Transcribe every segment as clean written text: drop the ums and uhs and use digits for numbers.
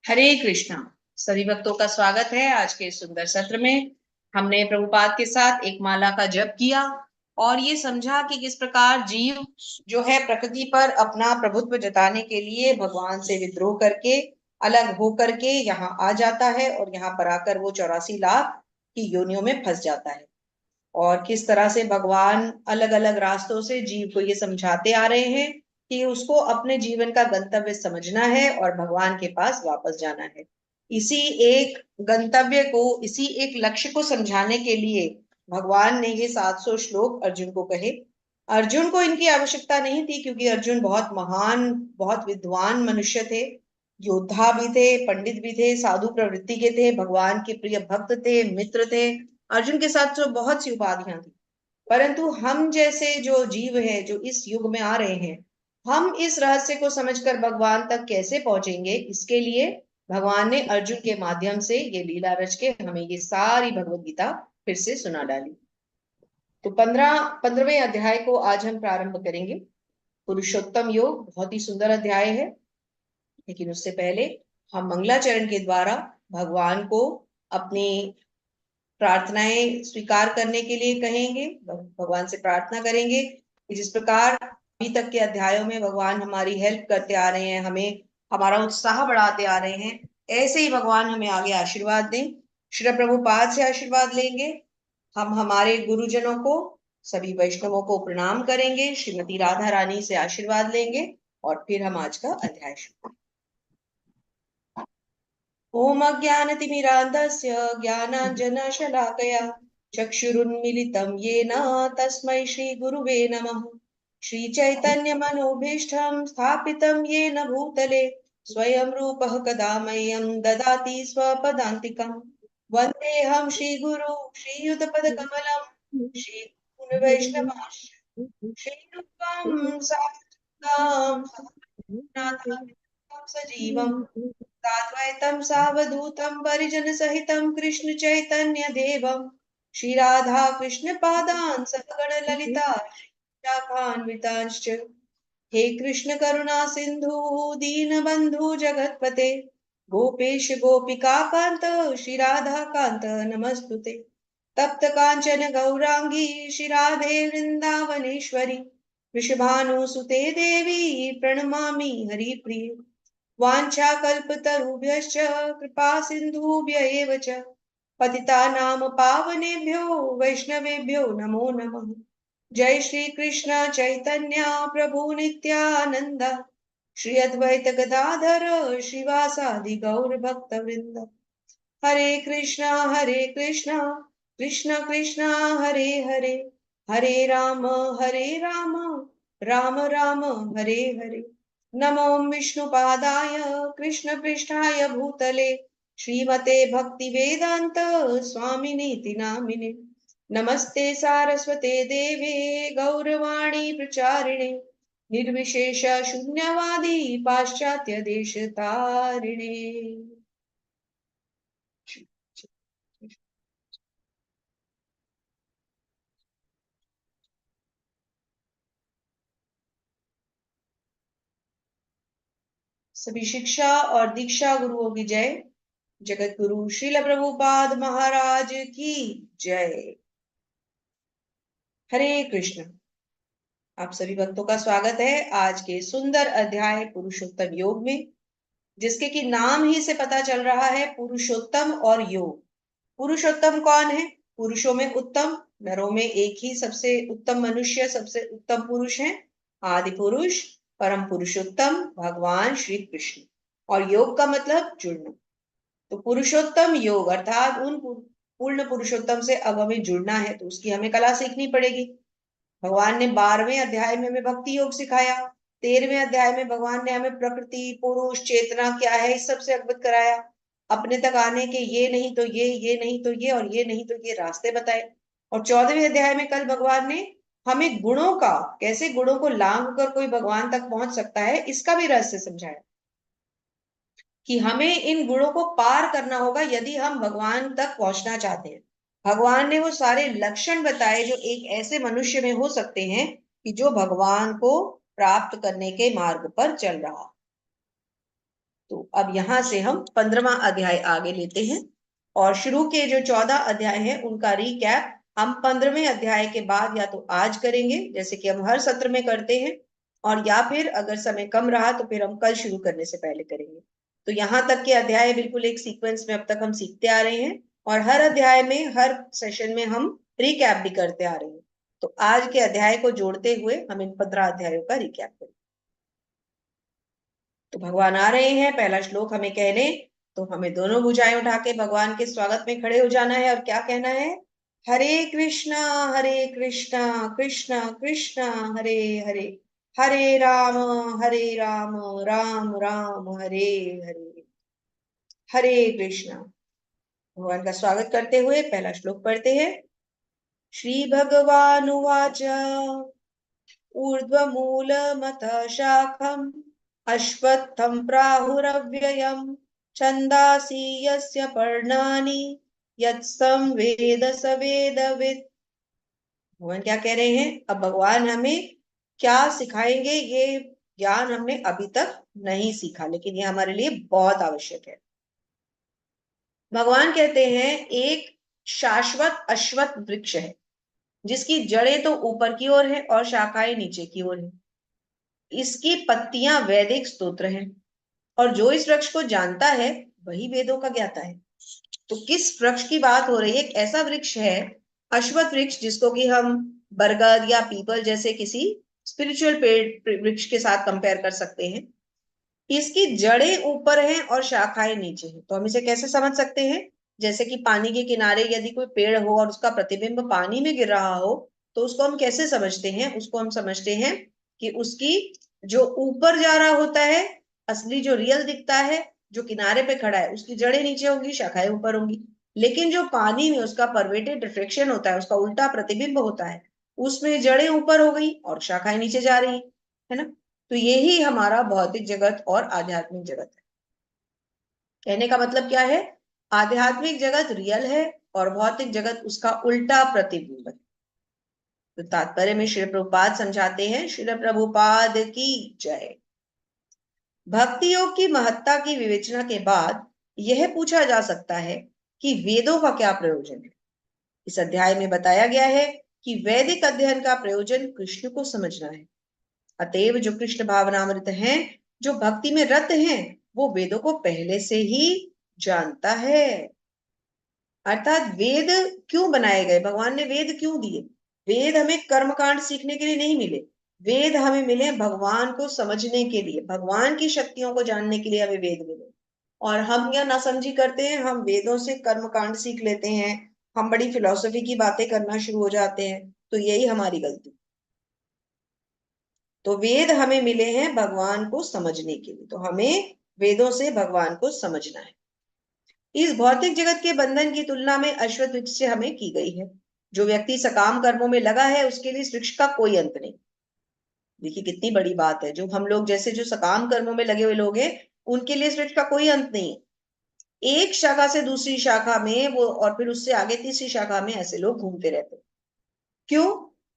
हरे कृष्णा। सभी भक्तों का स्वागत है आज के इस सुंदर सत्र में। हमने प्रभुपाद के साथ एक माला का जप किया और ये समझा कि किस प्रकार जीव जो है प्रकृति पर अपना प्रभुत्व जताने के लिए भगवान से विद्रोह करके अलग हो करके यहाँ आ जाता है और यहाँ पर आकर वो 84 लाख की योनियों में फंस जाता है। और किस तरह से भगवान अलग अलग रास्तों से जीव को ये समझाते आ रहे हैं कि उसको अपने जीवन का गंतव्य समझना है और भगवान के पास वापस जाना है। इसी एक गंतव्य को, इसी एक लक्ष्य को समझाने के लिए भगवान ने ये 700 श्लोक अर्जुन को कहे। अर्जुन को इनकी आवश्यकता नहीं थी क्योंकि अर्जुन बहुत महान, बहुत विद्वान मनुष्य थे, योद्धा भी थे, पंडित भी थे, साधु प्रवृत्ति के थे, भगवान के प्रिय भक्त थे, मित्र थे। अर्जुन के साथ तो बहुत सी उपाधियां थी। परंतु हम जैसे जो जीव है जो इस युग में आ रहे हैं, हम इस रहस्य को समझकर भगवान तक कैसे पहुंचेंगे, इसके लिए भगवान ने अर्जुन के माध्यम से ये लीला रच के हमें ये सारी भगवत गीता फिर से सुना डाली। तो 15वें अध्याय को आज हम प्रारंभ करेंगे। पुरुषोत्तम योग बहुत ही सुंदर अध्याय है, लेकिन उससे पहले हम मंगलाचरण के द्वारा भगवान को अपनी प्रार्थनाएं स्वीकार करने के लिए कहेंगे, भगवान से प्रार्थना करेंगे कि जिस प्रकार अभी तक के अध्यायों में भगवान हमारी हेल्प करते आ रहे हैं, हमें हमारा उत्साह बढ़ाते आ रहे हैं, ऐसे ही भगवान हमें आगे आशीर्वाद दें। श्री प्रभुपाद से आशीर्वाद लेंगे। हम हमारे गुरुजनों को, सभी वैष्णवों को प्रणाम करेंगे, श्रीमती राधा रानी से आशीर्वाद लेंगे और फिर हम आज का अध्याय शुरू। ओम अज्ञानतिमिरान्धस्य ज्ञानाञ्जनशलाकया चक्षुरुन्मीलितं येन तस्मै श्रीगुरुवे नमः। श्रीचैतन्यमनोभीष्टं स्थापितं येन भूतले स्वयं रूपः कदा मह्यं ददाति स्वपदान्तिकम्। वन्देऽहं श्रीगुरु श्रीयुतपदकमलं श्रीगुरून् वैष्णवांश्च श्रीरूपं साग्रजातं सजीवम् साद्वैतं सावधूतं परिजनसहितं कृष्ण चैतन्य देवं श्री राधा कृष्ण पादान् सहगण ललिता शाखान्वितांश्च। हे कृष्ण करुणा सिंधु दीनबंधु जगतपते गोपेश गोपिका कांत श्री राधा कांत नमस्तुते। तप्त कांचन गौरांगी श्री राधे वृंदावनेश्वरी वृषभानुसुते देवी प्रणमामि हरिप्रिये। वाञ्छाकल्पतरुभ्यश्च कृपा सिन्धुभ्य एव च पतितानां पावनेभ्यो वैष्णवेभ्यो नमो नमः। जय श्री कृष्ण चैतन्य प्रभु नित्यानंद श्री अद्वैत गदाधर श्रीवासादि गौर भक्त वृंद। हरे कृष्ण कृष्ण कृष्ण हरे हरे, हरे राम राम राम हरे हरे। नमो विष्णुपादाय कृष्णपृष्ठाय भूतले श्रीमते भक्तिवेदांत स्वामिनीति नामिने। नमस्ते सारस्वते देवे गौरवाणी प्रचारिणे निर्विशेष शून्यवादी पाश्चात्य देश तारिणे। सभी शिक्षा और दीक्षा गुरुओं की जय। जगत गुरु श्रील प्रभुपाद महाराज की जय। हरे कृष्ण। आप सभी भक्तों का स्वागत है आज के सुंदर अध्याय पुरुषोत्तम योग में, जिसके कि नाम ही से पता चल रहा है पुरुषोत्तम और योग। पुरुषोत्तम कौन है? पुरुषों में उत्तम, नरों में एक ही सबसे उत्तम मनुष्य, सबसे उत्तम पुरुष है, आदि पुरुष परम पुरुषोत्तम भगवान श्री कृष्ण। और योग का मतलब जुड़ना। तो पुरुषोत्तम योग अर्थात उन पूर्ण पुरुषोत्तम से अब हमें जुड़ना है, तो उसकी हमें कला सीखनी पड़ेगी। भगवान ने 12वें अध्याय में हमें भक्ति योग सिखाया। 13वें अध्याय में भगवान ने हमें प्रकृति, पुरुष, चेतना क्या है इस सब से अवगत कराया। अपने तक आने के ये नहीं तो ये नहीं तो ये और ये नहीं तो ये रास्ते बताए। और 14वें अध्याय में कल भगवान ने हमें गुणों का, कैसे गुणों को लांघ कर कोई भगवान तक पहुंच सकता है, इसका भी रहस्य समझाया कि हमें इन गुणों को पार करना होगा यदि हम भगवान तक पहुंचना चाहते हैं। भगवान ने वो सारे लक्षण बताए जो एक ऐसे मनुष्य में हो सकते हैं कि जो भगवान को प्राप्त करने के मार्ग पर चल रहा। तो अब यहाँ से हम 15वां अध्याय आगे लेते हैं और शुरू के जो 14 अध्याय हैं उनका रिकैप हम 15वें अध्याय के बाद या तो आज करेंगे, जैसे कि हम हर सत्र में करते हैं, और या फिर अगर समय कम रहा तो फिर हम कल शुरू करने से पहले करेंगे। तो यहाँ तक के अध्याय बिल्कुल एक सीक्वेंस में अब तक हम सीखते आ रहे हैं और हर अध्याय में, हर सेशन में हम रिकैप भी करते आ रहे हैं। तो आज के अध्याय को जोड़ते हुए हम इन 15 अध्यायों का रिकैप करेंगे। तो भगवान आ रहे हैं, पहला श्लोक हमें कहने, तो हमें दोनों भुजाएं उठा के भगवान के स्वागत में खड़े हो जाना है और क्या कहना है? हरे कृष्णा कृष्णा कृष्णा हरे हरे, हरे राम राम राम हरे हरे, हरे कृष्णा। भगवान का स्वागत करते हुए पहला श्लोक पढ़ते हैं। श्री भगवानुवाच ऊर्ध्वमूलमथ शाखम् अश्वत्थं प्राहुरव्ययम् छन्दांसि यस्य पर्णानि यत्सं वेद स वेदवित्। भगवान क्या कह रहे हैं? अब भगवान हमें क्या सिखाएंगे? ये ज्ञान हमने अभी तक नहीं सीखा, लेकिन ये हमारे लिए बहुत आवश्यक है। भगवान कहते हैं एक शाश्वत अश्वत्थ वृक्ष है जिसकी जड़ें तो ऊपर की ओर है और शाखाएं नीचे की ओर है। इसकी पत्तियां वैदिक स्तोत्र हैं और जो इस वृक्ष को जानता है वही वेदों का ज्ञाता है। तो किस वृक्ष की बात हो रही है? एक ऐसा वृक्ष है अश्वत्थ वृक्ष जिसको कि हम बरगद या पीपल जैसे किसी स्पिरिचुअल पेड़ वृक्ष के साथ कंपेयर कर सकते हैं। इसकी जड़ें ऊपर हैं और शाखाएं नीचे हैं। तो हम इसे कैसे समझ सकते हैं? जैसे कि पानी के किनारे यदि कोई पेड़ हो और उसका प्रतिबिंब पानी में गिर रहा हो तो उसको हम कैसे समझते हैं? उसको हम समझते हैं कि उसकी जो ऊपर जा रहा होता है, असली जो रियल दिखता है, जो किनारे पे खड़ा है, उसकी जड़ें नीचे होंगी, शाखाएं ऊपर होंगी। लेकिन जो पानी में उसका परवेटेड रिफ्लेक्शन होता है, उसका उल्टा प्रतिबिंब होता है, उसमें जड़ें ऊपर हो गई और शाखाएं नीचे जा रही है ना। तो यही हमारा भौतिक जगत और आध्यात्मिक जगत है। कहने का मतलब क्या है? आध्यात्मिक जगत रियल है और भौतिक जगत उसका उल्टा प्रतिबिंब है। तो तात्पर्य में श्री प्रभुपाद समझाते हैं, श्री प्रभुपाद की जय। भक्ति योग की महत्ता की विवेचना के बाद यह पूछा जा सकता है कि वेदों का क्या प्रयोजन है। इस अध्याय में बताया गया है कि वैदिक अध्ययन का प्रयोजन कृष्ण को समझना है। अतएव जो कृष्ण भावनामृत हैं, जो भक्ति में रत हैं, वो वेदों को पहले से ही जानता है। अर्थात वेद क्यों बनाए गए? भगवान ने वेद क्यों दिए? वेद हमें कर्मकांड सीखने के लिए नहीं मिले, वेद हमें मिले भगवान को समझने के लिए, भगवान की शक्तियों को जानने के लिए हमें वेद मिले। और हम क्या नासमझी करते हैं, हम वेदों से कर्मकांड सीख लेते हैं, हम बड़ी फिलॉसफी की बातें करना शुरू हो जाते हैं। तो यही हमारी गलती। तो वेद हमें मिले हैं भगवान को समझने के लिए, तो हमें वेदों से भगवान को समझना है। इस भौतिक जगत के बंधन की तुलना में अश्वत्थ वृक्ष से हमें की गई है। जो व्यक्ति सकाम कर्मों में लगा है उसके लिए इस वृक्ष का कोई अंत नहीं। देखिए कितनी बड़ी बात है, जो हम लोग जैसे जो सकाम कर्मों में लगे हुए लोग हैं उनके लिए इस वृक्ष का कोई अंत नहीं है। एक शाखा से दूसरी शाखा में वो, और फिर उससे आगे तीसरी शाखा में ऐसे लोग घूमते रहते हैं। क्यों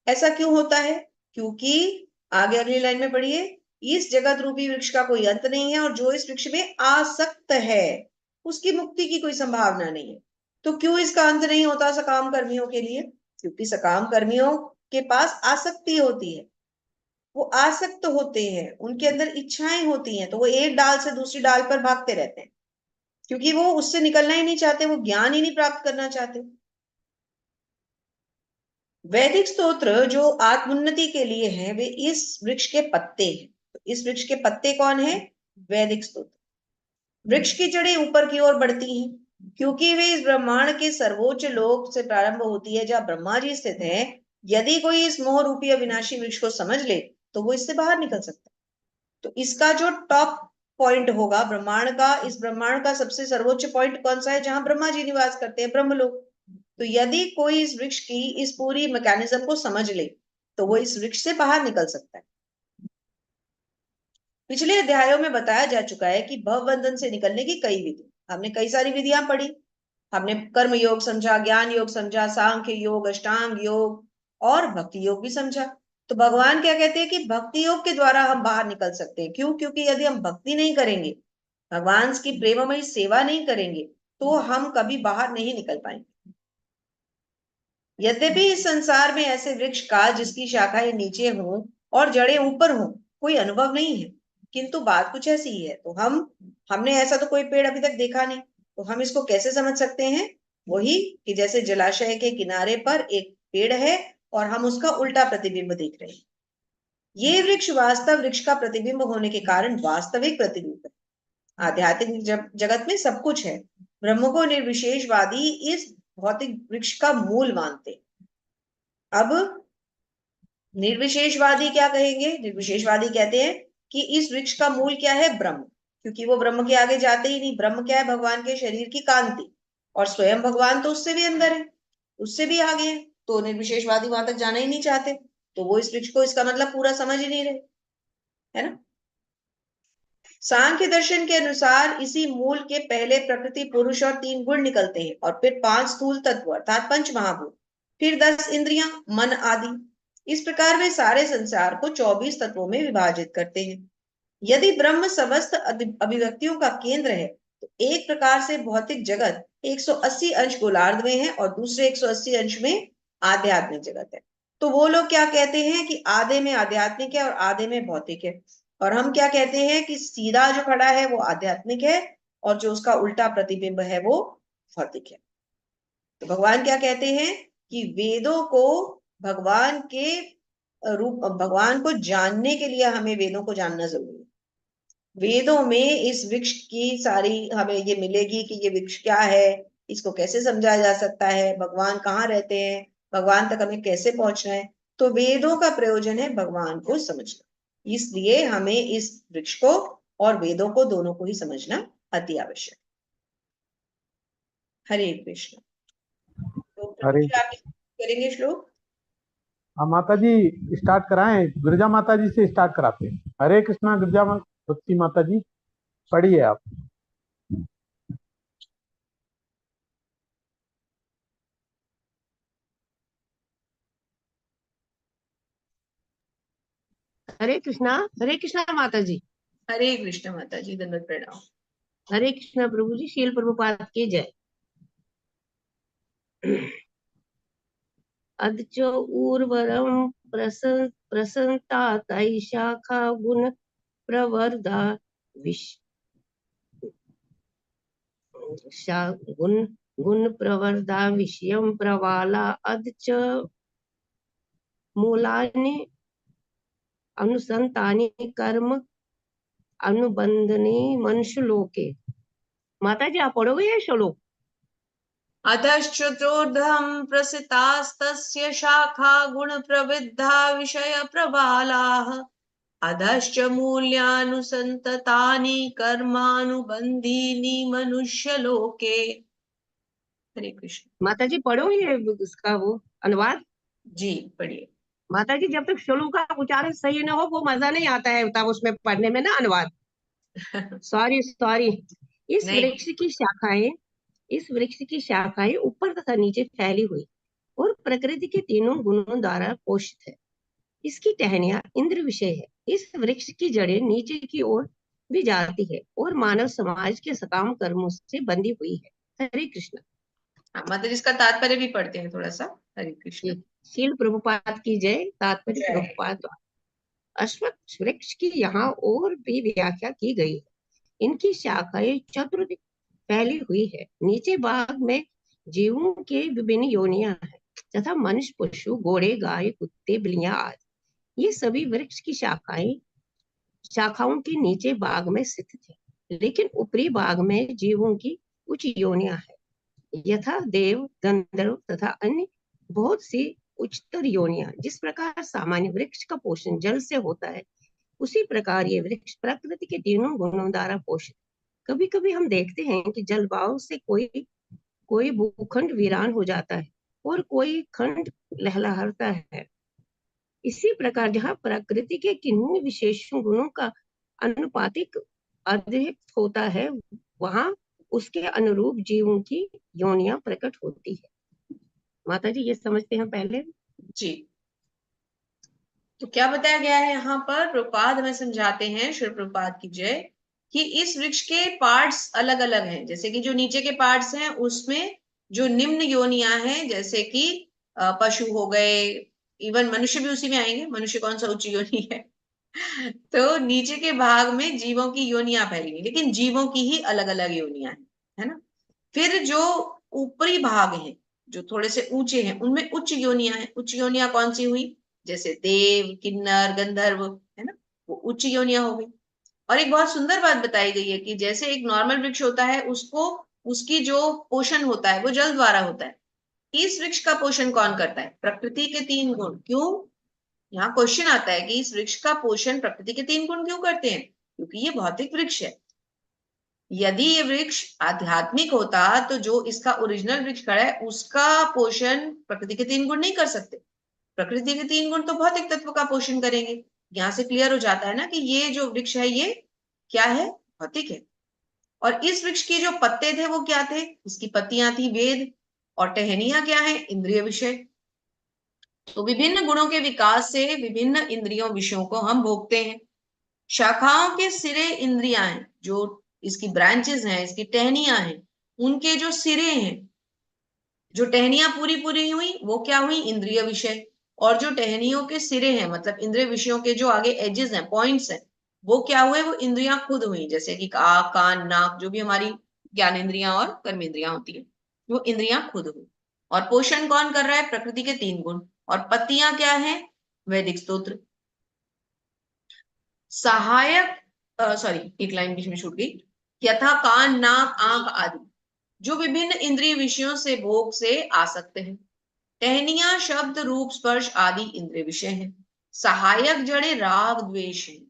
ऐसा क्यों होता है? क्योंकि आगे अगली लाइन में पढ़िए, इस जगत रूपी वृक्ष का कोई अंत नहीं है और जो इस वृक्ष में आसक्त है उसकी मुक्ति की कोई संभावना नहीं है। तो क्यों इसका अंत नहीं होता सकाम कर्मियों के लिए? क्योंकि सकाम कर्मियों के पास आसक्ति होती है, वो आसक्त होते हैं, उनके अंदर इच्छाएं होती हैं, तो वो एक डाल से दूसरी डाल पर भागते रहते हैं क्योंकि वो उससे निकलना ही नहीं चाहते, वो ज्ञान ही नहीं प्राप्त करना चाहते। वैदिक स्तोत्र जो आत्मोन्नति के लिए हैं वे इस वृक्ष के पत्ते हैं। तो इस वृक्ष के पत्ते कौन है? वैदिक स्तोत्र। वृक्ष की जड़ें ऊपर की ओर बढ़ती हैं क्योंकि वे इस ब्रह्मांड के सर्वोच्च लोक से प्रारंभ होती है जहां ब्रह्मा जी स्थित हैं। यदि कोई इस मोह रूपी अविनाशी वृक्ष को समझ ले तो वो इससे बाहर निकल सकता है। तो इसका जो टॉप पॉइंट होगा ब्रह्मांड का, इस ब्रह्मांड का सबसे सर्वोच्च पॉइंट कौन सा है? जहां ब्रह्मा जी निवास करते हैं, ब्रह्मलोक। तो यदि कोई इस वृक्ष की इस पूरी मैकेनिज्म को समझ ले तो वो इस वृक्ष से बाहर निकल सकता है। पिछले अध्यायों में बताया जा चुका है कि भव बंधन से निकलने की कई विधि, हमने कई सारी विधियां पढ़ी। हमने कर्म योग समझा, ज्ञान योग समझा, सांख्य योग, अष्टांग योग और भक्ति योग भी समझा। तो भगवान क्या कहते हैं कि भक्ति योग के द्वारा हम बाहर निकल सकते हैं। क्यों? क्योंकि यदि हम भक्ति नहीं करेंगे भगवान की प्रेममयी सेवा नहीं करेंगे तो हम कभी बाहर नहीं निकल पाएंगे। यद्यपि इस संसार में ऐसे वृक्ष का जिसकी शाखाएं नीचे हों और जड़ें ऊपर हों कोई अनुभव नहीं है, किंतु बात कुछ ऐसी ही है। तो हमने ऐसा तो कोई पेड़ अभी तक देखा नहीं, तो हम इसको कैसे समझ सकते हैं? वही कि जैसे जलाशय के किनारे पर एक पेड़ है और हम उसका उल्टा प्रतिबिंब देख रहे हैं। ये वृक्ष वास्तव वृक्ष का प्रतिबिंब होने के कारण वास्तविक प्रतिबिंब है। आध्यात्मिक जगत में सब कुछ है। ब्रह्म को निर्विशेषवादी इस भौतिक वृक्ष का मूल मानते। अब निर्विशेषवादी क्या कहेंगे? निर्विशेषवादी कहते हैं कि इस वृक्ष का मूल क्या है? ब्रह्म, क्योंकि वो ब्रह्म के आगे जाते ही नहीं। ब्रह्म क्या है? भगवान के शरीर की कांति, और स्वयं भगवान तो उससे भी अंदर है, उससे भी आगे है। तो निर्विशेषवादी वहां तक जाना ही नहीं चाहते, तो वो इस वृक्ष को इसका मतलब पूरा समझ ही नहीं रहे, है ना। सांख्य दर्शन के अनुसार इसी मूल के पहले प्रकृति, पुरुष और 3 गुण निकलते हैं, और फिर 5 स्थूल तत्व अर्थात पंच महाभूत, फिर 10 इंद्रियां, मन आदि। इस प्रकार वे सारे संसार को 24 तत्वों में विभाजित करते हैं। यदि ब्रह्म समस्त अभिव्यक्तियों का केंद्र है तो एक प्रकार से भौतिक जगत 180 अंश गोलार्ध में है और दूसरे 180 अंश में आध्यात्मिक जगत है। तो वो लोग क्या कहते हैं कि आधे में आध्यात्मिक है और आधे में भौतिक है, और हम क्या कहते हैं कि सीधा जो खड़ा है वो आध्यात्मिक है और जो उसका उल्टा प्रतिबिंब है वो भौतिक है। तो भगवान क्या कहते हैं कि वेदों को भगवान के रूप, भगवान को जानने के लिए हमें वेदों को जानना जरूरी है। वेदों में इस वृक्ष की सारी हमें ये मिलेगी कि ये वृक्ष क्या है, इसको कैसे समझा जा सकता है, भगवान कहाँ रहते हैं, भगवान तक हमें कैसे पहुंचना है। तो वेदों का प्रयोजन है भगवान को समझना, इसलिए हमें इस वृक्ष को और वेदों को दोनों को ही समझना अति आवश्यक। हरे कृष्ण। तो प्रभु हरे जी आप करेंगे श्लोक? माता जी स्टार्ट कराएं, गिरजा माता जी से स्टार्ट कराते हैं। हरे कृष्णा गिरजा भक्ति माता जी पढ़िए आप। हरे कृष्णा माता जी। हरे कृष्ण माता जी, दंडवत प्रणाम। हरे कृष्णा प्रभु जी, शील प्रभुपाद की जय। अद्चो उर्वरम प्रसन्ता तै शाखा गुण प्रवर्धा गुण गुण प्रवर्धा विषयम प्रवाला अद्च मूलानि अनुसंतानि कर्म अनुबंधने मनुष्यलोके। माता जी आप पढ़ोगे ये श्लोक? अधश्चतुर्धम प्रसितास्तस्य शाखा गुण प्रविद्धा विषय प्रबालाः अधश्च मूल्यानुसंततानि कर्मानुबंधीनि मनुष्यलोके। हरे कृष्ण। माता जी पढ़ोगे ये इसका वो अनुवाद? जी पढ़िए। माता जी जब तक श्लोक का उच्चारण सही ना हो वो मजा नहीं आता है तब उसमें पढ़ने में ना अनुवाद। सॉरी इस नहीं, वृक्ष की शाखाएं इस वृक्ष की शाखाएं ऊपर तथा नीचे फैली हुई और प्रकृति के तीनों गुणों द्वारा पोषित है। इसकी टहनियां इंद्र विषय है। इस वृक्ष की जड़ें नीचे की ओर भी जाती है और मानव समाज के सकाम कर्मों से बंधी हुई है। हरे कृष्ण। मतलब इसका तात्पर्य भी पढ़ते हैं थोड़ा सा। हरे कृष्ण। शील प्रभुपाद की जय। तात्पर्य जय। प्रभुपाद। अश्वत्थ वृक्ष की यहाँ और भी व्याख्या की गई है। इनकी शाखाएं चतुर्दिक फैली हुई है। नीचे भाग में जीवों के विभिन्न योनियां हैं तथा मनुष्य, पशु, घोड़े, गाय, कुत्ते, बिल्लियां आदि ये सभी वृक्ष की शाखाओं के नीचे भाग में स्थित है, लेकिन ऊपरी भाग में जीवों की उच्च योनियां है यथा देव, गंधर्व तथा अन्य बहुत सी उच्चतर योनियां। जिस प्रकार सामान्य वृक्ष का पोषण जल से होता है उसी प्रकार ये वृक्ष प्रकृति के तीनों गुणों द्वारा पोषित। कभी कभी हम देखते हैं कि जलवायु से कोई भूखंड वीरान हो जाता है और कोई खंड लहलहाता है। इसी प्रकार जहाँ प्रकृति के किन्हीं विशेष गुणों का अनुपातिक अधिक होता है वहां उसके अनुरूप जीवों की योनियां प्रकट होती है। माता जी ये समझते हैं पहले जी। तो क्या बताया गया है यहाँ पर? प्रभुपाद हमें समझाते हैं, श्री प्रभुपाद की जय, कि इस वृक्ष के पार्ट्स अलग अलग हैं, जैसे कि जो नीचे के पार्ट्स हैं उसमें जो निम्न योनियां हैं, जैसे कि पशु हो गए, इवन मनुष्य भी उसी में आएंगे, मनुष्य कौन सा उच्च योनि है। तो नीचे के भाग में जीवों की योनियां फैली हुई, लेकिन जीवों की ही अलग अलग योनियां हैं, है ना। फिर जो ऊपरी भाग हैं, जो थोड़े से ऊंचे हैं, उनमें उच्च योनियां हैं। उच्च योनियां कौन सी हुई, जैसे देव, किन्नर, गंधर्व, है ना, वो उच्च योनियां हो गई। और एक बहुत सुंदर बात बताई गई है कि जैसे एक नॉर्मल वृक्ष होता है, उसको उसकी जो पोषण होता है वो जल द्वारा होता है, इस वृक्ष का पोषण कौन करता है, प्रकृति के 3 गुण। क्यों, यहाँ क्वेश्चन आता है कि इस वृक्ष का पोषण प्रकृति के 3 गुण क्यों करते हैं, क्योंकि ये भौतिक वृक्ष है। यदि ये वृक्ष आध्यात्मिक होता तो जो इसका ओरिजिनल वृक्ष खड़ा है उसका पोषण प्रकृति के 3 गुण नहीं कर सकते। प्रकृति के 3 गुण तो भौतिक तत्व का पोषण करेंगे। यहाँ से क्लियर हो जाता है ना कि ये जो वृक्ष है ये क्या है, भौतिक है। और इस वृक्ष के जो पत्ते थे वो क्या थे, इसकी पत्तियां थी वेद, और टहनियां क्या है, इंद्रिय विषय। तो विभिन्न गुणों के विकास से विभिन्न इंद्रियों विषयों को हम भोगते हैं। शाखाओं के सिरे इंद्रियां हैं, जो इसकी ब्रांचेस हैं, इसकी टहनियां हैं, उनके जो सिरे हैं, जो टहनियां पूरी पूरी हुई वो क्या हुई, इंद्रिय विषय। और जो टहनियों के सिरे हैं, मतलब इंद्रिय विषयों के जो आगे एजेस हैं, पॉइंट्स हैं, वो क्या हुए, वो इंद्रियां खुद हुई, जैसे कि आँख, कान, नाक, जो भी हमारी ज्ञानेंद्रियां और कर्मेंद्रियां होती है, वो इंद्रियां खुद हुई। और पोषण कौन कर रहा है, प्रकृति के 3 गुण। और पत्तियां क्या है, वैदिक स्तोत्र। सहायक, सॉरी एक लाइन बीच में छूट गई, यथा कान, नाक, आंख आदि, जो विभिन्न इंद्रिय विषयों से भोग से आ सकते हैं। टहनियां शब्द, रूप, स्पर्श आदि इंद्रिय विषय हैं। सहायक जड़ें राग द्वेष हैं।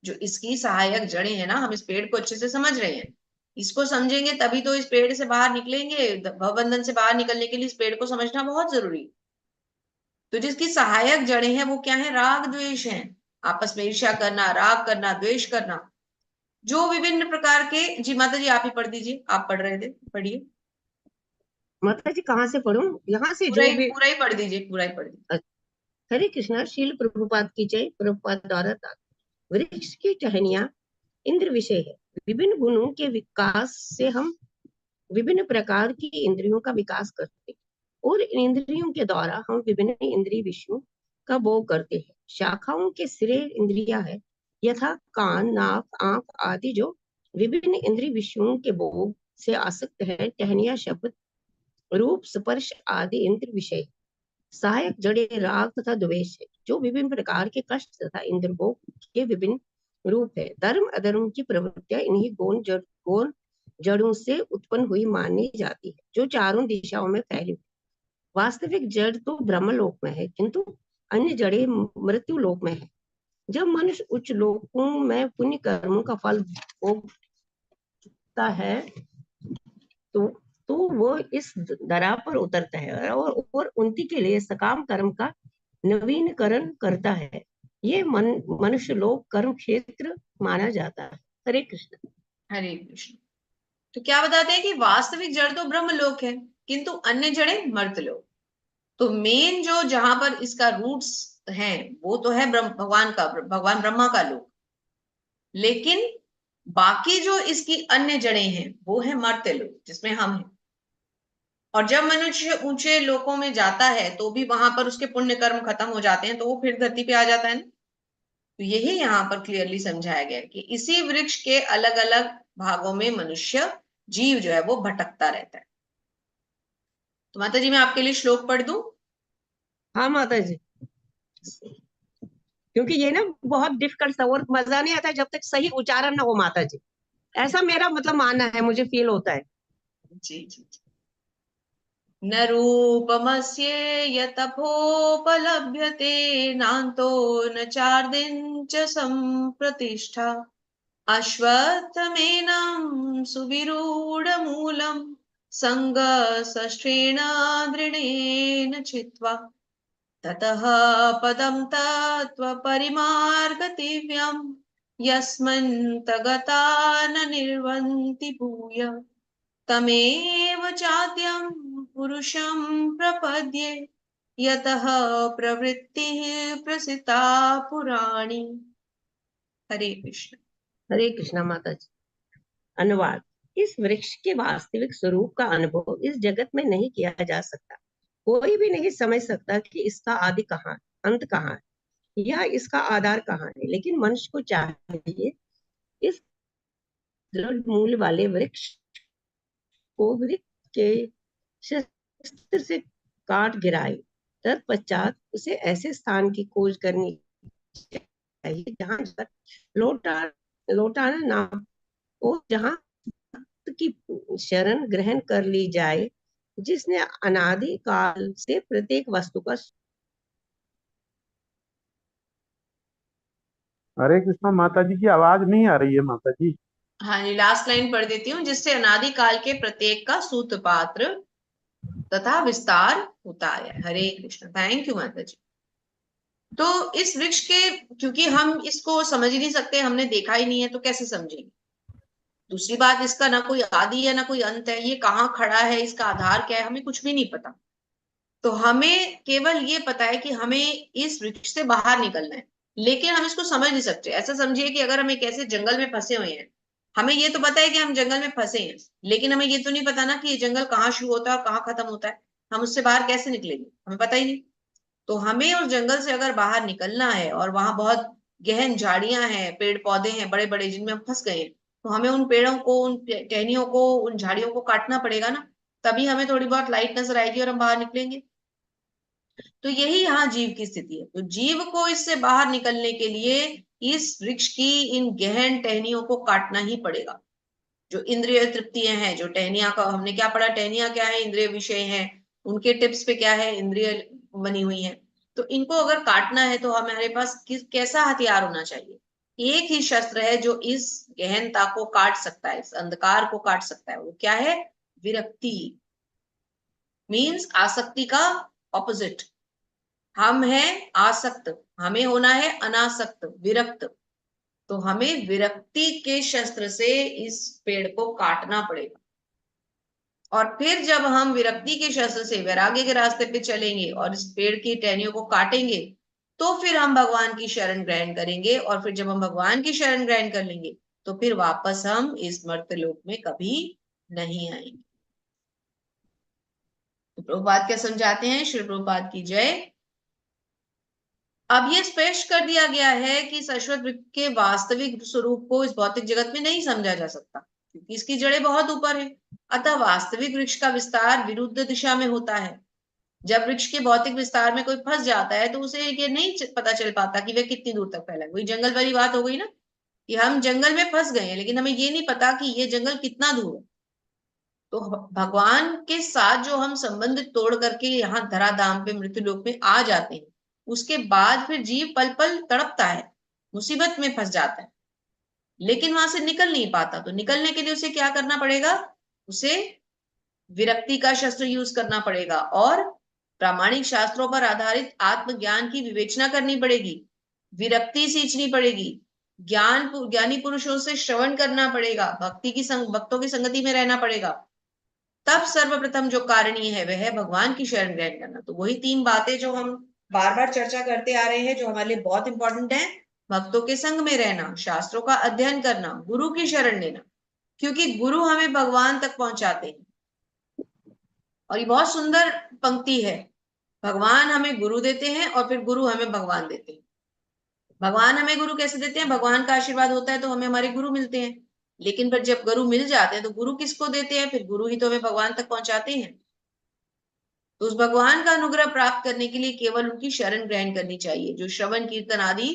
जो इसकी सहायक जड़ें हैं ना, हम इस पेड़ को अच्छे से समझ रहे हैं, इसको समझेंगे तभी तो इस पेड़ से बाहर निकलेंगे। भवबंधन से बाहर निकलने के लिए इस पेड़ को समझना बहुत जरूरी है। तो जिसकी सहायक जड़ें हैं वो क्या है, राग द्वेष हैं। आपस में ईर्ष्या करना, राग करना, द्वेष करना, जो विभिन्न प्रकार के। जी माता जी आप ही पढ़ दीजिए, आप पढ़ रहे थे, पढ़िए। माता जी कहाँ से पढ़ूं, यहाँ से पूरा जो ही भी। पूरा ही पढ़ दीजिए, पूरा ही पढ़ दीजिए। हरे कृष्णा। शील प्रभुपाद की जय। प्रभुपाद द्वारा वृक्ष की टहनियां इंद्र विषय है। विभिन्न गुणों के विकास से हम विभिन्न प्रकार की इंद्रियों का विकास करते हैं, और इन इंद्रियों के द्वारा हम विभिन्न इंद्रिय विषयों का भोग करते हैं। शाखाओं के सिरे इंद्रियां है, यथा कान, नाक, आंख आदि, जो विभिन्न इंद्रिय विषयों के भोग से आसक्त है। टहनियां शब्द, रूप, स्पर्श आदि इंद्रिय विषय। सहायक जड़े राग तथा द्वेष है, जो विभिन्न प्रकार के कष्ट तथा इंद्रभोग के विभिन्न रूप है। धर्म अधर्म की प्रवृत्तियां इन्हीं गौण जड़ों से उत्पन्न हुई मानी जाती है, जो चारों दिशाओं में फैली हुई। वास्तविक जड़ तो ब्रह्मलोक में है, किंतु अन्य जड़ें मृत्यु लोक में है। जब मनुष्य उच्च लोकों में पुण्य कर्मों का फल भोगता है तो वो इस धरा पर उतरता है, और उन्नति के लिए सकाम कर्म का नवीनीकरण करता है। ये मनुष्य लोक कर्म क्षेत्र माना जाता है। हरे कृष्ण। हरे कृष्ण। तो क्या बताते हैं कि वास्तविक जड़ तो ब्रह्मलोक है, किंतु अन्य जड़ें मर्त्यलोक। तो मेन जो जहां पर इसका रूट्स है वो तो है भगवान का, भगवान ब्रह्मा का लोक। लेकिन बाकी जो इसकी अन्य जड़ें हैं वो है मर्त्य लोक, जिसमें हम हैं। और जब मनुष्य ऊंचे लोकों में जाता है तो भी वहां पर उसके पुण्य कर्म खत्म हो जाते हैं, तो वो फिर धरती पे आ जाता है ना। तो यही यहाँ पर क्लियरली समझाया गया है कि इसी वृक्ष के अलग अलग भागों में मनुष्य जीव जो है वो भटकता रहता है। तो माता जी मैं आपके लिए श्लोक पढ़ दूं। हाँ माता जी, क्योंकि ये ना बहुत डिफिकल्ट था और मजा नहीं आता जब तक सही उच्चारण ना हो माता जी। ऐसा मेरा मतलब मानना है, मुझे फील होता है। जी जी जी। न रूपमस्येय तपोपलभ्यते, नान्तो न चार्दिन च सम्प्रतिष्ठा। अश्वत्थमेनं सुविरूढमूलं, सङ्गशस्त्रेण दृढेन छित्त्वा। ततः पदं तत्त्वपरिमार्गतिव्यं, यस्मिन्नन्तगता न निर्वन्ति भूय। तमेव चाद्यं पुरुषं प्रपद्ये, यतः प्रवृत्तिः प्रसिता पुराणी। हरे कृष्ण। हरे कृष्णा माता जी। अनुवाद। इस वृक्ष के वास्तविक स्वरूप का अनुभव इस जगत में नहीं किया जा सकता। कोई भी नहीं समझ सकता कि इसका आदि कहाँ है, अंत कहाँ है या इसका आधार कहाँ है, लेकिन मनुष्य को चाहिए इस दृढ़ मूल वाले वृक्ष को वृक्ष के शस्त्र से काट गिराए। तत्पश्चात उसे ऐसे स्थान की खोज करनी चाहिए जहां पर लौटा लौटाना ना हो, जहां की शरण ग्रहण कर ली जाए, जिसने अनादि काल से प्रत्येक वस्तु का। हरे कृष्णा माता जी की आवाज नहीं आ रही है माता जी। हाँ जी, लास्ट लाइन पढ़ देती हूँ। जिससे अनादि काल के प्रत्येक का सूत्रपात्र तथा विस्तार होता है। हरे कृष्ण। थैंक यू माता जी। तो इस वृक्ष के, क्योंकि हम इसको समझ ही नहीं सकते, हमने देखा ही नहीं है, तो कैसे समझेंगे। दूसरी बात, इसका ना कोई आदि है ना कोई अंत है, ये कहाँ खड़ा है, इसका आधार क्या है, हमें कुछ भी नहीं पता। तो हमें केवल ये पता है कि हमें इस वृक्ष से बाहर निकलना है, लेकिन हम इसको समझ नहीं सकते। ऐसा समझिए कि अगर हम एक ऐसे जंगल में फंसे हुए हैं, हमें ये तो पता है कि हम जंगल में फंसे हैं, लेकिन हमें ये तो नहीं पता ना कि ये जंगल कहाँ शुरू होता है और कहाँ खत्म होता है। हम उससे बाहर कैसे निकलेंगे, हमें पता ही नहीं। तो हमें उस जंगल से अगर बाहर निकलना है और वहां बहुत गहन झाड़ियां हैं, पेड़ पौधे हैं बड़े बड़े, जिनमें हम फंस गए हैं, तो हमें उन पेड़ों को, उन टहनियों को, उन झाड़ियों को काटना पड़ेगा ना। तभी हमें थोड़ी बहुत लाइट नजर आएगी और हम बाहर निकलेंगे। तो यही यहाँ जीव की स्थिति है। तो जीव को इससे बाहर निकलने के लिए इस वृक्ष की इन गहन टहनियों को काटना ही पड़ेगा। जो इंद्रिय तृप्तियां हैं, जो टहनियां का हमने क्या पढ़ा, टहनियां क्या है, इंद्रिय विषय हैं, उनके टिप्स पे क्या है, इंद्रिय बनी हुई है। तो इनको अगर काटना है तो हमारे पास कैसा हथियार होना चाहिए। एक ही शस्त्र है जो इस गहनता को काट सकता है, इस अंधकार को काट सकता है। वो क्या है? विरक्ति। मीन्स आसक्ति का ऑपोजिट। हम हैं आसक्त, हमें होना है अनासक्त, विरक्त। तो हमें विरक्ति के शस्त्र से इस पेड़ को काटना पड़ेगा। और फिर जब हम विरक्ति के शस्त्र से वैराग्य के रास्ते पे चलेंगे और इस पेड़ की टहनियों को काटेंगे, तो फिर हम भगवान की शरण ग्रहण करेंगे। और फिर जब हम भगवान की शरण ग्रहण कर लेंगे, तो फिर वापस हम इस मर्त्यलोक में कभी नहीं आएंगे। तो प्रभुपाद क्या समझाते हैं? श्री प्रभुपाद की जय। अब ये स्पष्ट कर दिया गया है कि शाश्वत वृक्ष के वास्तविक स्वरूप को इस भौतिक जगत में नहीं समझा जा सकता, क्योंकि इसकी जड़ें बहुत ऊपर है। अतः वास्तविक वृक्ष का विस्तार विरुद्ध दिशा में होता है। जब वृक्ष के भौतिक विस्तार में कोई फंस जाता है, तो उसे ये नहीं पता चल पाता कि वह कितनी दूर तक फैला है। वही जंगल वाली बात हो गई ना, कि हम जंगल में फंस गए हैं, लेकिन हमें ये नहीं पता कि ये जंगल कितना दूर है। तो भगवान के साथ जो हम संबंध तोड़ करके यहाँ धराधाम पे मृत्यु लोक में आ जाते हैं, उसके बाद फिर जीव पल पल तड़पता है, मुसीबत में फंस जाता है, लेकिन वहां से निकल नहीं पाता। तो निकलने के लिए उसे क्या करना पड़ेगा? उसे विरक्ति का शस्त्र यूज करना पड़ेगा और प्रामाणिक शास्त्रों पर आधारित आत्मज्ञान की विवेचना करनी पड़ेगी, विरक्ति सींचनी पड़ेगी, ज्ञानी पुरुषों से श्रवण करना पड़ेगा, भक्तों की संगति में रहना पड़ेगा। तब सर्वप्रथम जो कारणीय है वह है भगवान की शरण ग्रहण करना। तो वही तीन बातें जो हम बार बार चर्चा करते आ रहे हैं, जो हमारे लिए बहुत इंपॉर्टेंट है। भक्तों के संग में रहना, शास्त्रों का अध्ययन करना, गुरु की शरण लेना, क्योंकि गुरु हमें भगवान तक पहुंचाते हैं। और ये बहुत सुंदर पंक्ति है, भगवान हमें गुरु देते हैं और फिर गुरु हमें भगवान देते हैं। भगवान हमें गुरु कैसे देते हैं? भगवान का आशीर्वाद होता है तो हमें हमारे गुरु मिलते हैं। लेकिन फिर जब गुरु मिल जाते हैं तो गुरु किसको देते हैं? फिर गुरु ही तो हमें भगवान तक पहुंचाते हैं। तो उस भगवान का अनुग्रह प्राप्त करने के लिए केवल उनकी शरण ग्रहण करनी चाहिए, जो श्रवण कीर्तन आदि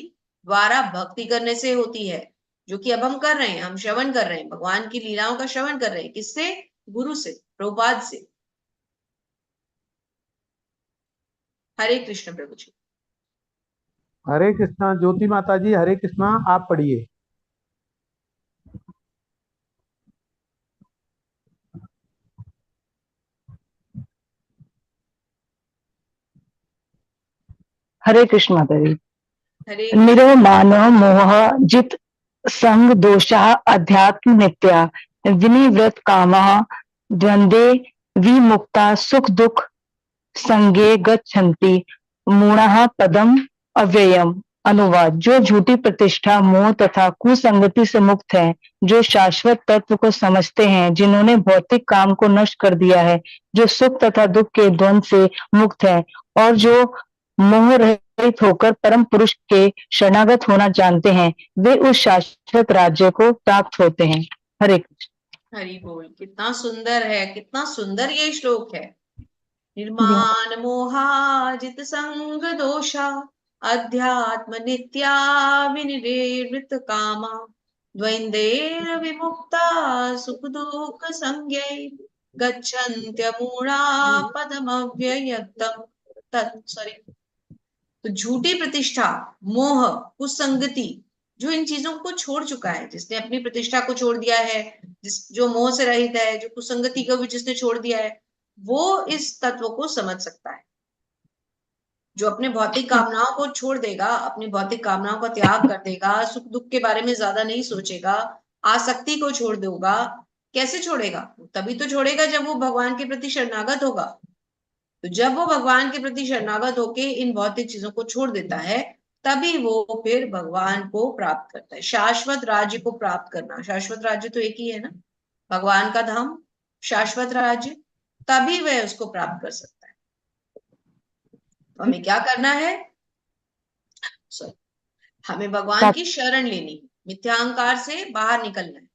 द्वारा भक्ति करने से होती है। जो कि अब हम कर रहे हैं, हम श्रवण कर रहे हैं, भगवान की लीलाओं का श्रवण कर रहे हैं। किससे? गुरु से, प्रभुपाद से। हरे कृष्ण प्रभु जी। हरे कृष्णा ज्योति माता जी, हरे कृष्णा, आप पढ़िए। हरे कृष्ण माता जी। हरे निरो मानव मोह जित संग दोषा अध्यात्म नित्या विनिवृत कामः द्वंद्वे विमुक्ता सुख दुख संगे गच्छन्ति मूढ़ः पदम अव्ययम। अनुवाद। जो झूठी प्रतिष्ठा, मोह तथा कुसंगति से मुक्त है, जो शाश्वत तत्व को समझते हैं, जिन्होंने भौतिक काम को नष्ट कर दिया है, जो सुख तथा दुख के द्वंद से मुक्त है और जो मोह रहित होकर परम पुरुष के शरणागत होना जानते हैं, वे उस शाश्वत राज्य को प्राप्त होते हैं। हरे कृष्ण। हरि बोल। कितना सुंदर है, कितना सुंदर ये श्लोक है। निर्माण मोहाजित संग दोषा अध्यात्म नित्या विनिर्वृत कामा द्वैंदेर विमुक्ता सुख दुख संज्ञै गच्छन्त्यमूढ़ा पदमव्ययतम सॉरी। तो झूठी प्रतिष्ठा, मोह, कुसंगति, जो इन चीजों को छोड़ चुका है, जिसने अपनी प्रतिष्ठा को छोड़ दिया है, जो मोह से रहित है, जो कुसंगति को भी जिसने छोड़ दिया है, वो इस तत्व को समझ सकता है। जो अपने भौतिक कामनाओं को छोड़ देगा, अपनी भौतिक कामनाओं का त्याग कर देगा, सुख दुख के बारे में ज्यादा नहीं सोचेगा, आसक्ति को छोड़ देगा। कैसे छोड़ेगा? तभी तो छोड़ेगा जब वो भगवान के प्रति शरणागत होगा। तो जब वो भगवान के प्रति शरणागत होके इन भौतिक चीजों को छोड़ देता है, तभी वो फिर भगवान को प्राप्त करता है। शाश्वत राज्य को प्राप्त करना, शाश्वत राज्य तो एक ही है ना, भगवान का धाम, शाश्वत राज्य, तभी वह उसको प्राप्त कर सकता है। तो हमें क्या करना है? हमें भगवान की शरण लेनी है, मिथ्याहंकार से बाहर निकलना है।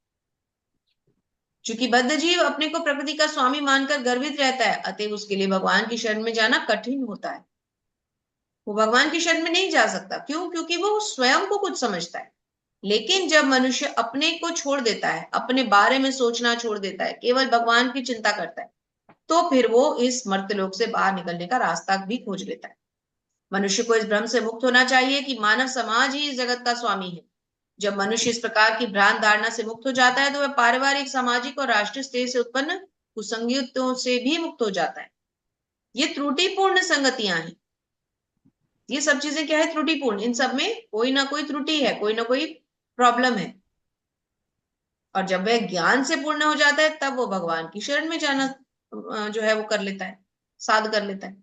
चूंकि बद्ध जीव अपने को प्रकृति का स्वामी मानकर गर्वित रहता है, अतः उसके लिए भगवान की शरण में जाना कठिन होता है। वो भगवान की शरण में नहीं जा सकता। क्यों? क्योंकि वो स्वयं को कुछ समझता है। लेकिन जब मनुष्य अपने को छोड़ देता है, अपने बारे में सोचना छोड़ देता है, केवल भगवान की चिंता करता है, तो फिर वो इस मर्त्यलोक से बाहर निकलने का रास्ता भी खोज लेता है। मनुष्य को इस भ्रम से मुक्त होना चाहिए कि मानव समाज ही इस जगत का स्वामी है। जब मनुष्य इस प्रकार की भ्रांत धारणा से मुक्त हो जाता है, तो वह पारिवारिक, सामाजिक और राष्ट्रीय स्तर से उत्पन्न कुसंगतियों से भी मुक्त हो जाता है। ये त्रुटिपूर्ण संगतियां हैं। ये सब चीजें क्या है? त्रुटिपूर्ण। इन सब में कोई ना कोई त्रुटि है, कोई ना कोई प्रॉब्लम है। और जब वह ज्ञान से पूर्ण हो जाता है, तब वो भगवान की शरण में जाना जो है वो कर लेता है, साध कर लेता है।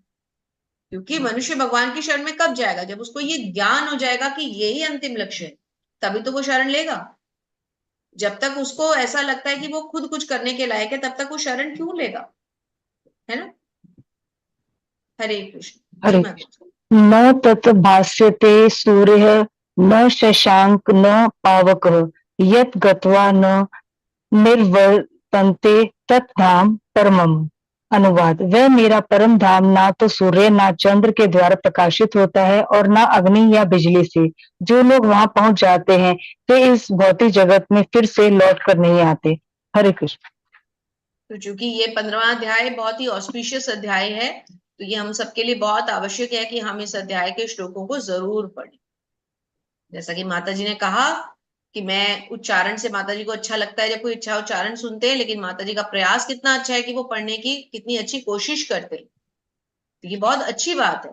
क्योंकि मनुष्य भगवान की शरण में कब जाएगा? जब उसको ये ज्ञान हो जाएगा कि यही अंतिम लक्ष्य है, तभी तो वो शरण लेगा। जब तक उसको ऐसा लगता है कि वो खुद कुछ करने के लायक है, तब तक वो शरण क्यों लेगा? है ना? हरे कृष्ण। हरे न तत् भास्यते सूर्य न शशांक न पावक यत् गत्वा न निर्वर्तन्ते तत्धाम परमम। अनुवाद। वह मेरा परम धाम ना तो सूर्य ना चंद्र के द्वारा प्रकाशित होता है और ना अग्नि या बिजली से। जो लोग वहां पहुंच जाते हैं वे इस भौतिक जगत में फिर से लौट कर नहीं आते। हरे कृष्ण। तो चूंकि ये 15वां अध्याय बहुत ही ऑस्पिशियस अध्याय है, तो ये हम सबके लिए बहुत आवश्यक है कि हम इस अध्याय के श्लोकों को जरूर पढ़ें। जैसा कि माता जी ने कहा कि मैं उच्चारण से, माता जी को अच्छा लगता है जब कोई अच्छा उच्चारण सुनते हैं, लेकिन माता जी का प्रयास कितना अच्छा है कि वो पढ़ने की कितनी अच्छी कोशिश करते हैं। तो ये बहुत अच्छी बात है।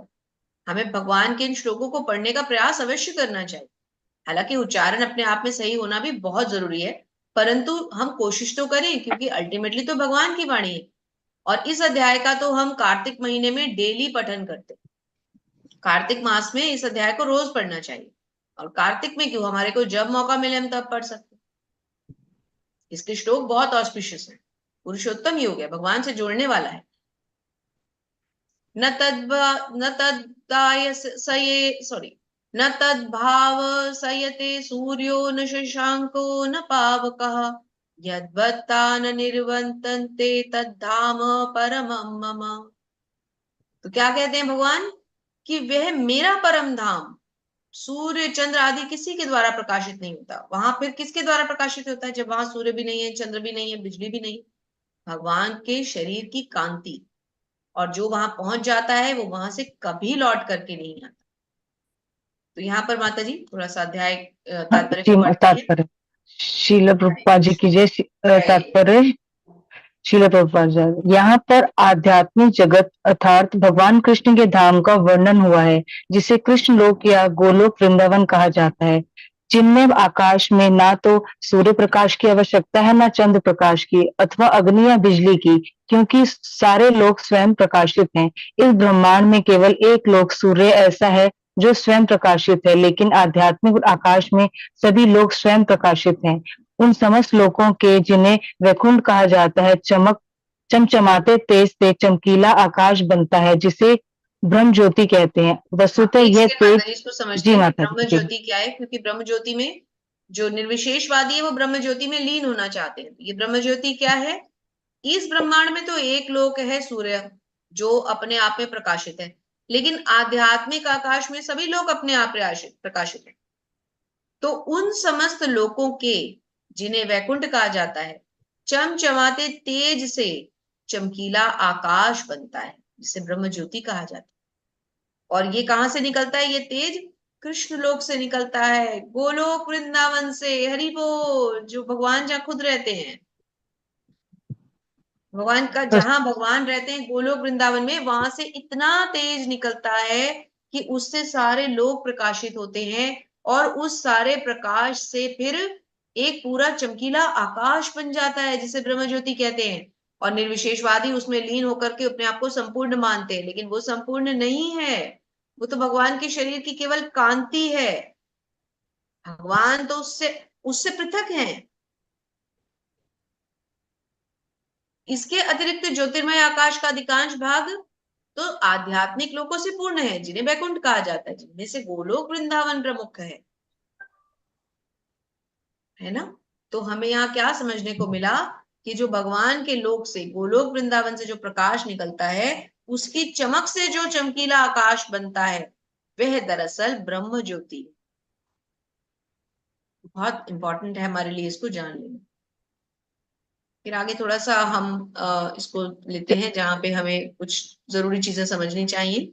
हमें भगवान के इन श्लोकों को पढ़ने का प्रयास अवश्य करना चाहिए। हालांकि उच्चारण अपने आप में सही होना भी बहुत जरूरी है, परंतु हम कोशिश तो करें, क्योंकि अल्टीमेटली तो भगवान की वाणी है। और इस अध्याय का तो हम कार्तिक महीने में डेली पठन करते हैं। कार्तिक मास में इस अध्याय को रोज पढ़ना चाहिए। और कार्तिक में क्यों, हमारे को जब मौका मिले हम तब पढ़ सकते। इसके श्लोक बहुत ऑस्पिशियस है। पुरुषोत्तम योग है, भगवान से जोड़ने वाला है। न तद्भाव सयते सूर्यो न शशांको न पावकः यद्वत्ता न निर्वर्तन्ते तद्धाम परमं मम। तो क्या कहते हैं भगवान? कि वह मेरा परम धाम, सूर्य चंद्र आदि किसी के द्वारा प्रकाशित नहीं होता। वहां फिर किसके द्वारा प्रकाशित होता है? जब वहां सूर्य भी नहीं है, चंद्र भी नहीं है, बिजली भी नहीं, भगवान के शरीर की कांति। और जो वहां पहुंच जाता है वो वहां से कभी लौट करके नहीं आता। तो यहाँ पर माता जी थोड़ा सा अध्याय तात्पर्य को पढ़ते हैं। तात्पर्य शील प्रभुपाद जी की जय। तात्पर्य शील प्रभुपाद जी। यहाँ पर आध्यात्मिक जगत अर्थात भगवान कृष्ण के धाम का वर्णन हुआ है, जिसे कृष्ण लोक या गोलोक वृंदावन कहा जाता है, जिनमें आकाश में ना तो सूर्य प्रकाश की आवश्यकता है, ना चंद्र प्रकाश की अथवा अग्नि या बिजली की, क्योंकि सारे लोग स्वयं प्रकाशित हैं। इस ब्रह्मांड में केवल एक लोक सूर्य ऐसा है जो स्वयं प्रकाशित है, लेकिन आध्यात्मिक आकाश में सभी लोग स्वयं प्रकाशित हैं। उन समस्त लोगों के जिन्हें वैकुंठ कहा जाता है, चमचमाते तेज से चमकीला आकाश बनता है, जिसे ब्रह्म ज्योति कहते हैं। वस्तुतः एक यह सेकंड माता तेज जी, इसको समझते जी हैं कि माता ब्रह्म जी जी ज्योति क्या है, क्योंकि ब्रह्म ज्योति में जो निर्विशेषवादी है वो ब्रह्म ज्योति में लीन होना चाहते हैं। ये ब्रह्म ज्योति क्या है? इस ब्रह्मांड में तो एक लोक है सूर्य, जो अपने आप में प्रकाशित है, लेकिन आध्यात्मिक आकाश में सभी लोग अपने आप प्रकाशित है। तो उन समस्त लोकों के जिन्हें वैकुंठ कहा जाता है, चमचमाते तेज से चमकीला आकाश बनता है, जिसे ब्रह्म ज्योति कहा जाता है। और ये कहां से निकलता है? ये तेज कृष्ण लोक से निकलता है, गोलोक वृंदावन से। हरि बोल। जो भगवान जहाँ खुद रहते हैं, भगवान का जहां भगवान रहते हैं गोलोक वृंदावन में, वहां से इतना तेज निकलता है कि उससे सारे लोग प्रकाशित होते हैं, और उस सारे प्रकाश से फिर एक पूरा चमकीला आकाश बन जाता है, जिसे ब्रह्म ज्योति कहते हैं। और निर्विशेषवादी उसमें लीन होकर के अपने आप को संपूर्ण मानते हैं, लेकिन वो संपूर्ण नहीं है। वो तो भगवान के शरीर की केवल कांति है। भगवान तो उससे उससे पृथक हैं। इसके अतिरिक्त ज्योतिर्मय आकाश का अधिकांश भाग तो आध्यात्मिक लोगों से पूर्ण है, जिन्हें वैकुंठ कहा जाता है, जिनमें से गोलोक वृंदावन प्रमुख है ना। तो हमें यहाँ क्या समझने को मिला कि जो भगवान के लोक से, गोलोक वृंदावन से जो प्रकाश निकलता है, उसकी चमक से जो चमकीला आकाश बनता है, वह दरअसल ब्रह्म ज्योति है। बहुत इंपॉर्टेंट है हमारे लिए इसको जान लेना। फिर आगे थोड़ा सा हम इसको लेते हैं जहां पे हमें कुछ जरूरी चीजें समझनी चाहिए।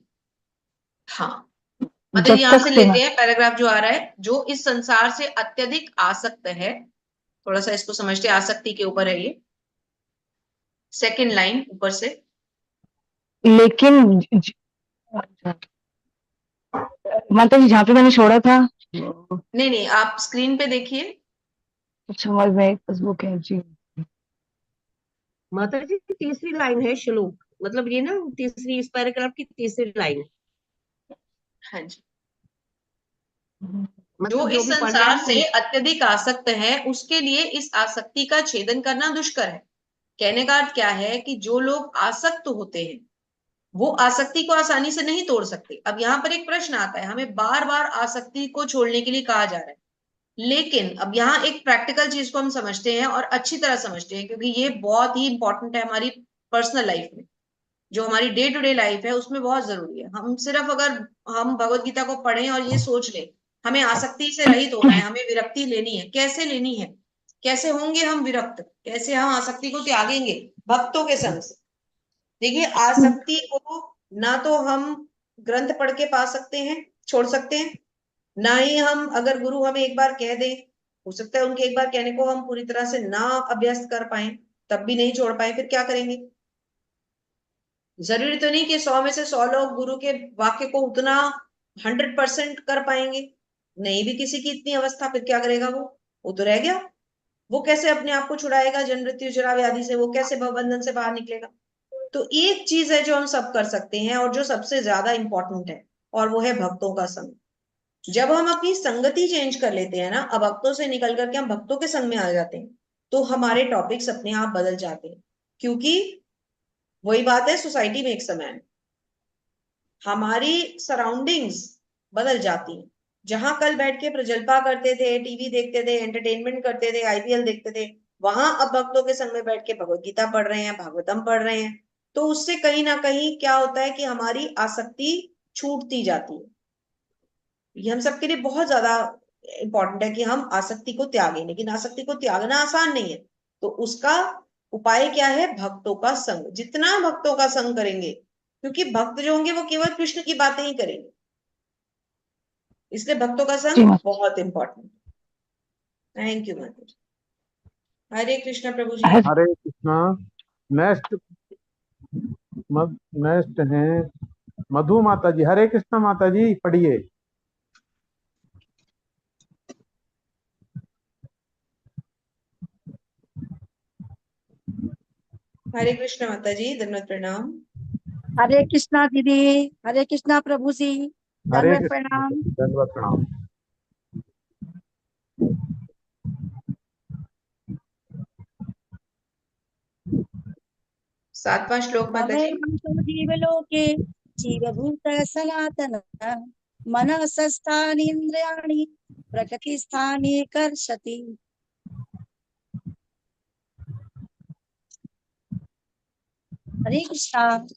हाँ, मतलब जब यहां तक से सेना लेते हैं पैराग्राफ जो आ रहा है, जो इस संसार से अत्यधिक आसक्त है। थोड़ा सा इसको समझते, आसक्ति के ऊपर है ये, सेकंड लाइन ऊपर से। लेकिन माता जी जहाँ पे मैंने छोड़ा था, नहीं नहीं, आप स्क्रीन पे देखिए। अच्छा और मैं बुक है जी। माता जी तीसरी लाइन है श्लोक, मतलब ये ना तीसरी, इस पैराग्राफ की तीसरी लाइन। हाँ जी। जो मतलब जो इस भी पढ़ रहे संसार से हैं अत्यधिक आसक्त है, उसके लिए इस आसक्ति का छेदन करना दुष्कर है। कहने का अर्थ क्या है कि जो लोग आसक्त होते हैं, वो आसक्ति को आसानी से नहीं तोड़ सकते। अब यहाँ पर एक प्रश्न आता है, हमें बार बार आसक्ति को छोड़ने के लिए कहा जा रहा है, लेकिन अब यहाँ एक प्रैक्टिकल चीज को हम समझते हैं और अच्छी तरह समझते हैं, क्योंकि ये बहुत ही इंपॉर्टेंट है हमारी पर्सनल लाइफ में। जो हमारी डे टू डे लाइफ है उसमें बहुत जरूरी है। हम सिर्फ अगर हम भगवत गीता को पढ़ें और ये सोच लें हमें आसक्ति से रहित होना है, हमें विरक्ति लेनी है, कैसे लेनी है, कैसे होंगे हम विरक्त, कैसे हम आसक्ति को त्यागेंगे? भक्तों के संग से। देखिए, आसक्ति को ना तो हम ग्रंथ पढ़ के पा सकते हैं, छोड़ सकते हैं, ना ही हम, अगर गुरु हमें एक बार कह दे, हो सकता है उनके एक बार कहने को हम पूरी तरह से ना अभ्यस्त कर पाए, तब भी नहीं छोड़ पाए, फिर क्या करेंगे? जरूरी तो नहीं कि 100 में से 100 लोग गुरु के वाक्य को उतना 100% कर पाएंगे। नहीं भी किसी की इतनी अवस्था, फिर क्या करेगा? वो तो रह गया। वो कैसे अपने आप को छुड़ाएगा जन्म मृत्यु जरा व्याधि से? वो कैसे भवबंधन से बाहर निकलेगा? तो एक चीज है जो हम सब कर सकते हैं और जो सबसे ज्यादा इंपॉर्टेंट है, और वो है भक्तों का संग। जब हम अपनी संगति चेंज कर लेते हैं ना, अब भक्तों से निकल करके हम भक्तों के संग में आ जाते हैं, तो हमारे टॉपिक्स अपने आप बदल जाते हैं। क्योंकि वही बात है, सोसाइटी में एक समय हमारी सराउंडिंग्स बदल जाती हैं। जहां कल बैठ के प्रजल्पा करते थे, टीवी देखते थे, एंटरटेनमेंट करते थे, आईपीएल देखते थे, वहां अब भक्तों के संग में बैठ के भगवत गीता पढ़ रहे हैं, भागवतम पढ़ रहे हैं। तो उससे कहीं ना कहीं क्या होता है कि हमारी आसक्ति छूटती जाती है। ये हम सबके लिए बहुत ज्यादा इंपॉर्टेंट है कि हम आसक्ति को त्यागें, लेकिन आसक्ति को त्यागना आसान नहीं है। तो उसका उपाय क्या है? भक्तों का संग। जितना भक्तों का संग करेंगे, क्योंकि भक्त जो होंगे वो केवल कृष्ण की बातें ही करेंगे, इसलिए भक्तों का जी संग माता बहुत इंपॉर्टेंट। थैंक यू माता जी। हरे कृष्णा प्रभु जी। हर हरे कृष्णा। नेक्स्ट नेक्स्ट हैं मधु माता जी। हरे कृष्णा माता जी, पढ़िए। हरे कृष्णा माता जी, धन्यवाद, प्रणाम। हरे कृष्णा दीदी, हरे कृष्णा प्रभु जी। हरे दंडवत कृष्ण प्रणाम। माता जी, दंडवत प्रणाम। सातवां श्लोक माता जी। भवेयं जीवलोके जीवभूतः सनातनः मनसस्थानीन्द्रियाणि प्रकृतिस्थानि कर्षति। हरे कृष्णा।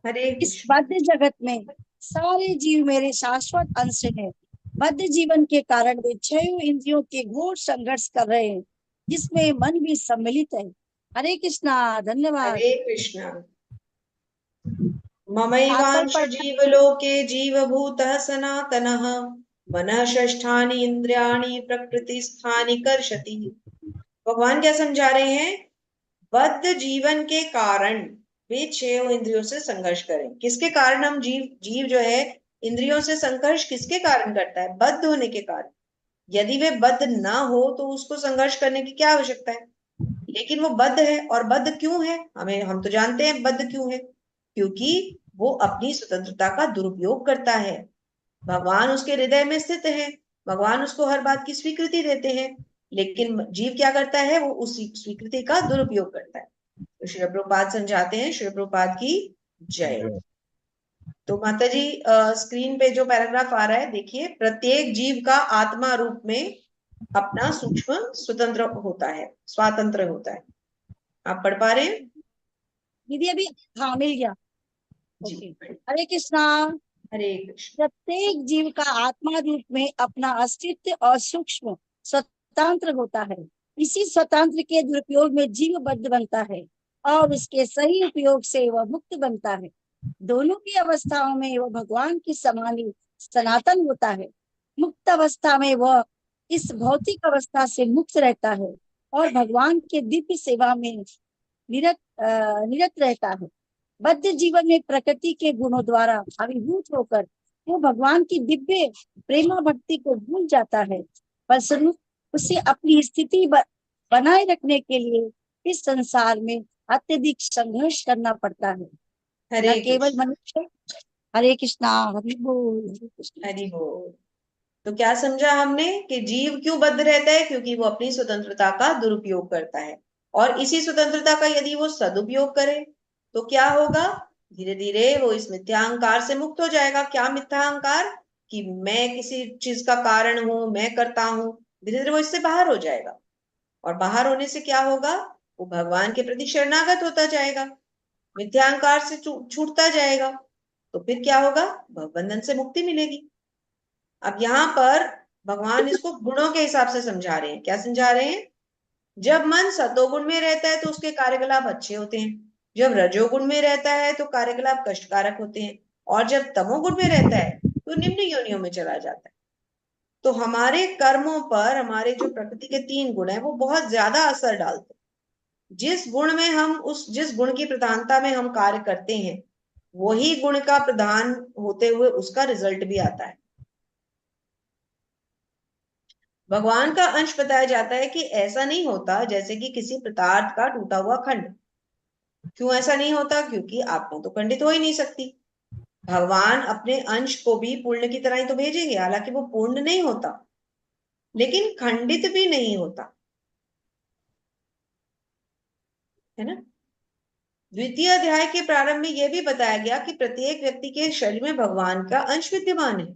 हरे इस कृष्ण। बद्ध जगत में सारे जीव मेरे शाश्वत अंश हैं। बद्ध जीवन के कारण वे छह इंद्रियों के घोर संघर्ष कर रहे हैं, जिसमें मन भी सम्मिलित है। हरे कृष्णा। धन्यवाद। हरे कृष्ण। तात्पर्य ममैवांश पढ़ना। जीवलोके जीवभूतः सनातनः मनः षष्ठानि इंद्रियाणि प्रकृतिस्थानि कर्षति। भगवान क्या समझा रहे हैं? बद्ध जीवन के कारण वे छह इंद्रियों से संघर्ष करें। किसके कारण हम जीव जो है इंद्रियों से संघर्ष किसके कारण करता है? बद्ध होने के कारण। यदि वे बद्ध ना हो तो उसको संघर्ष करने की क्या आवश्यकता है? लेकिन वो बद्ध है। और बद्ध क्यों है? हम तो जानते हैं बद्ध क्यों है। क्योंकि वो अपनी स्वतंत्रता का दुरुपयोग करता है। भगवान उसके हृदय में स्थित है, भगवान उसको हर बात की स्वीकृति देते हैं, लेकिन जीव क्या करता है? वो उस स्वीकृति का दुरुपयोग करता है। तो श्री प्रभुपाद समझाते हैं। श्री प्रभुपाद की जय। तो माता जी स्क्रीन पे जो पैराग्राफ आ रहा है देखिए, प्रत्येक जीव का आत्मा रूप में अपना सूक्ष्म स्वतंत्र होता है, स्वातंत्र होता है। आप पढ़ पा रहे हैं दीदी अभी हाँ मिल गया। जी? ओके। हरे कृष्णा। हरे कृष्ण। प्रत्येक जीव का आत्मा रूप में अपना अस्तित्व और सूक्ष्म स्वतंत्र होता है। इसी स्वतंत्र के दुरुपयोग में जीव बद्ध बनता है और उसके सही उपयोग से वह मुक्त बनता है। दोनों की अवस्थाओं में वह भगवान की समान ही सनातन होता है। मुक्त अवस्था में वह इस भौतिक अवस्था से मुक्त रहता है और भगवान के दिव्य सेवा में निरत रहता है। बद्ध जीवन में प्रकृति के गुणों द्वारा अभिभूत होकर वो भगवान की दिव्य प्रेमा भक्ति को भूल जाता है। फलस्वरूप उसे अपनी स्थिति बनाए रखने के लिए इस संसार में अत्यधिक संघर्ष करना पड़ता है। हरे न केवल कृष्ण। मनुष्य। हरे कृष्णा। हरि बोल। हरे कृष्णा। हरि बोल। तो क्या समझा हमने कि जीव क्यों बद्ध रहता है? क्योंकि वो अपनी स्वतंत्रता का दुरुपयोग करता है। और इसी स्वतंत्रता का यदि वो सदुपयोग करे तो क्या होगा? धीरे धीरे वो इस मिथ्याहंकार से मुक्त हो जाएगा। क्या मिथ्याहंकार? कि मैं किसी चीज का कारण हूं, मैं करता हूं। धीरे धीरे वो इससे बाहर हो जाएगा। और बाहर होने से क्या होगा? वो भगवान के प्रति शरणागत होता जाएगा, मिथ्याहंकार से छूटता जाएगा। तो फिर क्या होगा? भवबंधन से मुक्ति मिलेगी। अब यहाँ पर भगवान इसको गुणों के हिसाब से समझा रहे हैं। क्या समझा रहे हैं? जब मन सतोगुण में रहता है तो उसके कार्यकलाप अच्छे होते हैं। जब रजोगुण में रहता है तो कार्यकलाप कष्टकारक होते हैं। और जब तमोगुण में रहता है तो निम्न योनियों में चला जाता है। तो हमारे कर्मों पर हमारे जो प्रकृति के तीन गुण हैं वो बहुत ज्यादा असर डालते हैं। जिस गुण की प्रधानता में हम कार्य करते हैं वही गुण का प्रधान होते हुए उसका रिजल्ट भी आता है। भगवान का अंश बताया जाता है कि ऐसा नहीं होता जैसे कि किसी पदार्थ का टूटा हुआ खंड। क्यों ऐसा नहीं होता? क्योंकि आत्मा तो खंडित हो ही नहीं सकती। भगवान अपने अंश को भी पूर्ण की तरह ही तो भेजेंगे, हालांकि वो पूर्ण नहीं होता लेकिन खंडित भी नहीं होता, है ना? द्वितीय अध्याय के प्रारंभ में यह भी बताया गया कि प्रत्येक व्यक्ति के शरीर में भगवान का अंश विद्यमान है।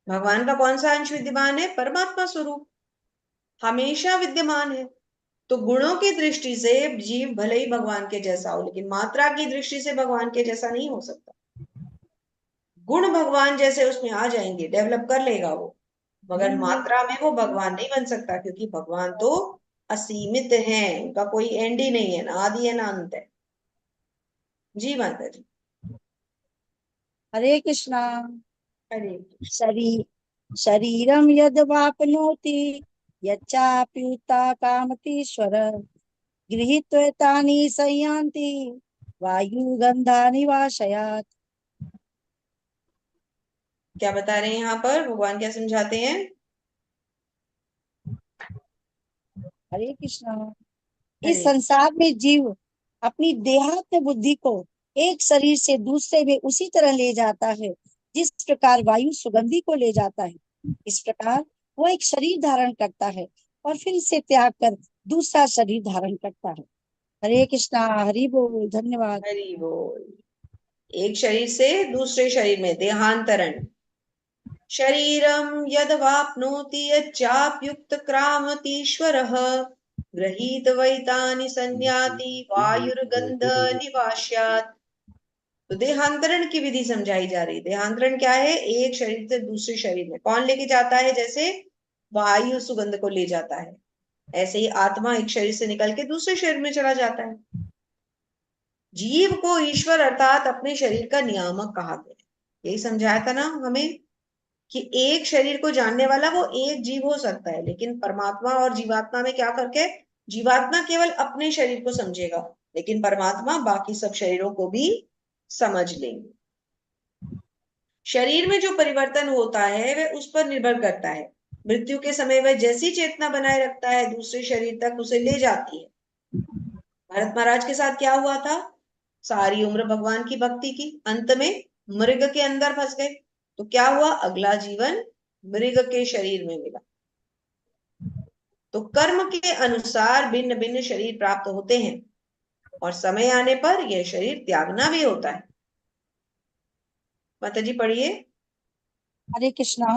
भगवान का कौन सा अंश विद्यमान है? परमात्मा स्वरूप हमेशा विद्यमान है। तो गुणों की दृष्टि से जीव भले ही भगवान के जैसा हो लेकिन मात्रा की दृष्टि से भगवान के जैसा नहीं हो सकता। गुण भगवान जैसे उसमें आ जाएंगे, डेवलप कर लेगा वो, मगर मात्रा में वो भगवान नहीं बन सकता। क्योंकि भगवान तो असीमित है, उनका कोई एंड ही नहीं है, ना आदि है ना अंत है। जी माता जी। हरे कृष्णा। हरे शरीरम यद वापनोति यच्चाप्युता कामतीश्वर गृहीत्वेतानि संयान्ति वायुगंधानि वाशयात्। क्या बता रहे हैं यहाँ पर? भगवान क्या समझाते हैं? हरे कृष्णा। इस हरे संसार में जीव अपनी देहात्म बुद्धि को एक शरीर से दूसरे में उसी तरह ले जाता है जिस प्रकार वायु सुगंधि को ले जाता है, इस प्रकार वो एक शरीर धारण करता है और फिर इसे त्याग कर दूसरा शरीर धारण करता है। हरे कृष्णा, हरि बोल, धन्यवाद। हरि बोल। एक शरीर से दूसरे शरीर में देहांतरण। शरीरम यदवाप्नोति यच्चाप्युक्त क्रामतीश्वरः गृहीत वैतानि संयाति वायुर्गंध निवास्यात्। तो देहांतरण की विधि समझाई जा रही है। देहांतरण क्या है? एक शरीर से दूसरे शरीर में कौन लेके जाता है? जैसे वायु सुगंध को ले जाता है, ऐसे ही आत्मा एक शरीर से निकल के दूसरे शरीर में चला जाता है। जीव को ईश्वर अर्थात अपने शरीर का नियामक कहा गया। यही समझाया था ना हमें कि एक शरीर को जानने वाला वो एक जीव हो सकता है, लेकिन परमात्मा और जीवात्मा में क्या फर्क है? जीवात्मा केवल अपने शरीर को समझेगा, लेकिन परमात्मा बाकी सब शरीरों को भी समझ लेंगे। शरीर में जो परिवर्तन होता है वह उस पर निर्भर करता है। मृत्यु के समय वह जैसी चेतना बनाए रखता है दूसरे शरीर तक उसे ले जाती है। भरत महाराज के साथ क्या हुआ था? सारी उम्र भगवान की भक्ति की, अंत में मृग के अंदर फंस गए। तो क्या हुआ? अगला जीवन मृग के शरीर में मिला। तो कर्म के अनुसार भिन्न भिन्न शरीर प्राप्त होते हैं और समय आने पर यह शरीर त्यागना भी होता है। माता जी पढ़िए। हरे कृष्णा।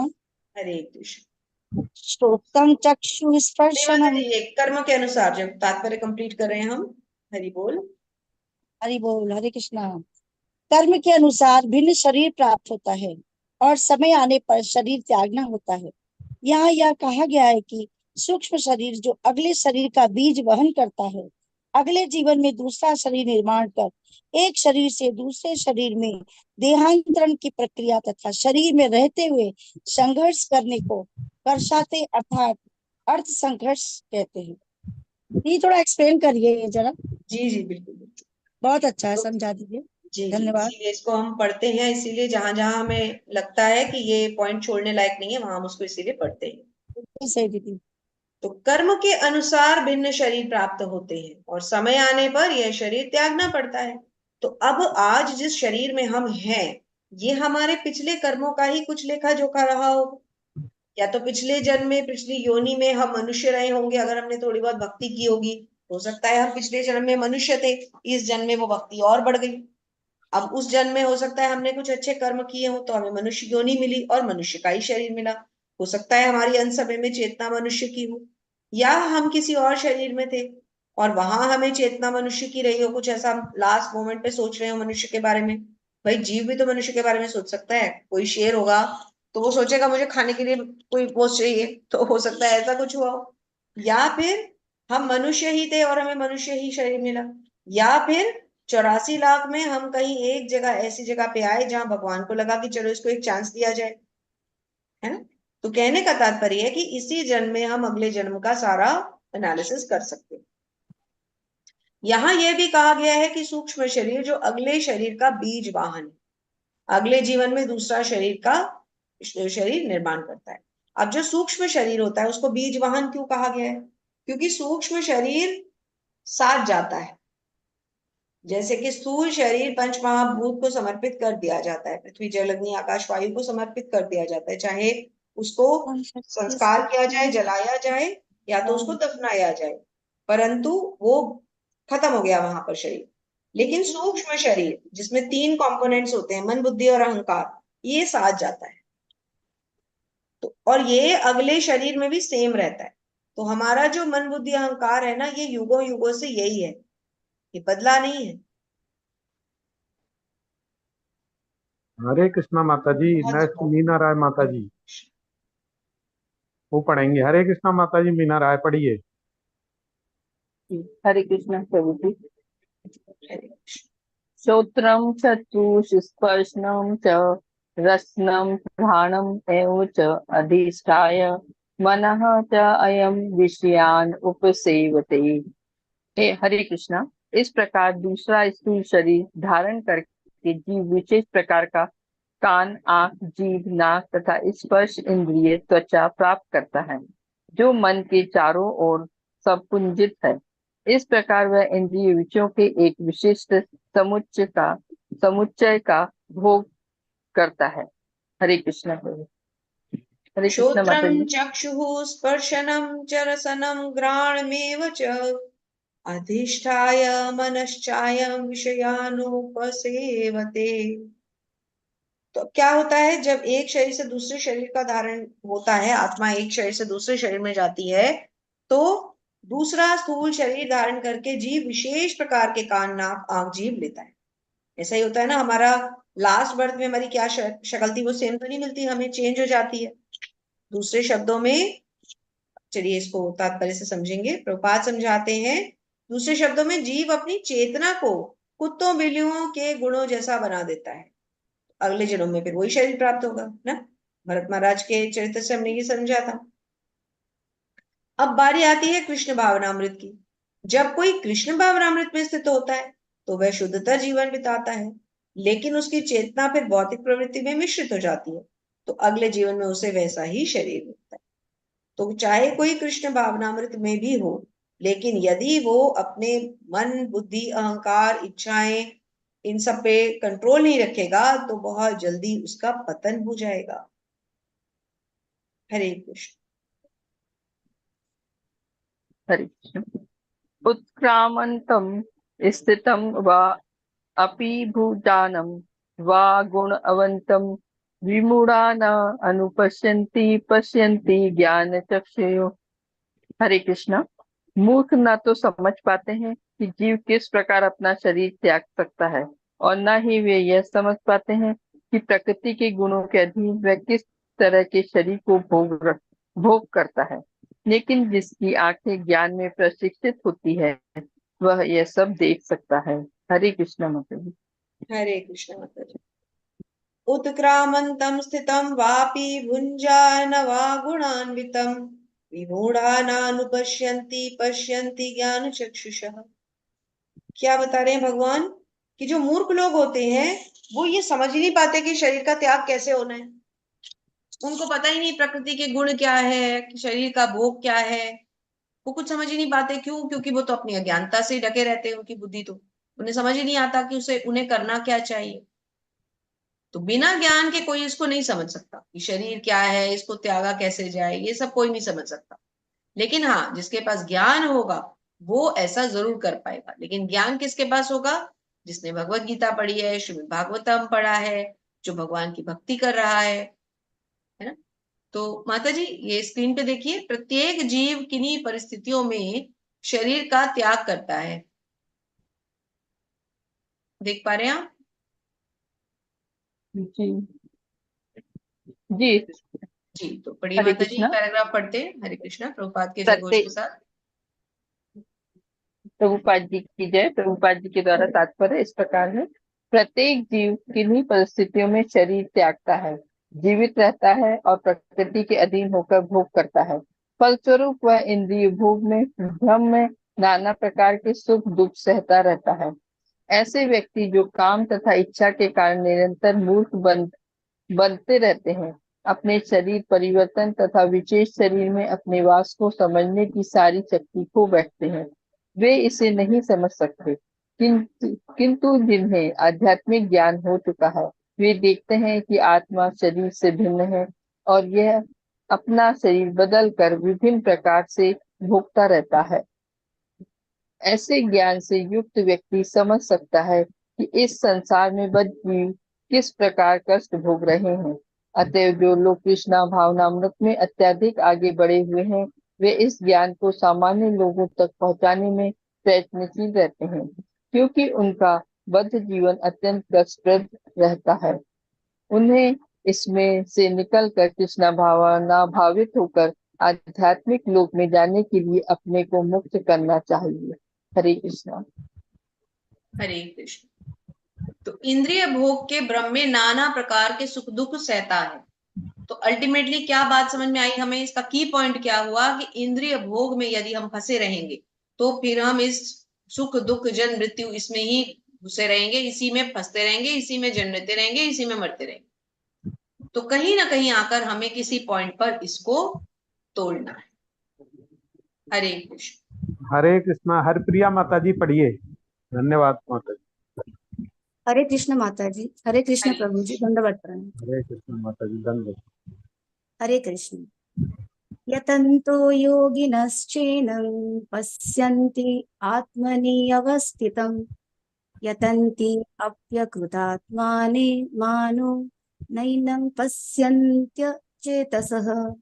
हरे कृष्ण। श्रोत्रम चक्षु नहीं माता स्पर्शनम। जी, ये कर्म के अनुसार, जब तात्पर्य कंप्लीट कर रहे हैं हम। हरि बोल। हरि बोल, हरे कृष्णा। कर्म के अनुसार भिन्न शरीर प्राप्त होता है और समय आने पर शरीर त्यागना होता है। यहाँ यह कहा गया है कि सूक्ष्म शरीर जो अगले शरीर का बीज वहन करता है, अगले जीवन में दूसरा शरीर निर्माण कर एक शरीर से दूसरे शरीर में देहांतरण की प्रक्रिया तथा शरीर में रहते हुए संघर्ष करने को कर्षाते अर्थात अर्थ संघर्ष कहते हैं। ये थोड़ा एक्सप्लेन करिए ये जरा। जी जी बिल्कुल बिल्कुल। बहुत अच्छा है, तो समझा दीजिए। जी जी, धन्यवाद। इसीलिए इसको हम पढ़ते हैं, इसीलिए जहां जहां हमें लगता है कि ये पॉइंट छोड़ने लायक नहीं है वहां हम उसको इसीलिए पढ़ते हैं। बिल्कुल सही दीदी। तो कर्म के अनुसार भिन्न शरीर प्राप्त होते हैं और समय आने पर यह शरीर त्यागना पड़ता है। तो अब आज जिस शरीर में हम हैं, ये हमारे पिछले कर्मों का ही कुछ लेखा जोखा रहा होगा। या तो पिछले जन्म में, पिछली योनि में हम मनुष्य रहे होंगे, अगर हमने थोड़ी बहुत भक्ति की होगी। हो सकता है हम पिछले जन्म में मनुष्य थे, इस जन्म में वो भक्ति और बढ़ गई। अब उस जन्म में हो सकता है हमने कुछ अच्छे कर्म किए हो तो हमें मनुष्य योनि मिली और मनुष्य का ही शरीर मिला। हो सकता है हमारी अंत समय में चेतना मनुष्य की हो, या हम किसी और शरीर में थे और वहां हमें चेतना मनुष्य की रही हो। कुछ ऐसा हम लास्ट मोमेंट पे सोच रहे हो मनुष्य के बारे में। भाई जीव भी तो मनुष्य के बारे में सोच सकता है। कोई शेर होगा तो वो सोचेगा मुझे खाने के लिए कोई पोस्ट चाहिए, तो हो सकता है ऐसा कुछ हुआ हो। या फिर हम मनुष्य ही थे और हमें मनुष्य ही शरीर मिला। या फिर 84 लाख में हम कहीं एक जगह ऐसी जगह पे आए जहां भगवान को लगा कि चलो इसको एक चांस दिया जाए, है ना। तो कहने का तात्पर्य है कि इसी जन्म में हम अगले जन्म का सारा एनालिसिस कर सकते हैं। यहां यह भी कहा गया है कि सूक्ष्म शरीर जो अगले शरीर का बीज वाहन है, अगले जीवन में दूसरा शरीर निर्माण करता है। अब जो सूक्ष्म शरीर होता है उसको बीज वाहन क्यों कहा गया है? क्योंकि सूक्ष्म शरीर साथ जाता है। जैसे कि स्थूल शरीर पंच महाभूत को समर्पित कर दिया जाता है, पृथ्वी जल अग्नि आकाश वायु को समर्पित कर दिया जाता है, चाहे उसको संस्कार किया जाए, जलाया जाए, या तो उसको दफनाया जाए, परंतु वो खत्म हो गया वहां पर शरीर। लेकिन सूक्ष्म शरीर जिसमें 3 कंपोनेंट्स होते हैं, मन बुद्धि और अहंकार, ये साथ जाता है। तो और ये अगले शरीर में भी सेम रहता है। तो हमारा जो मन बुद्धि अहंकार है ना, ये युगों युगों से यही है, ये बदला नहीं है। हरे कृष्णा माता जी। नेक्स्ट मीना राय माता जी, वो पढ़ेंगे। हरे कृष्णा माता जी, मीना राय पढ़िए। हरे कृष्ण प्रभु जी। श्रोत्रम चक्षुस्पर्शनम च रसनम घ्राणम एव च अधिष्ठाय मनः च अयम विषयान उपसेवते। हे हरे कृष्णा। इस प्रकार दूसरा स्थूल शरीर धारण करके जीव विशेष प्रकार का कान, आंख, जीभ, नाक तथा स्पर्श इंद्रिय त्वचा प्राप्त करता है, जो मन के चारों ओर संपुंजित है। इस प्रकार वह इंद्रिय विषयों के एक विशिष्ट समुच्चय का भोग करता है। हरे कृष्णा प्रभु। हरे कृष्णा माता श्रोत्रं जी। चक्षुः स्पर्शनं च रसनं घ्राणमेव च अधिष्ठाय मनश्चायं विषयानुपसेवते। तो क्या होता है जब एक शरीर से दूसरे शरीर का धारण होता है, आत्मा एक शरीर से दूसरे शरीर में जाती है, तो दूसरा स्थूल शरीर धारण करके जीव विशेष प्रकार के कान नाक आंख जीभ लेता है। ऐसा ही होता है ना, हमारा लास्ट बर्थ में हमारी क्या शक्ल थी वो सेम तो नहीं मिलती, हमें चेंज हो जाती है। दूसरे शब्दों में, चलिए इसको तात्पर्य से समझेंगे। प्रभुपाद समझाते हैं, दूसरे शब्दों में जीव अपनी चेतना को कुत्तों बिल्लियों के गुणों जैसा बना देता है। अगले जन्म में फिर वही शरीर प्राप्त होगा ना। भरत महाराज के चरित्र से हमने ये समझा था। अब बारी आती है कृष्ण भावनामृत की। जब कोई कृष्ण भावनामृत में स्थित होता है तो वह शुद्धतर जीवन बिताता है, लेकिन उसकी चेतना फिर भौतिक प्रवृत्ति में मिश्रित हो जाती है, तो अगले जीवन में उसे वैसा ही शरीर मिलता है। तो चाहे कोई कृष्ण भावनामृत में भी हो, लेकिन यदि वो अपने मन बुद्धि अहंकार इच्छाएं इन सब पे कंट्रोल नहीं रखेगा तो बहुत जल्दी उसका पतन हो जाएगा। हरे कृष्ण। हरे कृष्ण। उत्क्रामन्तं स्थितं वा अपि भूतानं वा गुणवन्तं विमूढा न अनुपश्यन्ति पश्यन्ति ज्ञानचक्षुषो। हरे कृष्णा। मूर्ख न तो समझ पाते हैं कि जीव किस प्रकार अपना शरीर त्याग सकता है, और न ही वे यह समझ पाते हैं कि प्रकृति के गुणों के अधीन वह किस तरह के शरीर को भोग करता है। लेकिन जिसकी आंखें ज्ञान में प्रशिक्षित होती है वह यह सब देख सकता है। हरे कृष्ण माता जी। हरे कृष्ण माता जी। उत्क्रामन्तं स्थितं वापि भुञ्जान वा गुणान्वितं विमूढा नानुपश्यन्ति पश्यन्ति ज्ञान चक्षुषः। क्या बता रहे हैं भगवान कि जो मूर्ख लोग होते हैं वो ये समझ ही नहीं पाते कि शरीर का त्याग कैसे होना है। उनको पता ही नहीं प्रकृति के गुण क्या है, कि शरीर का भोग क्या है। वो कुछ समझ ही नहीं पाते। क्यों? क्योंकि वो तो अपनी अज्ञानता से ढके रहते हैं। उनकी बुद्धि तो, उन्हें समझ ही नहीं आता कि उसे उन्हें करना क्या चाहिए। तो बिना ज्ञान के कोई इसको नहीं समझ सकता कि शरीर क्या है, इसको त्यागा कैसे जाए, ये सब कोई नहीं समझ सकता। लेकिन हाँ, जिसके पास ज्ञान होगा वो ऐसा जरूर कर पाएगा। लेकिन ज्ञान किसके पास होगा? जिसने भगवत गीता पढ़ी है, श्रीमद् भागवतम पढ़ा है, जो भगवान की भक्ति कर रहा है ना। तो माता जी ये स्क्रीन पे देखिए, प्रत्येक जीव किन्हीं परिस्थितियों में शरीर का त्याग करता है। देख पा रहे हैं आप? जी जी। जी, तो पढ़िए हरे माता जी, कृष्णा। पैराग्राफ पढ़ते हैं। हरे कृष्णा। प्रभुपाद के जय घोष के प्रत्येक साथ। प्रभुपाद जी की जय। प्रभुपाद जी के द्वारा तात्पर्य इस प्रकार है, प्रत्येक जीव किन्हीं परिस्थितियों में शरीर त्यागता है, जीवित रहता है और प्रकृति के अधीन होकर भोग करता है। फलस्वरूप वह इंद्रिय भोग में, भ्रम में, नाना प्रकार के सुख दुख सहता रहता है। ऐसे व्यक्ति जो काम तथा इच्छा के कारण निरंतर मूर्ख बनते रहते हैं, अपने शरीर परिवर्तन तथा विशेष शरीर में अपने वास को समझने की सारी शक्ति खो बैठते हैं। वे इसे नहीं समझ सकते, किंतु जिन्हें आध्यात्मिक ज्ञान हो चुका है वे देखते हैं कि आत्मा शरीर से भिन्न है और यह अपना शरीर बदल कर विभिन्न प्रकार से भोगता रहता है। ऐसे ज्ञान से युक्त व्यक्ति समझ सकता है कि इस संसार में बद्ध जीव किस प्रकार कष्ट भोग रहे हैं। अतएव जो लोग कृष्णा भावनामृत में अत्यधिक आगे बढ़े हुए हैं वे इस ज्ञान को सामान्य लोगों तक पहुंचाने में प्रयत्नशील रहते हैं, क्योंकि उनका बद्ध जीवन अत्यंत कष्टप्रद रहता है। उन्हें इसमें से निकलकर कृष्णा भावना भावित होकर आध्यात्मिक लोक में जाने के लिए अपने को मुक्त करना चाहिए। हरे कृष्णा। हरे कृष्ण। तो इंद्रिय भोग के भ्रम में नाना प्रकार के सुख दुख सहता है। तो अल्टीमेटली क्या बात समझ में आई हमें? इसका की पॉइंट क्या हुआ कि इंद्रिय भोग में यदि हम फंसे रहेंगे तो फिर हम इस सुख दुख जन्म मृत्यु इसमें ही घुसे रहेंगे, इसी में फंसते रहेंगे, इसी में जन्मते रहेंगे, इसी में मरते रहेंगे। तो कहीं ना कहीं आकर हमें किसी पॉइंट पर इसको तोड़ना है। हरे कृष्ण। हरे कृष्णा। हरप्रिया माता जी पढ़िए। धन्यवाद माता जी। हरे कृष्ण माता जी, हरे कृष्ण हरे प्रभु जी, दंडवत प्रणाम। हरे कृष्ण माता जी, दंडवत। हरे कृष्ण। यतन्तो योगिनश्चैनं पश्यन्ति आत्मनि अवस्थितं, यतन्ति अप्यकृतात्माने मानो नैनं पश्यन्त्य चेतसः।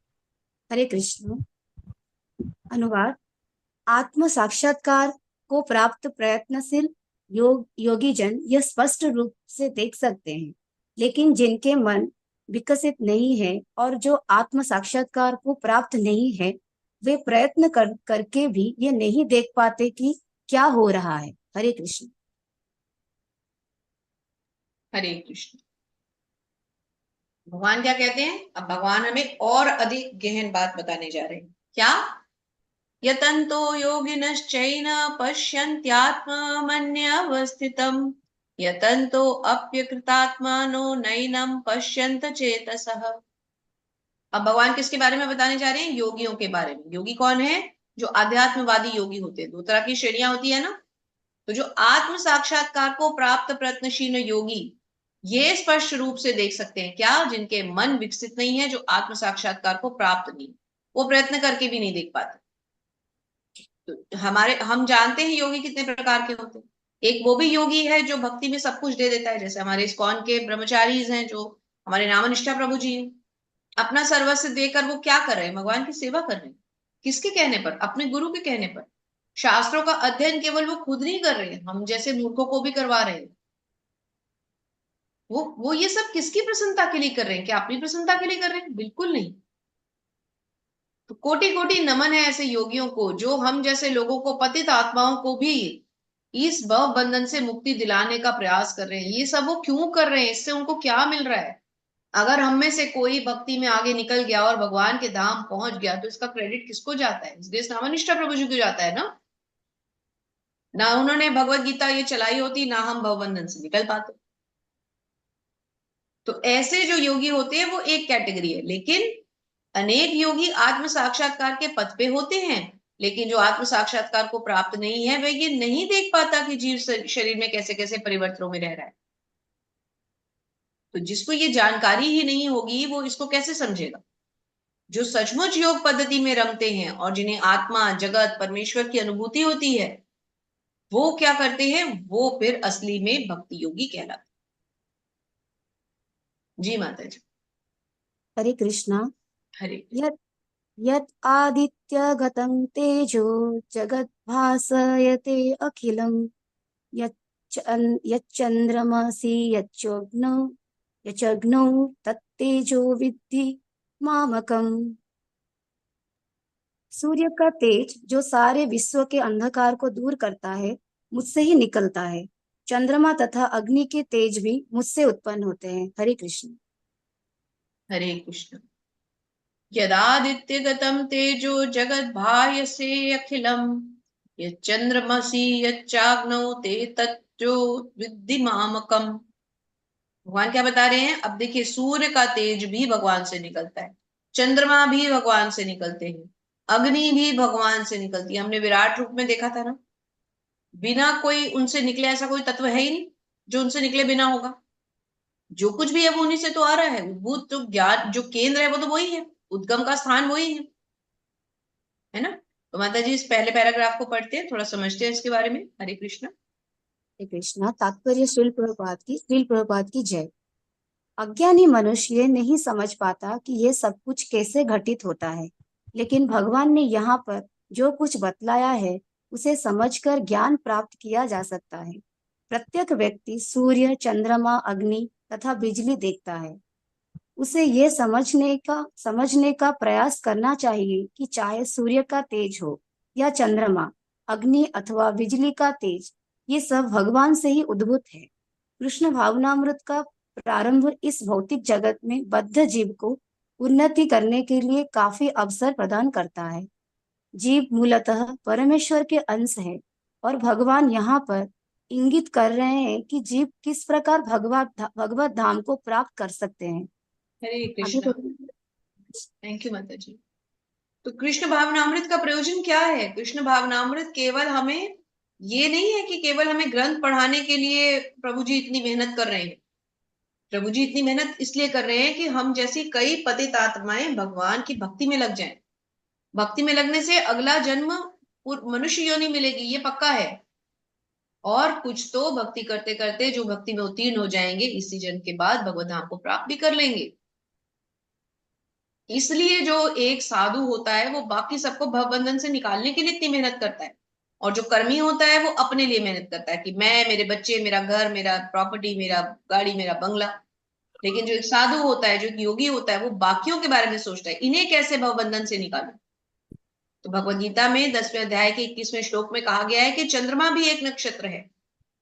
हरे कृष्ण। अनुवाद। आत्म साक्षात्कार को प्राप्त प्रयत्नशील योगी जन यह स्पष्ट रूप से देख सकते हैं, लेकिन जिनके मन विकसित नहीं है और जो आत्म साक्षात्कार को प्राप्त नहीं है, वे प्रयत्न करके भी ये नहीं देख पाते कि क्या हो रहा है। हरे कृष्ण। हरे कृष्ण। भगवान क्या कहते हैं? अब भगवान हमें और अधिक गहन बात बताने जा रहे हैं। क्या? यतन्तो योगिनश्चैन पश्यन्त्यात्मन्यवस्थितं, यतन्तो अप्यकृतात्मानो नैनं पश्यन्त चेतसः। अब भगवान किसके बारे में बताने जा रहे हैं? योगियों के बारे में। योगी कौन है? जो आध्यात्मवादी योगी होते हैं। दो तरह की श्रेणियां होती है ना। तो जो आत्म साक्षात्कार को प्राप्त प्रयत्नशील योगी ये स्पष्ट रूप से देख सकते हैं। क्या? जिनके मन विकसित नहीं है, जो आत्म साक्षात्कार को प्राप्त नहीं, वो प्रयत्न करके भी नहीं देख पाते। तो हम जानते हैं योगी कितने प्रकार के होते हैं। एक वो भी योगी है जो भक्ति में सब कुछ दे देता है, जैसे हमारे इस्कॉन के ब्रह्मचारीज हैं, जो हमारे नामनिष्ठा प्रभु जी हैं। अपना सर्वस्व देकर वो क्या कर रहे हैं? भगवान की सेवा कर रहे हैं। किसके कहने पर? अपने गुरु के कहने पर। शास्त्रों का अध्ययन केवल वो खुद नहीं कर रहे हैं, हम जैसे मूर्खों को भी करवा रहे हैं। वो ये सब किसकी प्रसन्नता के लिए कर रहे हैं? क्या अपनी प्रसन्नता के लिए कर रहे हैं? बिल्कुल नहीं। तो कोटि कोटि नमन है ऐसे योगियों को, जो हम जैसे लोगों को, पतित आत्माओं को भी इस भव बंधन से मुक्ति दिलाने का प्रयास कर रहे हैं। ये सब वो क्यों कर रहे हैं? इससे उनको क्या मिल रहा है? अगर हम में से कोई भक्ति में आगे निकल गया और भगवान के धाम पहुंच गया, तो इसका क्रेडिट किसको जाता है? इस नामनिष्ठा प्रभु जी को जाता है ना। ना उन्होंने भगवत गीता ये चलाई होती, ना हम भवबंधन से निकल पाते। तो ऐसे जो योगी होते हैं वो एक कैटेगरी है, लेकिन अनेक योगी आत्म साक्षात्कार के पथ पे होते हैं, लेकिन जो आत्म साक्षात्कार को प्राप्त नहीं है, वह ये नहीं देख पाता कि जीव शरीर में कैसे कैसे परिवर्तनों में रह रहा है। तो जिसको ये जानकारी ही नहीं होगी, वो इसको कैसे समझेगा? जो सचमुच योग पद्धति में रमते हैं और जिन्हें आत्मा, जगत, परमेश्वर की अनुभूति होती है, वो क्या करते हैं? वो फिर असली में भक्ति योगी कहलाते। जी माता जी। हरे कृष्णा। हरे यत् यत् आदित्यगतं तेजो जगद्भासयते अखिलं, यच्चन्द्रमसि यच्चग्नौ तत्तेजो विद्धि मामकम्। सूर्य का तेज जो सारे विश्व के अंधकार को दूर करता है, मुझसे ही निकलता है। चंद्रमा तथा अग्नि के तेज भी मुझसे उत्पन्न होते हैं। हरे कृष्ण। हरे कृष्ण। यदादित्यगतं तेजो जगद्भासयते अखिलम्, यच्चन्द्रमसि यच्चाग्नौ ते तत्तेजो विद्धि मामकम्। भगवान क्या बता रहे हैं? अब देखिए, सूर्य का तेज भी भगवान से निकलता है, चंद्रमा भी भगवान से निकलते हैं, अग्नि भी भगवान से निकलती है। हमने विराट रूप में देखा था ना। बिना कोई उनसे निकले ऐसा कोई तत्व है ही नहीं जो उनसे निकले बिना होगा। जो कुछ भी है वो उन्हीं से तो आ रहा है। उद्भूत जो ज्ञान, जो केंद्र है, वो तो वही है, उद्गम का स्थान वही है ना। तो माता जी, इस पहले पैराग्राफ को पढ़ते हैं, थोड़ा समझते हैं इसके बारे में। हरे कृष्ण। हरे कृष्णा। तात्पर्य श्रील प्रभुपाद की जय। अज्ञानी मनुष्य ये नहीं समझ पाता कि ये सब कुछ कैसे घटित होता है, लेकिन भगवान ने यहाँ पर जो कुछ बतलाया है, उसे समझकर ज्ञान प्राप्त किया जा सकता है। प्रत्येक व्यक्ति सूर्य, चंद्रमा, अग्नि तथा बिजली देखता है। उसे ये समझने का प्रयास करना चाहिए कि चाहे सूर्य का तेज हो या चंद्रमा, अग्नि अथवा बिजली का तेज, ये सब भगवान से ही उद्भूत है। कृष्ण भावनामृत का प्रारंभ इस भौतिक जगत में बद्ध जीव को उन्नति करने के लिए काफी अवसर प्रदान करता है। जीव मूलतः परमेश्वर के अंश है और भगवान यहाँ पर इंगित कर रहे हैं कि जीव किस प्रकार भगवत धाम को प्राप्त कर सकते हैं। हरे आगे कृष्ण। थैंक यू माता जी। तो कृष्ण भावनामृत का प्रयोजन क्या है? कृष्ण भावनामृत केवल हमें ये नहीं है कि केवल हमें ग्रंथ पढ़ाने के लिए प्रभु जी इतनी मेहनत कर रहे हैं। प्रभु जी इतनी मेहनत इसलिए कर रहे हैं कि हम जैसी कई पतित आत्माएं भगवान की भक्ति में लग जाएं। भक्ति में लगने से अगला जन्म मनुष्य योनि मिलेगी, ये पक्का है। और कुछ तो भक्ति करते करते जो भक्ति में उत्तीर्ण हो जाएंगे, इसी जन्म के बाद भगवत धाम को प्राप्त भी कर लेंगे। इसलिए जो एक साधु होता है वो बाकी सबको भवबंधन से निकालने के लिए इतनी मेहनत करता है, और जो कर्मी होता है वो अपने लिए मेहनत करता है कि मैं, मेरे बच्चे, मेरा घर, मेरा प्रॉपर्टी, मेरा गाड़ी, मेरा बंगला। लेकिन जो एक साधु होता है, जो एक योगी होता है, वो बाकियों के बारे में सोचता है, इन्हें कैसे भवबंधन से निकालूं। तो भगवत गीता में 10वें अध्याय के 21वें श्लोक में कहा गया है कि चंद्रमा भी एक नक्षत्र है।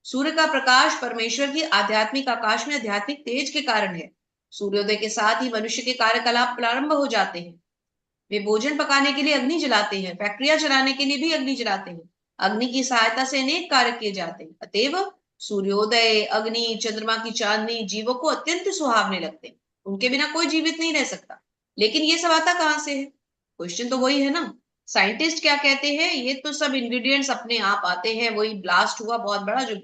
सूर्य का प्रकाश परमेश्वर की आध्यात्मिक आकाश में आध्यात्मिक तेज के कारण है। सूर्योदय के साथ ही मनुष्य के कार्यकलाप प्रारंभ हो जाते हैं। वे भोजन पकाने के लिए अग्नि जलाते हैं, फैक्ट्रियां चलाने के लिए भी अग्नि जलाते हैं। अग्नि की सहायता से अनेक कार्य किए जाते हैं। अतएव सूर्योदय, अग्नि, चंद्रमा की चांदनी जीवों को अत्यंत सुहावने लगते हैं। उनके बिना कोई जीवित नहीं रह सकता। लेकिन ये सब आता कहां से है? क्वेश्चन तो वही है ना। साइंटिस्ट क्या कहते हैं? ये तो सब इंग्रेडिएंट्स अपने आप आते हैं, वही ब्लास्ट हुआ बहुत बड़ा, जो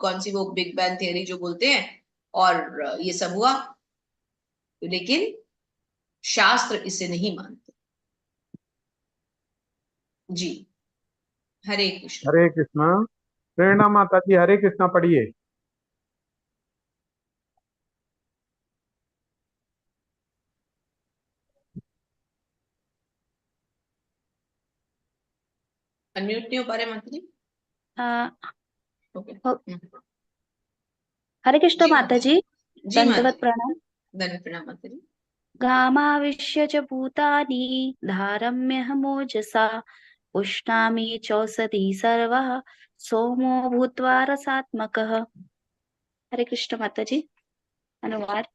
कौन सी वो बिग बैंग थियरी जो बोलते हैं, और ये सब हुआ। लेकिन शास्त्र इसे नहीं मानते। जी, हरे कृष्ण। हरे कृष्णा। प्रेरणा माता जी हरे कृष्णा पढ़िए। अनम्यूट नहीं हो पा रहे माता जी? अ, ओके। हरे कृष्ण जी माता जी, जी माता दंडवत जी, प्रणाम। धन्य प्रणाम माता जी। गामाविश्य च भूतानि धारम्यहमोजसा उष्णामि चौषधि सर्वः सोमो भूत्वा रसात्मकः। हरे कृष्ण माता जी। अनुवाद।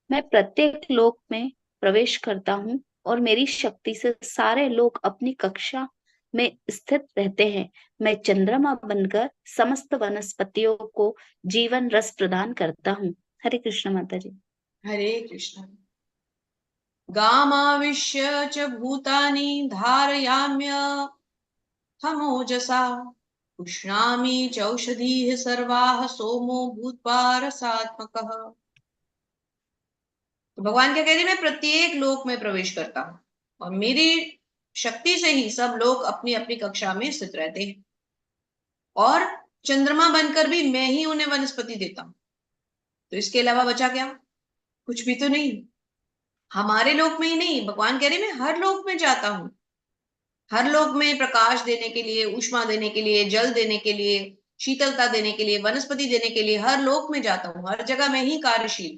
मैं प्रत्येक लोक में प्रवेश करता हूँ और मेरी शक्ति से सारे लोग अपनी कक्षा में स्थित रहते हैं। मैं चंद्रमा बनकर समस्त वनस्पतियों को जीवन रस प्रदान करता हूँ। हरे कृष्ण माता जी। हरे कृष्ण। गामाविश्य च भूतानि धारयाम्य हमोजसा उष्णामि चौषधीः सर्वाः सोमो भूत्वा रसात्मकः। तो भगवान क्या कह रहे हैं? मैं प्रत्येक लोक में प्रवेश करता हूँ और मेरी शक्ति से ही सब लोग अपनी अपनी कक्षा में स्थित रहते हैं। और चंद्रमा बनकर भी मैं ही उन्हें वनस्पति देता हूँ। तो इसके अलावा बचा क्या? कुछ भी तो नहीं। हमारे लोक में ही नहीं, भगवान कह रहे मैं हर लोक में जाता हूँ। हर लोक में प्रकाश देने के लिए, ऊष्मा देने के लिए, जल देने के लिए, शीतलता देने के लिए, वनस्पति देने के लिए हर लोक में जाता हूँ। हर जगह मैं ही कार्यशील।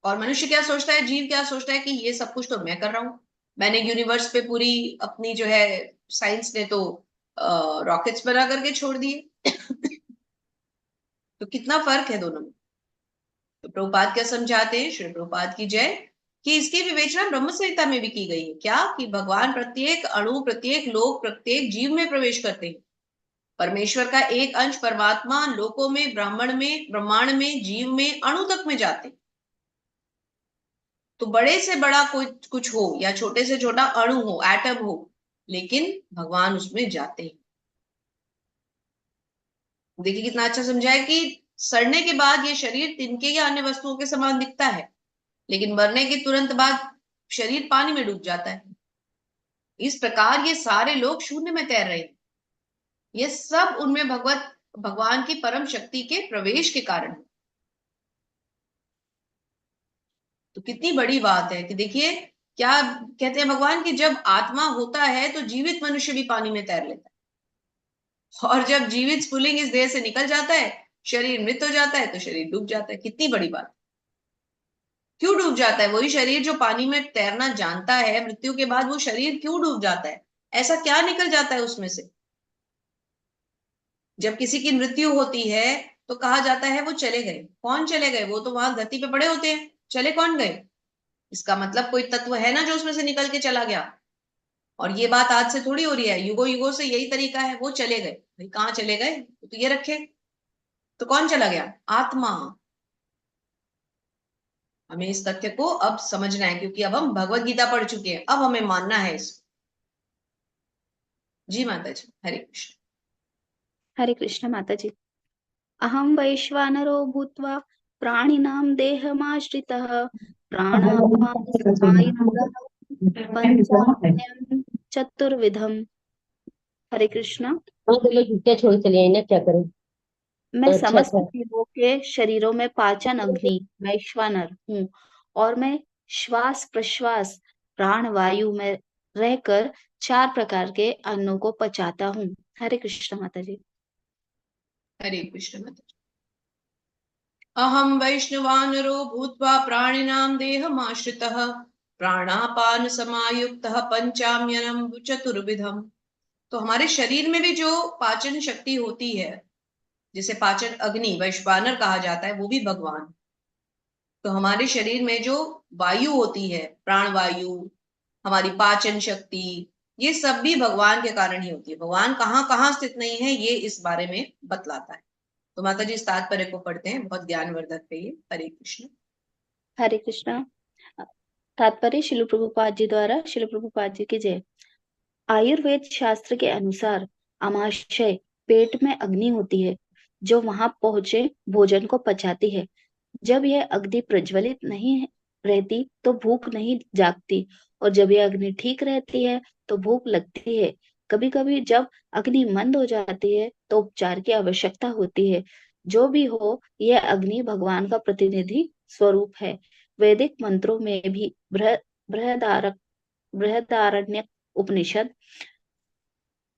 और मनुष्य क्या सोचता है, जीव क्या सोचता है कि ये सब कुछ तो मैं कर रहा हूँ। मैंने यूनिवर्स पे पूरी अपनी जो है, साइंस ने तो रॉकेट्स बना करके छोड़ दिए। तो कितना फर्क है दोनों में। तो प्रभुपाद क्या समझाते हैं, श्री प्रभुपाद की जय, कि इसकी विवेचना ब्रह्म संहिता में भी की गई है। क्या? कि भगवान प्रत्येक अणु, प्रत्येक लोक, प्रत्येक जीव में प्रवेश करते हैं। परमेश्वर का एक अंश परमात्मा लोकों में, ब्राह्मण में, ब्रह्मांड में, जीव में, अणु तक में जाते हैं। तो बड़े से बड़ा कुछ कुछ हो या छोटे से छोटा अणु हो, एटम हो, लेकिन भगवान उसमें जाते हैं। देखिए कितना अच्छा समझा है कि सड़ने के बाद ये शरीर तिनके या अन्य वस्तुओं के समान दिखता है, लेकिन मरने के तुरंत बाद शरीर पानी में डूब जाता है। इस प्रकार ये सारे लोग शून्य में तैर रहे हैं। ये सब उनमें भगवान की परम शक्ति के प्रवेश के कारण है। तो कितनी बड़ी बात है कि देखिए क्या कहते हैं भगवान की, जब आत्मा होता है तो जीवित मनुष्य भी पानी में तैर लेता है, और जब जीवित स्फुलिंग इस देह से निकल जाता है, शरीर मृत हो जाता है, तो शरीर डूब जाता है। कितनी बड़ी बात। क्यों डूब जाता है? वही शरीर जो पानी में तैरना जानता है, मृत्यु के बाद वो शरीर क्यों डूब जाता है? ऐसा क्या निकल जाता है उसमें से? जब किसी की मृत्यु होती है तो कहा जाता है वो चले गए। कौन चले गए? वो तो वहां धरती पे पड़े होते हैं, चले कौन गए? इसका मतलब कोई तत्व है ना जो उसमें से निकल के चला गया। और ये बात आज से थोड़ी हो रही है, युगो युगो से यही तरीका है। वो चले गए, भाई कहाँ चले गए? तो ये रखे। तो कौन चला गया? आत्मा। हमें इस तथ्य को अब समझना है, क्योंकि अब हम भगवत गीता पढ़ चुके हैं। अब हमें मानना है इसको। जी माता जी, हरे कृष्ण। हरे कृष्ण माता जी। अहं वैश्वानरो भूत्वा प्राणिनां देहमाश्रितः प्राणापानसमायुक्तः पंचाग्न्यं चतुर्विधम्। हरे कृष्ण। हाँ तो लोग जूते छोड़ चले ना, क्या करें। मैं अच्छा समस्त अच्छा। जीवों के शरीरों में पाचन अग्नि वैश्वानर हूँ और मैं श्वास प्रश्वास प्राण वायु में रहकर 4 प्रकार के अन्नों को पचाता हूँ। हरे कृष्ण माता जी। हरे कृष्ण माता जी। अहम वैष्णवानरो भूत्वा प्राणिनां देहमाश्रितः प्राणापान समायुक्तः पंचाम्यनम चतुर्विधम। तो हमारे शरीर में भी जो पाचन शक्ति होती है, जिसे पाचन अग्नि वैश्वानर कहा जाता है, वो भी भगवान। तो हमारे शरीर में जो वायु होती है, प्राण वायु, हमारी पाचन शक्ति, ये सब भी भगवान के कारण ही होती है। भगवान कहाँ कहाँ स्थित नहीं है, ये इस बारे में बतलाता है। तो माता जी इस तात्पर्य को पढ़ते हैं, बहुत ज्ञानवर्धक है ये। हरे कृष्ण। हरे कृष्ण। तात्पर्य शिल प्रभुपाद जी द्वारा। शिल प्रभुपाद जी की जय। आयुर्वेद शास्त्र के अनुसार आमाशय पेट में अग्नि होती है जो वहां पहुंचे भोजन को पचाती है। जब यह अग्नि प्रज्वलित नहीं रहती तो भूख नहीं जागती, और जब यह अग्नि ठीक रहती है तो भूख लगती है। कभी कभी जब अग्नि मंद हो जाती है तो उपचार की आवश्यकता होती है। जो भी हो, यह अग्नि भगवान का प्रतिनिधि स्वरूप है। वैदिक मंत्रों में भी बृहदारण्यक उपनिषद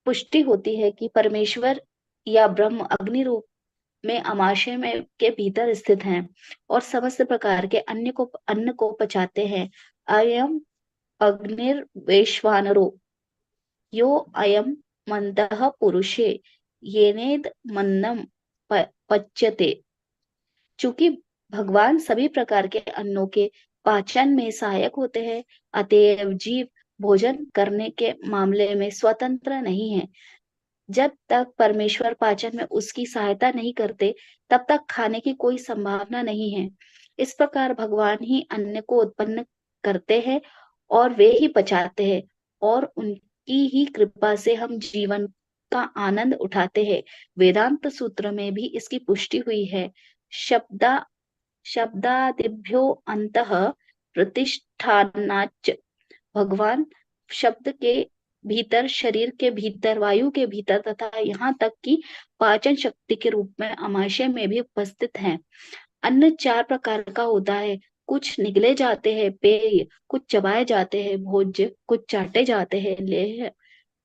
पुष्टि होती है कि परमेश्वर या ब्रह्म अग्नि रूप में आमाशय में के भीतर स्थित हैं और समस्त प्रकार के अन्न को पचाते हैं। अयम अग्निर्वैश्वानरो यो अयम मंदः पुरुषे येनेद मन्नम पच्यते। चूंकि भगवान सभी प्रकार के अन्नों के पाचन में सहायक होते हैं, अतएव जीव भोजन करने के मामले में स्वतंत्र नहीं है। जब तक परमेश्वर पाचन में उसकी सहायता नहीं करते, तब तक खाने की कोई संभावना नहीं है। इस प्रकार भगवान ही अन्न को उत्पन्न करते हैं और वे ही पचाते हैं, और उनकी ही कृपा से हम जीवन का आनंद उठाते हैं। वेदांत सूत्र में भी इसकी पुष्टि हुई है। शब्दा शब्दादिभ्यो अंतः प्रतिष्ठानाच। भगवान शब्द के भीतर, शरीर के भीतर, वायु के भीतर तथा यहाँ तक कि पाचन शक्ति के रूप में आमाशय में भी उपस्थित हैं। अन्न 4 प्रकार का होता है। कुछ निगले जाते हैं पेय, कुछ चबाए जाते हैं भोज्य, कुछ चाटे जाते हैं लेह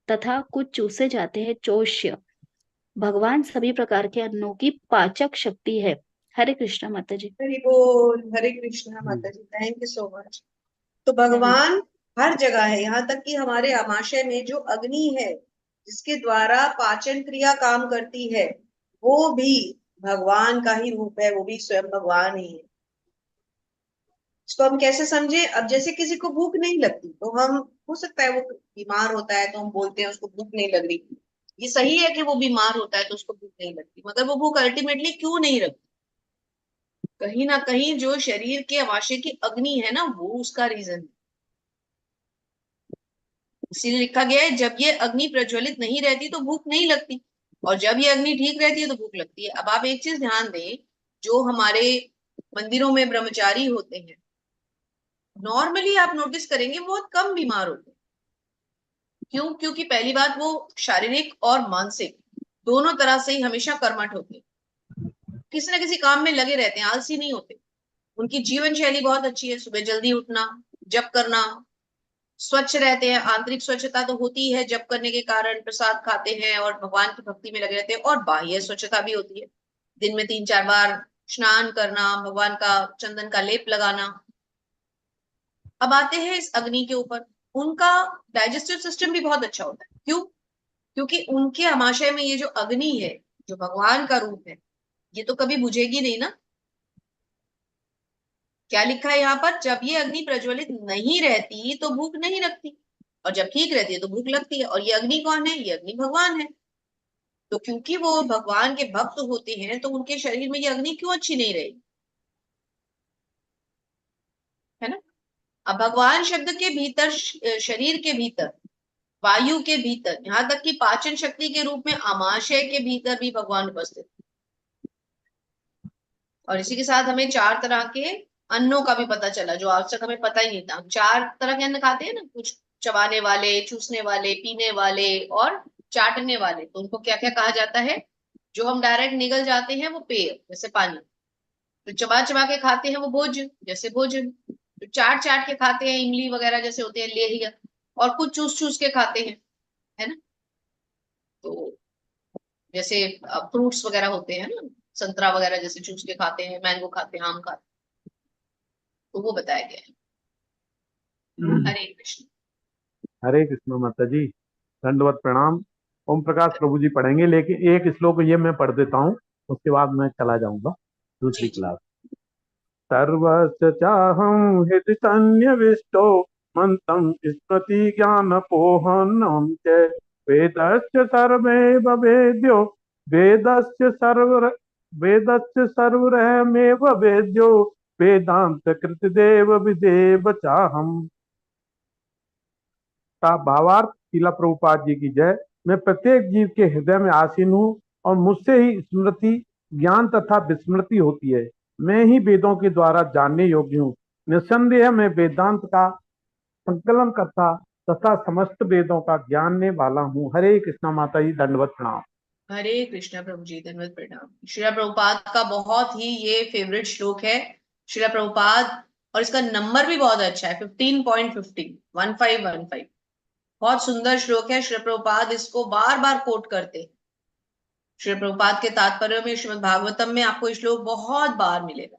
तथा कुछ चूसे जाते हैं चोष्य। भगवान सभी प्रकार के अन्नों की पाचक शक्ति है। हरे कृष्ण माता जी। हरि बोल। हरे कृष्ण माता जी, थैंक यू सो मच। तो हम्म। भगवान हर जगह है, यहाँ तक कि हमारे आमाशय में जो अग्नि है, जिसके द्वारा पाचन क्रिया काम करती है, वो भी भगवान का ही रूप है, वो भी स्वयं भगवान ही है। इसको हम कैसे समझे? अब जैसे किसी को भूख नहीं लगती, तो हम, हो सकता है वो बीमार होता है तो हम बोलते हैं उसको भूख नहीं लग रही। ये सही है कि वो बीमार होता है तो उसको भूख नहीं लगती, मगर वो भूख अल्टीमेटली क्यों नहीं लगती? कहीं ना कहीं जो शरीर के आमाशय की अग्नि है ना, वो उसका रीजन है। इसीलिए लिखा गया है, जब ये अग्नि प्रज्वलित नहीं रहती तो भूख नहीं लगती, और जब ये अग्नि ठीक रहती है तो भूख लगती है। अब आप एक चीज ध्यान दें, जो हमारे मंदिरों में ब्रह्मचारी होते हैं, नॉर्मली आप नोटिस करेंगे बहुत कम बीमार होते हैं। क्यों? क्योंकि पहली बात, वो शारीरिक और मानसिक दोनों तरह से ही हमेशा कर्मठ होते हैं, किसी ना किसी काम में लगे रहते हैं, आलसी नहीं होते। उनकी जीवन शैली बहुत अच्छी है, सुबह जल्दी उठना, जप करना, स्वच्छ रहते हैं। आंतरिक स्वच्छता तो होती है, जप करने के कारण प्रसाद खाते हैं और भगवान की भक्ति में लगे रहते हैं, और बाह्य स्वच्छता भी होती है, दिन में 3-4 बार स्नान करना, भगवान का चंदन का लेप लगाना। अब आते हैं इस अग्नि के ऊपर। उनका डाइजेस्टिव सिस्टम भी बहुत अच्छा होता है। क्यों? क्योंकि उनके आमाशय में ये जो अग्नि है, जो भगवान का रूप है, ये तो कभी बुझेगी नहीं ना। क्या लिखा है यहाँ पर? जब ये अग्नि प्रज्वलित नहीं रहती तो भूख नहीं लगती, और जब ठीक रहती है तो भूख लगती है। और ये अग्नि कौन है? ये अग्नि भगवान है। तो क्योंकि वो भगवान के भक्त होते हैं, तो उनके शरीर में ये अग्नि क्यों अच्छी नहीं रहेगी? है ना? अब भगवान शब्द के भीतर, शरीर के भीतर वायु के भीतर, यहाँ तक कि पाचन शक्ति के रूप में आमाशय के भीतर भी भगवान उपस्थित। और इसी के साथ हमें 4 तरह के अन्नों का भी पता चला, जो आज तक हमें पता ही नहीं था। हम 4 तरह के अन्न खाते हैं ना, कुछ चबाने वाले, चूसने वाले, पीने वाले और चाटने वाले। तो उनको क्या क्या कहा जाता है? जो हम डायरेक्ट निगल जाते हैं वो पेय, जैसे पानी। तो चबा चबा के खाते हैं वो भोजन, जैसे भोजन। तो चाट चाट के खाते हैं, इमली वगैरह जैसे होते हैं, लेहिया। और कुछ चूस चूस के खाते हैं, है ना। तो जैसे फ्रूट्स वगैरह होते हैं ना, संतरा वगैरह जैसे चूस के खाते हैं, मैंगो खाते हैं, आम खाते हैं। तो वो बताया गया है। हरे कृष्ण। हरे कृष्ण माता जी, दंडवत प्रणाम। ओम प्रकाश प्रभु जी पढ़ेंगे, लेकिन एक श्लोक ये मैं पढ़ देता हूँ, उसके बाद मैं चला जाऊंगा दूसरी जी जी। क्लास। सर्वस्य चाहं हृदि सन्निविष्टो मन्तं स्मृति ज्ञान पोहनं च वेदस्य सर्वमेव वेद्यो वेदस्य सर्वमेव वेद्यो वेदांत कृत देव विदेव चाहम। का भावार्थ, शीला प्रभुपाद जी की जय। मैं प्रत्येक जीव के हृदय में आसीन हूँ और मुझसे ही स्मृति, ज्ञान तथा विस्मृति होती है। मैं ही वेदों के द्वारा जानने योग्य हूँ। निस्संदेह मैं वेदांत का संकलन करता तथा समस्त वेदों का जानने वाला हूँ। हरे कृष्णा माता जी, दंडवत प्रणाम। हरे कृष्णा प्रभु जी, धन्यवाद प्रणाम। श्रीला प्रभुपाद का बहुत ही ये फेवरेट श्लोक है, श्रीला प्रभुपाद। और इसका नंबर भी बहुत अच्छा है, 15.15, 1515। बहुत सुंदर श्लोक है। श्री प्रभुपाद इसको बार बार कोट करते हैं। श्री प्रभुपाद के तात्पर्य में श्रीमद् भागवतम में आपको ये श्लोक बहुत बार मिलेगा।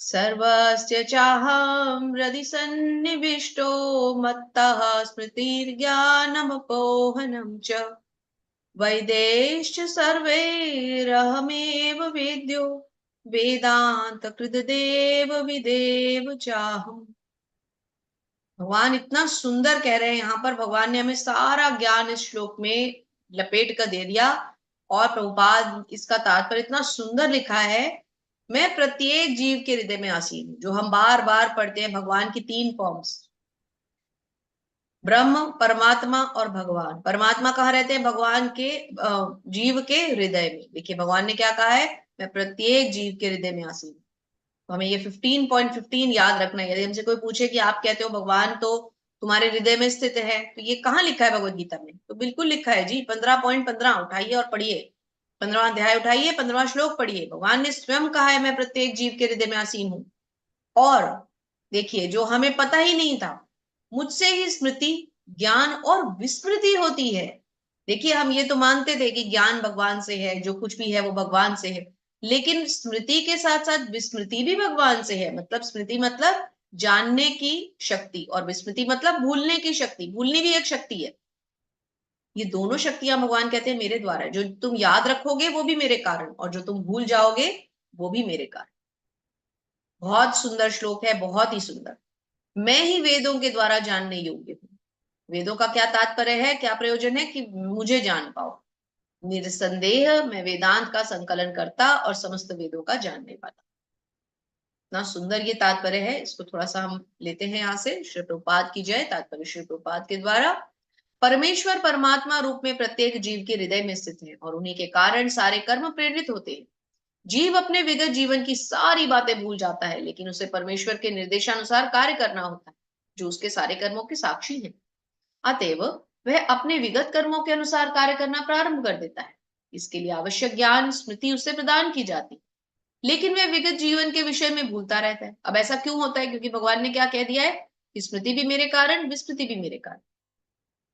सर्वस्य चाहं हृदि सन्निविष्टो मत्तः स्मृतिर्ज्ञानमपोहनं च वैदेश्च सर्वैरहमेव वेद्यो वेदांत कृतदेव विदेव चाहम्। भगवान इतना सुंदर कह रहे हैं यहाँ पर। भगवान ने हमें सारा ज्ञान इस श्लोक में लपेट कर दे दिया। और प्रभुपाद इसका तात्पर्य इतना सुंदर लिखा है। मैं प्रत्येक जीव के हृदय में आसीन हूं, जो हम बार बार पढ़ते हैं। भगवान की 3 फॉर्म्स, ब्रह्म, परमात्मा और भगवान। परमात्मा कहाँ रहते हैं? भगवान के जीव के हृदय में। देखिए भगवान ने क्या कहा है, मैं प्रत्येक जीव के हृदय में आसीन हूं। तो हमें ये 15.15 याद रखना है। यदि हमसे कोई पूछे कि आप कहते हो भगवान तो तुम्हारे हृदय में स्थित है, तो ये कहाँ लिखा है भगवत गीता में? तो बिल्कुल लिखा है जी, 15.15 उठाइए और पढ़िए। 15वां अध्याय उठाइए, 15वां श्लोक पढ़िए। भगवान ने स्वयं कहा है, मैं प्रत्येक जीव के हृदय में आसीन हूं। और देखिए, जो हमें पता ही नहीं था, मुझसे ही स्मृति, ज्ञान और विस्मृति होती है। देखिए, हम ये तो मानते थे कि ज्ञान भगवान से है, जो कुछ भी है वो भगवान से है। लेकिन स्मृति के साथ साथ विस्मृति भी भगवान से है। मतलब स्मृति मतलब जानने की शक्ति, और विस्मृति मतलब भूलने की शक्ति। भूलनी भी एक शक्ति है। ये दोनों शक्तियां भगवान कहते हैं मेरे द्वारा है। जो तुम याद रखोगे वो भी मेरे कारण, और जो तुम भूल जाओगे वो भी मेरे कारण। बहुत सुंदर श्लोक है, बहुत ही सुंदर। मैं ही वेदों के द्वारा जानने योग्य हूँ। वेदों का क्या तात्पर्य है, क्या प्रयोजन है? कि मुझे जान पाओ। निसंदेह मैं वेदांत का संकलन करता और समस्त वेदों का जानने वाला। इतना सुंदर ये तात्पर्य है। इसको थोड़ा सा हम लेते हैं यहाँ से। श्री प्रभुपाद की जय। तात्पर्य श्री प्रभुपाद के द्वारा, परमेश्वर परमात्मा रूप में प्रत्येक जीव के हृदय में स्थित है और उन्हीं के कारण सारे कर्म प्रेरित होते हैं। जीव अपने विगत जीवन की सारी बातें भूल जाता है, लेकिन उसे परमेश्वर के निर्देशानुसार कार्य करना होता है, जो उसके सारे कर्मों के साक्षी हैं। अतएव वह अपने विगत कर्मों के अनुसार कार्य करना प्रारंभ कर देता है। इसके लिए आवश्यक ज्ञान स्मृति उसे प्रदान की जाती, लेकिन वह विगत जीवन के विषय में भूलता रहता है। अब ऐसा क्यों होता है? क्योंकि भगवान ने क्या कह दिया है कि स्मृति भी मेरे कारण, विस्मृति भी मेरे कारण।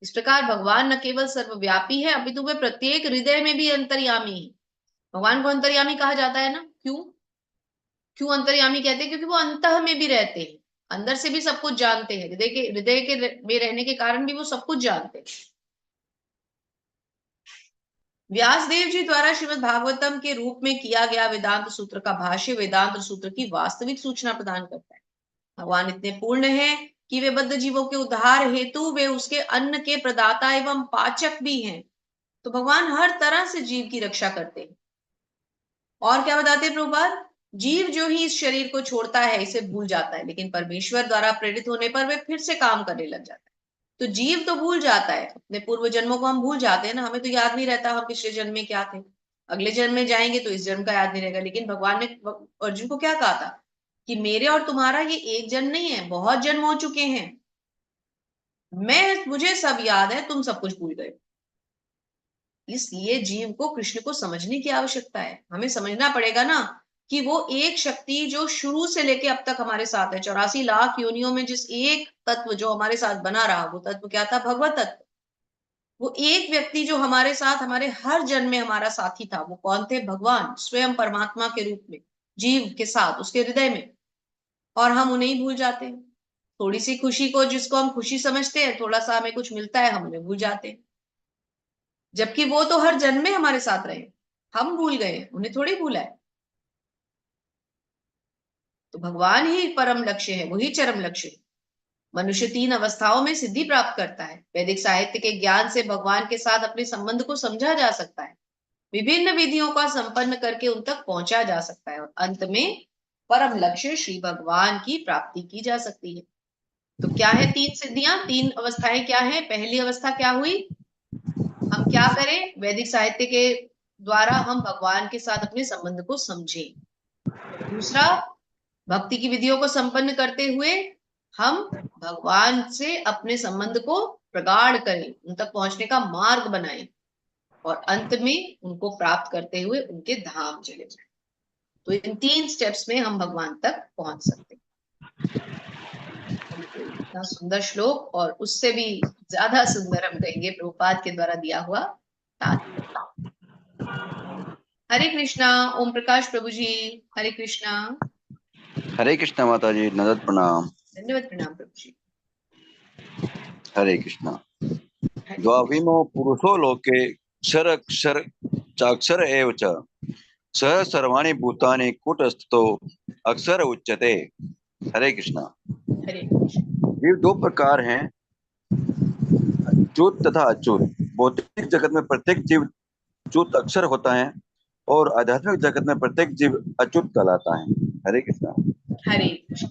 इस प्रकार भगवान न केवल सर्वव्यापी है, अपितु वह प्रत्येक हृदय में भी अंतर्यामी है। भगवान को अंतर्यामी कहा जाता है ना। क्यों क्यों अंतर्यामी कहते हैं? क्योंकि वो अंतः में भी रहते हैं, अंदर से भी सब कुछ जानते हैं। हृदय के में रहने के कारण भी वो सब कुछ जानते हैं। व्यासदेव जी द्वारा श्रीमद् भागवतम के रूप में किया गया वेदांत सूत्र का भाष्य वेदांत सूत्र की वास्तविक सूचना प्रदान करता है। भगवान इतने पूर्ण हैं कि वे बद्ध जीवों के उद्धार हेतु वे उसके अन्न के प्रदाता एवं पाचक भी हैं। तो भगवान हर तरह से जीव की रक्षा करते हैं। और क्या बताते हैं प्रभुपाद? जीव जो ही इस शरीर को छोड़ता है, इसे भूल जाता है, लेकिन परमेश्वर द्वारा प्रेरित होने पर वे फिर से काम करने लग जाता है। तो जीव तो भूल जाता है, अपने पूर्व जन्मों को हम भूल जाते हैं ना, हमें तो याद नहीं रहता हम पिछले जन्म में क्या थे। अगले जन्म में जाएंगे तो इस जन्म का याद नहीं रहेगा। लेकिन भगवान ने अर्जुन को क्या कहा था कि मेरे और तुम्हारा ये एक जन्म नहीं है, बहुत जन्म हो चुके हैं, मुझे सब याद है, तुम सब कुछ भूल गए। इसलिए जीव को कृष्ण को समझने की आवश्यकता है। हमें समझना पड़ेगा ना कि वो एक शक्ति जो शुरू से लेके अब तक हमारे साथ है, 84 लाख योनियों में जिस एक तत्व जो हमारे साथ बना रहा, वो तत्व क्या था? भगवत तत्व। वो एक व्यक्ति जो हमारे साथ हमारे हर जन्म में हमारा साथी था, वो कौन थे? भगवान स्वयं परमात्मा के रूप में जीव के साथ उसके हृदय में। और हम उन्हें ही भूल जाते हैं। थोड़ी सी खुशी को, जिसको हम खुशी समझते हैं, थोड़ा सा हमें कुछ मिलता है, हम उन्हें भूल जाते हैं। जबकि वो तो हर जन्म में हमारे साथ रहे, हम भूल गए, उन्हें थोड़ी भूला है। तो भगवान ही परम लक्ष्य है, वही चरम लक्ष्य है। मनुष्य 3 अवस्थाओं में सिद्धि प्राप्त करता है। वैदिक साहित्य के ज्ञान से भगवान के साथ अपने संबंध को समझा जा सकता है, विभिन्न विधियों का संपन्न करके उन तक पहुंचा जा सकता है, और अंत में परम लक्ष्य श्री भगवान की प्राप्ति की जा सकती है। तो क्या है 3 सिद्धियां, 3 अवस्थाएं क्या है? पहली अवस्था क्या हुई? हम क्या करें? वैदिक साहित्य के द्वारा हम भगवान के साथ अपने संबंध को समझें। दूसरा, भक्ति की विधियों को संपन्न करते हुए हम भगवान से अपने संबंध को प्रगाढ़ करें, उन तक पहुंचने का मार्ग बनाएं, और अंत में उनको प्राप्त करते हुए उनके धाम चले जाएं। तो इन 3 स्टेप्स में हम भगवान तक पहुंच सकते हैं। इतना सुंदर श्लोक, और उससे भी ज्यादा सुंदर हम कहेंगे प्रभुपाद के द्वारा दिया हुआ तात्पर्य। हरे कृष्णा। ओम प्रकाश प्रभु जी, हरे कृष्णा। हरे कृष्णा माता जी, नंदत प्रणाम। धन्यवाद, प्रणाम प्रभु जी। हरे कृष्णा। द्वाविमो पुरुषो लोके क्षर चाक्षर एव च सह सर्वाणि भूतानि कूटस्थो अक्षर उच्यते। हरे कृष्णा। हरे कृष्णा। ये 2 प्रकार हैं, च्युत तथा अच्युत। भौतिक जगत में प्रत्येक जीव च्युत अक्षर होता है और आध्यात्मिक जगत में प्रत्येक जीव अच्युत कहलाता है। हरे कृष्णा। हरे कृष्ण।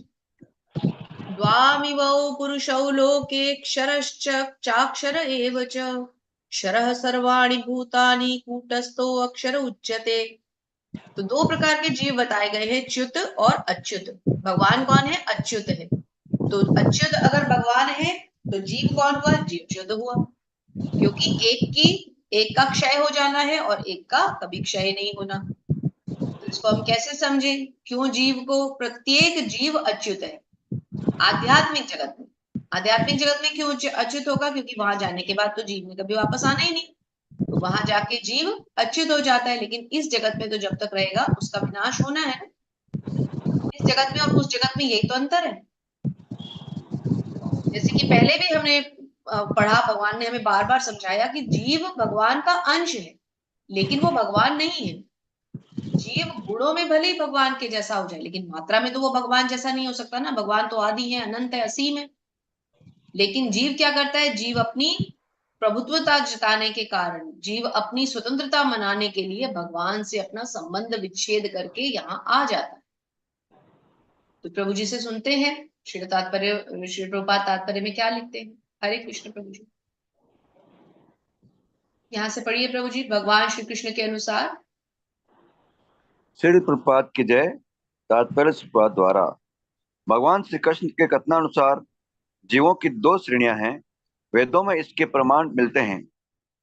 द्वामिवौ पुरुषौ लोके क्षरश्च चाक्षर एव च क्षरः सर्वाणि भूतानि कूटस्थो अक्षर उच्यते। तो 2 प्रकार के जीव बताए गए हैं, च्युत और अच्युत। भगवान कौन है? अच्युत है। तो अच्युत अगर भगवान है तो जीव कौन हुआ? जीव च्युत हुआ, क्योंकि एक का क्षय हो जाना है और एक का कभी क्षय नहीं होना। तो इसको हम कैसे समझें? क्यों जीव को, प्रत्येक जीव अच्युत है आध्यात्मिक जगत में। आध्यात्मिक जगत में क्यों अच्युत होगा? क्योंकि वहां जाने के बाद तो जीव ने कभी वापस आना ही नहीं, तो वहां जाके जीव अच्युत हो जाता है। लेकिन इस जगत में तो जब तक रहेगा उसका विनाश होना है। इस जगत में और उस जगत में यही तो अंतर है। जैसे कि पहले भी हमने पढ़ा, भगवान ने हमें बार बार समझाया कि जीव भगवान का अंश है, लेकिन वो भगवान नहीं है। जीव गुणों में भले ही भगवान के जैसा हो जाए, लेकिन मात्रा में तो वो भगवान जैसा नहीं हो सकता ना। भगवान तो आदि है, अनंत है, असीम है। लेकिन जीव क्या करता है? जीव अपनी प्रभुत्वता जताने के कारण, जीव अपनी स्वतंत्रता मनाने के लिए भगवान से अपना संबंध विच्छेद करके यहाँ आ जाता है। तो प्रभु जी से सुनते हैं श्री प्रभुपाद तात्पर्य में क्या लिखते हैं। हरे कृष्ण प्रभु जी। यहाँ से पढ़िए प्रभु जी। भगवान श्री कृष्ण के अनुसार श्री प्रभुपाद की जय। तात्पर्य प्रभुपाद द्वारा भगवान श्री कृष्ण के कथनानुसार जीवों की 2 श्रेणियां हैं। वेदों में इसके प्रमाण मिलते हैं,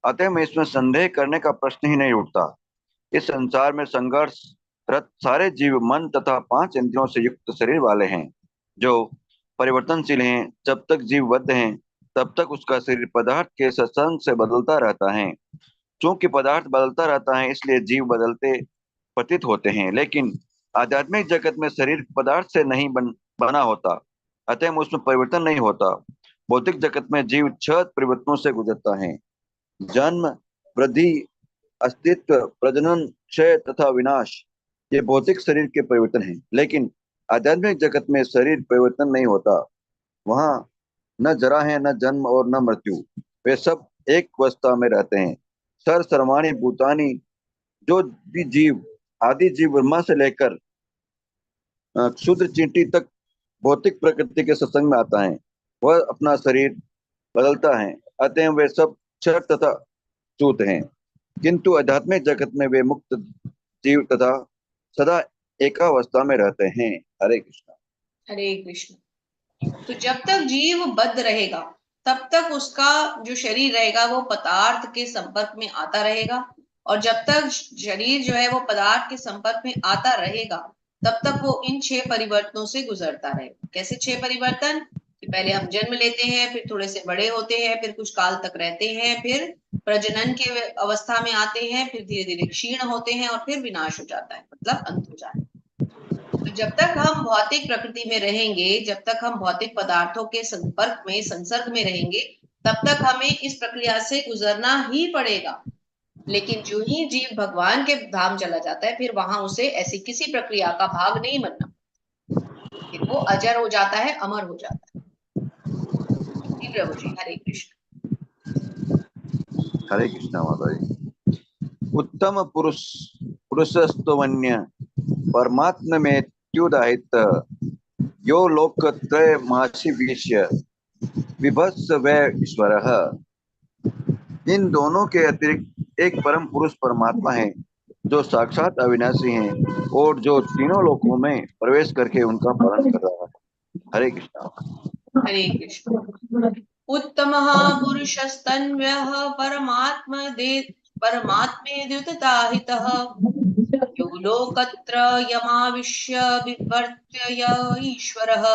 अतः में इसमें संदेह करने का प्रश्न ही नहीं उठता। इस संसार में संघर्ष रत सारे जीव मन तथा 5 इंद्रियों से युक्त शरीर वाले हैं, जो परिवर्तनशील हैं। जब तक जीव बद्ध हैं तब तक उसका शरीर पदार्थ के सत्संग से बदलता रहता है। चूंकि पदार्थ बदलता रहता है इसलिए जीव बदलते प्रतीत होते हैं, लेकिन आध्यात्मिक जगत में शरीर पदार्थ से नहीं बना होता, अतः उसमें परिवर्तन नहीं होता। भौतिक जगत में जीव 6 परिवर्तनों से गुजरता है: जन्म, वृद्धि, अस्तित्व, प्रजनन, क्षय तथा विनाश। ये भौतिक शरीर के परिवर्तन हैं, लेकिन आध्यात्मिक जगत में शरीर परिवर्तन नहीं होता। वहाँ न जरा है, न जन्म और न मृत्यु। वे सब एक अवस्था में रहते हैं। सर्वाणि भूतानि, जो भी जीव आदि जीव ब्रह्मा से लेकर क्षुद्र चींटी तक भौतिक प्रकृति के सत्संग में आता है, वह अपना शरीर बदलता है, अतः वे सब क्षर तथा च्युत हैं, किंतु आध्यात्मिक जगत में वे मुक्त जीव तथा सदा एकावस्था में रहते हैं। हरे कृष्ण। हरे कृष्ण। तो जब तक जीव बद्ध रहेगा तब तक उसका जो शरीर रहेगा वो पदार्थ के संपर्क में आता रहेगा, और जब तक शरीर जो है वो पदार्थ के संपर्क में आता रहेगा तब तक वो इन 6 परिवर्तनों से गुजरता रहेगा। कैसे 6 परिवर्तन? कि पहले हम जन्म लेते हैं, फिर थोड़े से बड़े होते हैं, फिर कुछ काल तक रहते हैं, फिर प्रजनन के अवस्था में आते हैं, फिर धीरे धीरे क्षीण होते हैं और फिर विनाश हो जाता है, मतलब अंत हो जाता है। तो जब तक हम भौतिक प्रकृति में रहेंगे, जब तक हम भौतिक पदार्थों के संपर्क में संसर्ग में रहेंगे, तब तक हमें इस प्रक्रिया से गुजरना ही पड़ेगा। लेकिन जो ही जीव भगवान के धाम चला जाता है, फिर वहां उसे ऐसी किसी प्रक्रिया का भाग नहीं बनना, फिर वो अजर हो जाता है, अमर हो जाता है। जी प्रभु जी, हरे कृष्ण। हरे कृष्ण माता जी। उत्तम पुरुषस्तवन्य परमात्म में त्युदाहित यो लोकत्रय मासी विश्य विभत्स वै ईश्वरः। इन दोनों के अतिरिक्त एक परम पुरुष परमात्मा है जो साक्षात अविनाशी हैं और जो तीनों लोकों में प्रवेश करके उनका पालन कर रहा है। हरे कृष्ण। हरे कृष्ण। उत्तमः पुरुषस्तन्व्यः परमात्मेद्युतदाहितः यो लोकत्र यमाविश्य विवर्त्य य ईश्वरः।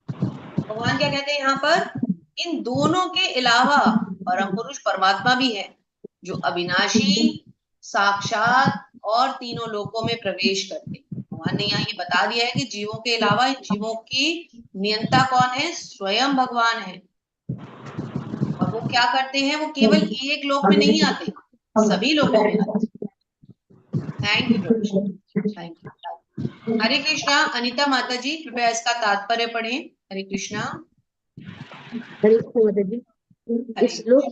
भगवान क्या कहते हैं यहाँ पर? इन दोनों के अलावा परम पुरुष परमात्मा भी है जो अविनाशी, साक्षात और तीनों लोकों में प्रवेश करते हैं। भगवान ने यहाँ ये बता दिया है कि जीवों के अलावा इन जीवों की नियंता कौन है? स्वयं भगवान है। और वो क्या करते हैं? वो केवल एक लोक में नहीं आते, सभी लोकों में आते। थैंक यू प्रभु जी, थैंक यू। हरे कृष्णा। अनिता माता जी कृपया इसका तात्पर्य पढ़ें। हरे कृष्णा। हरे कृष्ण माता जी। इस श्लोक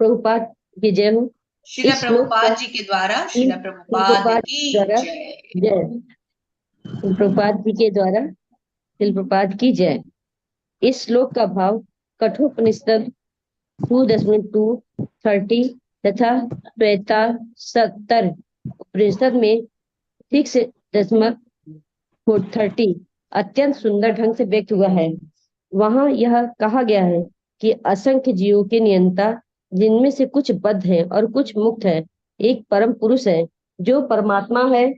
प्रभुपाद की जय हो। श्रील इस श्लोक प्रभुपाद जी के द्वारा श्रील प्रभुपाद की द्वारा जय। जय। प्रभुपाद जी के द्वारा श्रील प्रभुपाद की जय। इस श्लोक का भाव कठोपनिषद 2.230 तथा श्वेता 70 उपनिषद में 6.30 अत्यंत सुंदर ढंग से व्यक्त हुआ है। वहां यह कहा गया है कि असंख्य जीवों के नियंता, जिनमें से कुछ बद्ध हैं और कुछ मुक्त है, एक परम पुरुष है जो परमात्मा है।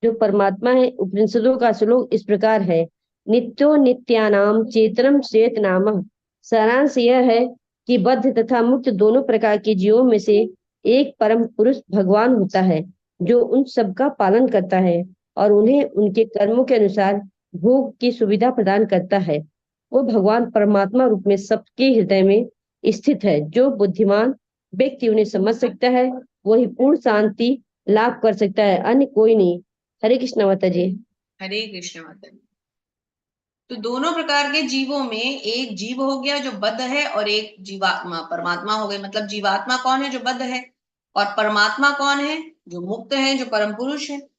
उपनिषदों का श्लोक इस प्रकार है। नित्यो नित्यानाम चेतनम चेतनामः। सारांश यह है कि बद्ध तथा मुक्त दोनों प्रकार के जीवों में से एक परम पुरुष भगवान होता है जो उन सबका पालन करता है और उन्हें उनके कर्मों के अनुसार भोग की सुविधा प्रदान करता है। वो भगवान परमात्मा रूप में सबके हृदय में स्थित है। जो बुद्धिमान व्यक्ति उन्हें समझ सकता है वही पूर्ण शांति लाभ कर सकता है, अन्य कोई नहीं। हरे कृष्ण माता जी। हरे कृष्ण माता जी। तो दोनों प्रकार के जीवों में एक जीव हो गया जो बद्ध है और एक जीवात्मा परमात्मा हो गए। मतलब जीवात्मा कौन है? जो बद्ध है। और परमात्मा कौन है? जो मुक्त है, जो परम पुरुष है।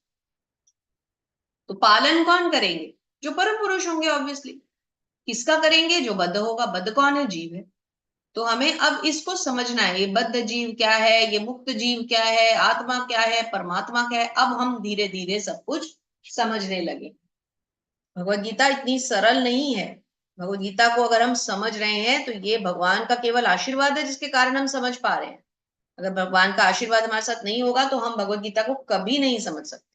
तो पालन कौन करेंगे? जो परम पुरुष होंगे ऑब्वियसली। किसका करेंगे? जो बद्ध होगा। बद्ध कौन है? जीव है। तो हमें अब इसको समझना है, ये बद्ध जीव क्या है, ये मुक्त जीव क्या है, आत्मा क्या है, परमात्मा क्या है। अब हम धीरे धीरे सब कुछ समझने लगे। भगवत गीता इतनी सरल नहीं है। भगवत गीता को अगर हम समझ रहे हैं तो ये भगवान का केवल आशीर्वाद है जिसके कारण हम समझ पा रहे हैं। अगर भगवान का आशीर्वाद हमारे साथ नहीं होगा तो हम भगवत गीता को कभी नहीं समझ सकते।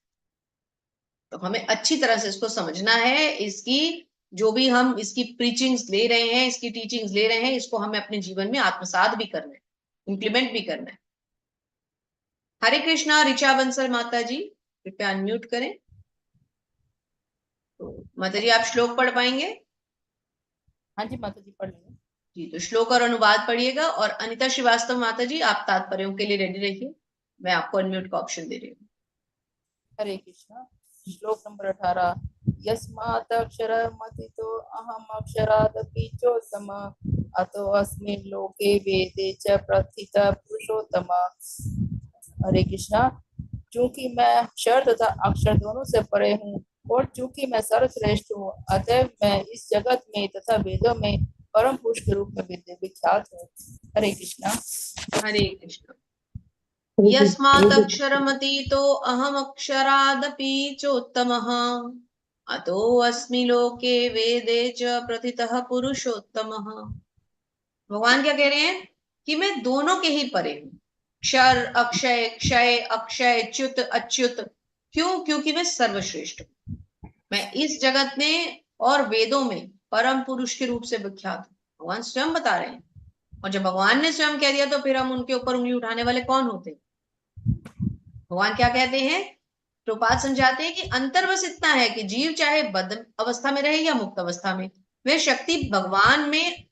तो हमें अच्छी तरह से इसको समझना है। इसकी जो भी हम इसकी प्रीचिंग्स ले रहे हैं, इसकी टीचिंग्स ले रहे हैं, इसको हमें अपने जीवन में आत्मसात भी करना है, इंप्लीमेंट भी करना है। हरे कृष्णा। ऋचा बंसल माता जी कृपया अनम्यूट करें। तो माता जी आप श्लोक पढ़ पाएंगे? हाँ जी माता जी, पढ़ लेंगे जी। तो श्लोक और अनुवाद पढ़िएगा। और अनिता श्रीवास्तव माता जी आप तात्पर्यों के लिए रेडी रहिए। मैं आपको अनम्यूट का ऑप्शन दे रही हूँ। हरे कृष्णा। श्लोक नंबर 18। यस्मात् अक्षरमतीतो अहम अक्षरादपि चोत्तम अतो अस्मिन् लोके वेदे च प्रथितः पुरुषोत्तम। हरे कृष्णा। चूंकि मैं अक्षर तथा अक्षर दोनों से परे हूँ और चूंकि मैं सर्वश्रेष्ठ हूँ, अतः मैं इस जगत में तथा वेदों में परम पुरुष के रूप में विख्यात है। हरे कृष्णा। हरे कृष्ण। यस्मात् अक्षरमतीतो अहम अक्षरादपि चोत्तमः अतो अस्मि लोके वेदे च प्रथितः पुरुषोत्तमः। भगवान क्या कह रहे हैं कि मैं दोनों के ही परे हूँ, क्षर अक्षय, क्षय अक्षय, च्युत अच्युत। क्यों? क्योंकि मैं सर्वश्रेष्ठ हूँ। मैं इस जगत में और वेदों में परम पुरुष के रूप से विख्यात हूँ। भगवान स्वयं बता रहे हैं, और जब भगवान ने स्वयं कह दिया तो फिर हम उनके ऊपर उंगली उठाने वाले कौन होते? भगवान क्या कहते हैं? प्रभुपाद समझाते हैं कि अंतर बस इतना है कि जीव चाहे बद्ध अवस्था में रहे या मुक्त अवस्था में, वह शक्ति भगवान में,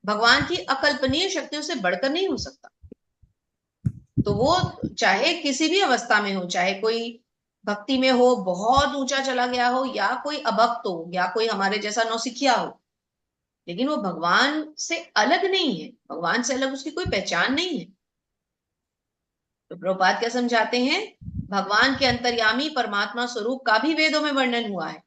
भगवान की अकल्पनीय शक्तियों से बढ़कर नहीं हो सकता। तो वो चाहे किसी भी अवस्था में हो, चाहे कोई भक्ति में हो, बहुत ऊंचा चला गया हो, या कोई अभक्त हो, या कोई हमारे जैसा नौसिखिया हो, लेकिन वो भगवान से अलग नहीं है। भगवान से अलग उसकी कोई पहचान नहीं है। तो प्रभुपाद क्या समझाते हैं? भगवान के अंतर्यामी परमात्मा स्वरूप का भी वेदों में वर्णन हुआ है।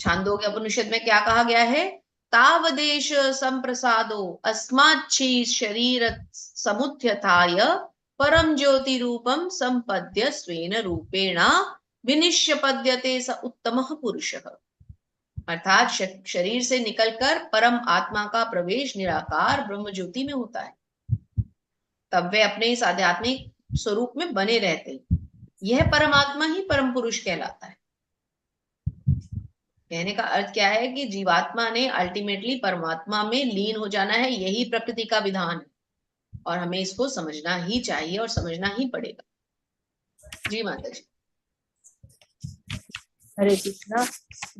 छांदोग्य उपनिषद में क्या कहा गया है? तावदेश संप्रसादो अस्माच्छी शरीर समुत्थ्यथाय परम ज्योति रूपम संपद्य स्वेन रूपेण विनिश्यपद्यते स उत्तमः पुरुषः। अर्थात शरीर से निकलकर परम आत्मा का प्रवेश निराकार ब्रह्म ज्योति में होता है, तब वे अपने इस आध्यात्मिक स्वरूप में बने रहते हैं। यह परमात्मा ही परम पुरुष कहलाता है। कहने का अर्थ क्या है कि जीवात्मा ने अल्टीमेटली परमात्मा में लीन हो जाना है। यही प्रकृति का विधान है, और हमें इसको समझना ही चाहिए और समझना ही पड़ेगा। जी माता जी। हरे कृष्णा।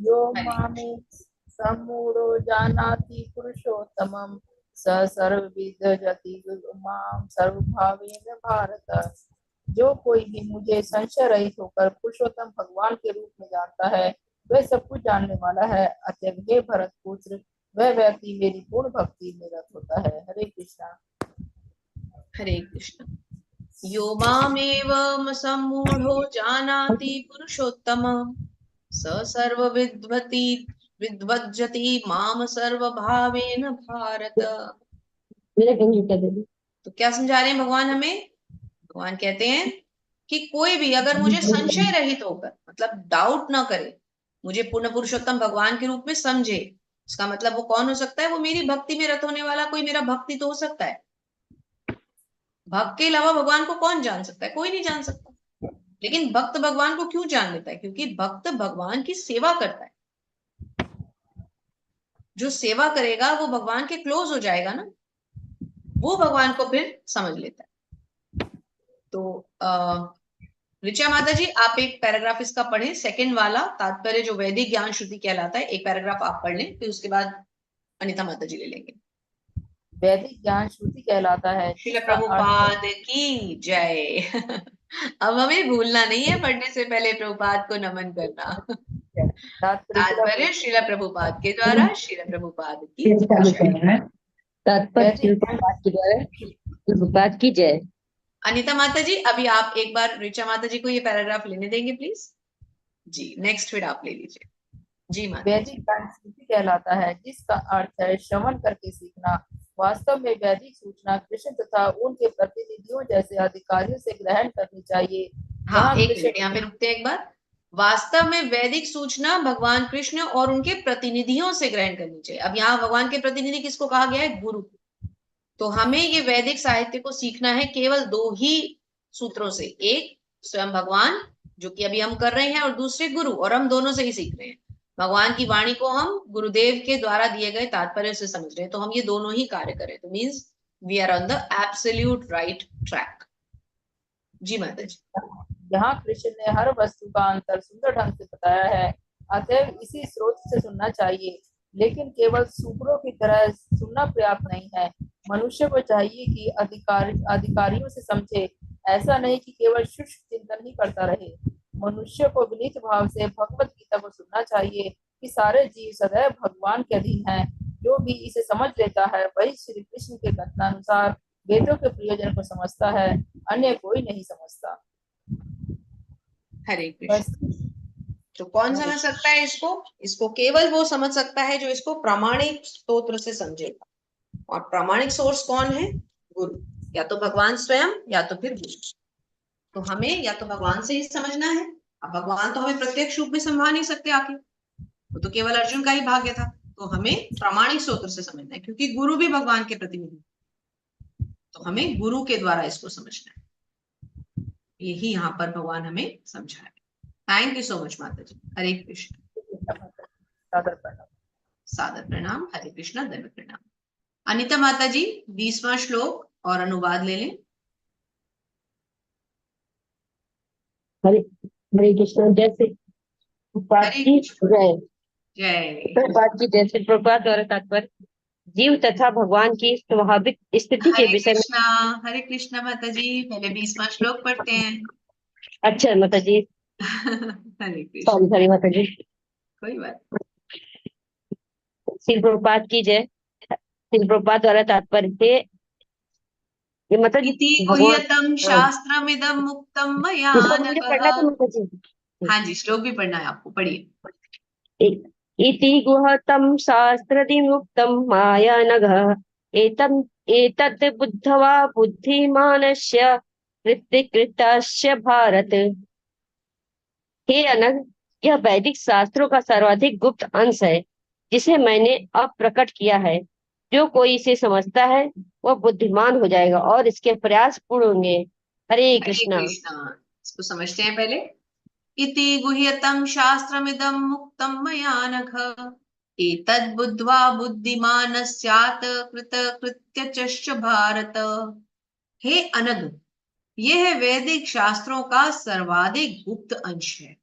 यो मामे सम्मूढ़ो जानाति पुरुषोत्तमं स सर्वविद जति माम सर्वभावेन भारत। जो कोई भी मुझे संशय रहित होकर पुरुषोत्तम भगवान के रूप में जानता है, वह सब कुछ जानने वाला है। अतः हे भरत पुत्र, वह व्यक्ति मेरी पूर्ण भक्ति में रत होता है। हरे कृष्णा। हरे कृष्ण। यो मामेवं सम्मूढ़ो जानाति पुरुषोत्तमं स सर्वविद्वति विद्वज्जति माम सर्वभावेन भारत। तो क्या समझा रहे हैं भगवान हमें? भगवान कहते हैं कि कोई भी अगर मुझे संशय रहित होकर, मतलब डाउट ना करे, मुझे पूर्ण पुरुषोत्तम भगवान के रूप में समझे, इसका मतलब वो कौन हो सकता है? वो मेरी भक्ति में रत होने वाला कोई मेरा भक्ति तो हो सकता है। भक्त के अलावा भगवान को कौन जान सकता है? कोई नहीं जान सकता। लेकिन भक्त भगवान को क्यों जान लेता है? क्योंकि भक्त भगवान की सेवा करता है। जो सेवा करेगा वो भगवान के क्लोज हो जाएगा ना, वो भगवान को फिर समझ लेता है। तो ऋचा माता जी, आप एक पैराग्राफ इसका पढ़ें, सेकंड वाला तात्पर्य जो वैदिक ज्ञान श्रुति कहलाता है। एक पैराग्राफ आप पढ़ लें, फिर उसके बाद अनिता माता जी ले लेंगे। वैदिक ज्ञान श्रुति कहलाता है। श्रील प्रभुपाद की जय। अब हमें भूलना नहीं है पढ़ने से पहले प्रभुपाद को नमन करना। तात्पर्य श्रील प्रभुपाद के द्वारा श्रील प्रभुपाद की जय। तात्पर्य प्रभुपाद की जय। अनिता माता जी, अभी आप एक बार ऋचा माता जी को ये पैराग्राफ लेने देंगे प्लीज। जी, नेक्स्ट फिर आप ले लीजिए। जी माता। वैदिक ज्ञान श्रुति कहलाता है, जिसका अर्थ है श्रवण करके सीखना। वास्तव में वैदिक सूचना कृष्ण तथा उनके प्रतिनिधियों जैसे अधिकारियों से ग्रहण करनी चाहिए। हाँ, एक मिनट यहाँ पे रुकते हैं एक बार। वास्तव में वैदिक सूचना भगवान कृष्ण और उनके प्रतिनिधियों से ग्रहण करनी चाहिए। अब यहाँ भगवान के प्रतिनिधि किसको कहा गया है? गुरु। तो हमें ये वैदिक साहित्य को सीखना है केवल दो ही सूत्रों से, एक स्वयं भगवान जो कि अभी हम कर रहे हैं, और दूसरे गुरु, और हम दोनों से ही सीख रहे हैं। भगवान की वाणी को हम गुरुदेव के द्वारा दिए गए तात्पर्य से समझ रहे हैं, तो हम ये दोनों ही कार्य करें, तो means we are on the absolute right track. जी माता जी। यहाँ कृष्ण ने हर वस्तु का अंतर सुंदर ढंग से बताया है, अतः इसी स्रोत से सुनना चाहिए। लेकिन केवल सूत्रों की तरह सुनना पर्याप्त नहीं है। मनुष्य को चाहिए कि अधिकारियों से समझे, ऐसा नहीं कि केवल शुष्क चिंतन ही करता रहे। मनुष्य को विनीत भाव से भगवत गीता को सुनना चाहिए कि सारे जीव सदैव भगवान के अधीन हैं। जो भी इसे समझ लेता है वही श्री कृष्ण के कथनानुसार वेदों के प्रयोजन को समझता है, अन्य कोई नहीं समझता। हरे कृष्ण। तो कौन समझ सकता है इसको? इसको केवल वो समझ सकता है जो इसको प्रामाणिक स्तोत्र से समझेगा। और प्रामाणिक सोर्स कौन है? गुरु, या तो भगवान स्वयं या तो फिर गुरु। तो हमें या तो भगवान से ही समझना है। अब भगवान तो हमें प्रत्यक्ष रूप में समझा नहीं सकते आके, वो तो केवल अर्जुन का ही भाग्य था। तो हमें प्रामाणिक स्रोत से समझना है, क्योंकि गुरु भी भगवान के प्रतिनिधि, तो हमें गुरु के द्वारा इसको समझना है। यही यहाँ पर भगवान हमें समझा है। थैंक यू सो मच माता जी। हरे कृष्ण। सादर प्रणाम। हरे कृष्णा, दंड प्रणाम। अनिता माता जी 20वां श्लोक और अनुवाद ले लें। हरे हरे कृष्ण। जैसे प्रभुपाद हरे की कृष्ण। जय। जय। प्रभुपाद की जय से प्रभुपाद द्वारा तात्पर्य जीव तथा भगवान की स्वाभाविक स्थिति के हरे विषय में। कृष्णा। हरे कृष्णा माता जी, पहले 20वां श्लोक पढ़ते हैं। अच्छा माता जी, हरे कृष्ण। सॉरी सॉरी माता जी। कोई बात। श्री प्रभुपाद की जय। श्री प्रभुपाद द्वारा तात्पर्य थे ये मतलब इति भगवान। गुह्यतम हाँ, शास्त्रमिदं मुक्तं मया इसको मुझे नघः। पढ़ना था माता जी। हाँ जी, श्लोक भी पढ़ना है आपको, पढ़िए। इति गुह्यतं शास्त्रदिमुक्तं मायानघः एतम् एतत् बुद्ध्वा बुद्धिमानस्य कृत्यकृतस्य भारत। हे अनघ, यह वैदिक शास्त्रों का सर्वाधिक गुप्त अंश है जिसे मैंने अब प्रकट किया है। जो कोई इसे समझता है वह बुद्धिमान हो जाएगा और इसके प्रयास पूर्ण होंगे। हरे हरे कृष्णा। कृष्णा। इसको समझते हैं पहले। इति गुह्यतं शास्त्रमिदं मुक्तं मया नघ एतद् बुद्ध्वा बुद्धिमानः स्यात् कृतकृत्यश्च भारत। हे अनघ, यह है वैदिक शास्त्रों का सर्वाधिक गुप्त अंश है।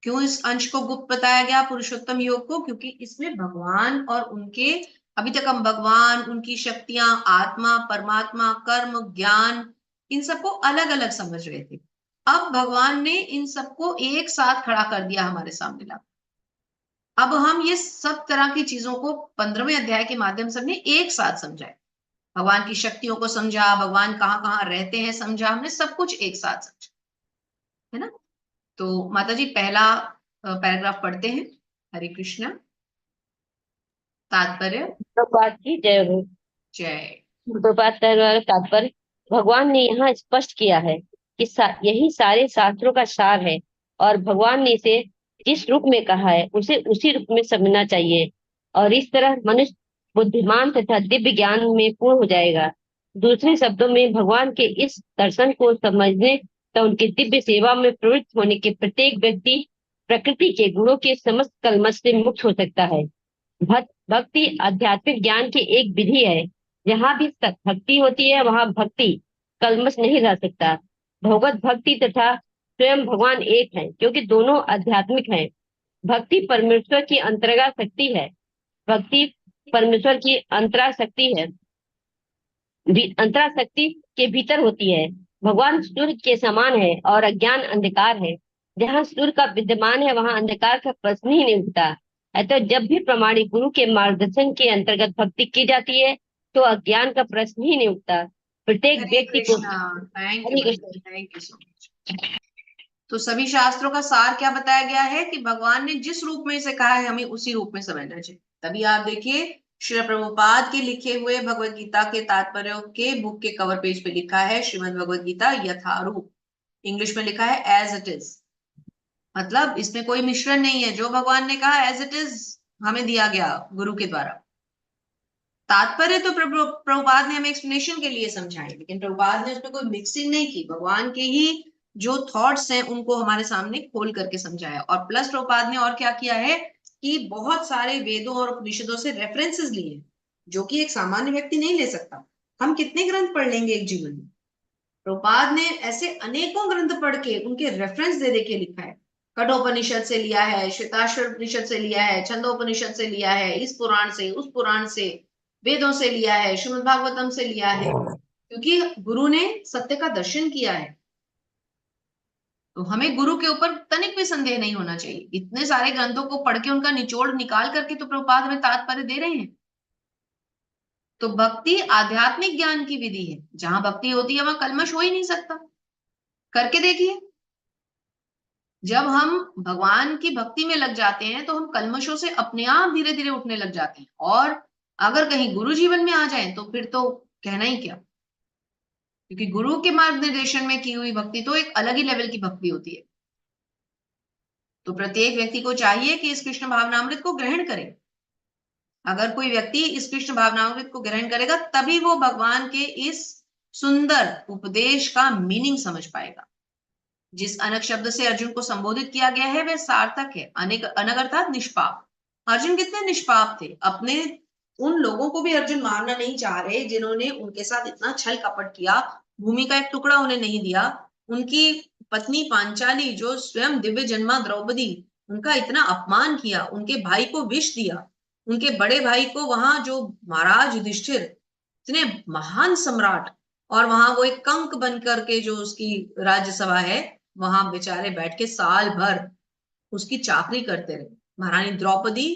क्यों इस अंश को गुप्त बताया गया पुरुषोत्तम योग को? क्योंकि इसमें भगवान और उनके, अभी तक हम भगवान, उनकी शक्तियां, आत्मा, परमात्मा, कर्म, ज्ञान, इन सबको अलग अलग समझ रहे थे। अब भगवान ने इन सबको एक साथ खड़ा कर दिया हमारे सामने ला। अब हम ये सब तरह की चीजों को 15वें अध्याय के माध्यम से हमने एक साथ समझा है। भगवान की शक्तियों को समझा, भगवान कहाँ कहाँ रहते हैं समझा, हमने सब कुछ एक साथ समझा, है ना। तो माता जी पहला पैराग्राफ पढ़ते हैं। हरे कृष्णा। तात्पर्य। प्रभुपाद की जय हो। जय। प्रभुपाद द्वारा तात्पर्य भगवान ने यहाँ स्पष्ट किया है कि यही सारे शास्त्रों का सार है और भगवान ने इसे जिस रूप में कहा है उसे उसी रूप में समझना चाहिए और इस तरह मनुष्य बुद्धिमान तथा दिव्य ज्ञान में पूर्ण हो जाएगा। दूसरे शब्दों में भगवान के इस दर्शन को समझने तथा उनकी दिव्य सेवा में प्रवृत्त होने के प्रत्येक व्यक्ति प्रकृति के गुणों के समस्त कलमश से मुक्त हो सकता है। भक्ति आध्यात्मिक ज्ञान की एक विधि है। जहाँ भी भक्ति होती है वहां भक्ति कलमश नहीं रह सकता। भगवत भक्ति तथा स्वयं भगवान एक है क्योंकि दोनों आध्यात्मिक हैं। भक्ति परमेश्वर की अंतर्गत शक्ति है। भक्ति परमेश्वर की अंतरा शक्ति है, अंतरा शक्ति के भीतर होती है। भगवान सूर्य के समान है और अज्ञान अंधकार है। जहाँ सूर्य का विद्यमान है वहां अंधकार का प्रश्न ही नहीं उठता। अतः जब भी प्रमाणिक गुरु के मार्गदर्शन के अंतर्गत भक्ति की जाती है तो अज्ञान का प्रश्न ही नहीं उठता। प्रत्येक हरे व्यक्ति को। कृष्णा। थैंक यू हरे माता कृष्ण। जी, थैंक यू सो मच। तो सभी शास्त्रों का सार क्या बताया गया है कि भगवान ने जिस रूप में इसे कहा है हमें उसी रूप में समझना चाहिए। तभी आप देखिए श्री प्रभुपाद के लिखे हुए भगवत गीता के तात्पर्यों के बुक के कवर पेज पे लिखा है श्रीमद् भगवत गीता यथारूप। इंग्लिश में लिखा है एज इट इज, मतलब इसमें कोई मिश्रण नहीं है। जो भगवान ने कहा एज इट इज हमें दिया गया गुरु के द्वारा। तात्पर्य तो प्रभुपाद ने हमें एक्सप्लेनेशन के लिए समझाए, लेकिन प्रभुपाद ने उसमें कोई मिक्सिंग नहीं की। भगवान के ही जो थॉट्स हैं उनको हमारे सामने खोल करके समझाया। और प्लस प्रभुपाद ने और क्या किया है कि बहुत सारे वेदों और उपनिषदों से रेफरेंसेस लिए, जो कि एक सामान्य व्यक्ति नहीं ले सकता। हम कितने ग्रंथ पढ़ लेंगे एक जीवन में? प्रभुपाद ने ऐसे अनेकों ग्रंथ पढ़ के उनके रेफरेंस दे के लिखा है। कठोपनिषद से लिया है, श्वेताश्वर उपनिषद से लिया है, छंदोपनिषद से लिया है, इस पुराण से, उस पुराण से, वेदों से लिया है, श्रीमद् भागवतम से लिया है, क्योंकि गुरु ने सत्य का दर्शन किया है। तो हमें गुरु के ऊपर तनिक भी संदेह नहीं होना चाहिए। इतने सारे ग्रंथों को पढ़ के उनका निचोड़ निकाल करके तो प्रभुपाद हमें तात्पर्य दे रहे हैं। तो भक्ति आध्यात्मिक ज्ञान की विधि है। जहां भक्ति होती है वहां कलमश हो ही नहीं सकता। करके देखिए। जब हम भगवान की भक्ति में लग जाते हैं तो हम कल्मशों से अपने आप धीरे धीरे उठने लग जाते हैं, और अगर कहीं गुरु जीवन में आ जाए तो फिर तो कहना ही क्या, क्योंकि गुरु के मार्गदर्शन में की हुई भक्ति तो एक अलग ही लेवल की भक्ति होती है। तो प्रत्येक व्यक्ति को चाहिए कि इस कृष्ण भावनामृत को ग्रहण करे। अगर कोई व्यक्ति इस कृष्ण भावनामृत को ग्रहण करेगा तभी वो भगवान के इस सुंदर उपदेश का मीनिंग समझ पाएगा। जिस अनग शब्द से अर्जुन को संबोधित किया गया है वह सार्थक है। अनग अर्थात निष्पाप। अर्जुन कितने निष्पाप थे, अपने उन लोगों को भी अर्जुन मारना नहीं चाह रहे जिन्होंने उनके साथ इतना छल कपट किया, भूमि का एक टुकड़ा उन्हें नहीं दिया, उनकी पत्नी पांचाली जो स्वयं दिव्य जन्मा द्रौपदी, उनका इतना अपमान किया, उनके भाई को विष दिया, उनके बड़े भाई को वहां जो महाराज युधिष्ठिर इतने महान सम्राट, और वहां वो एक कंक बन करके जो उसकी राज्यसभा है वहां बेचारे बैठ के साल भर उसकी चाकरी करते रहे। महारानी द्रौपदी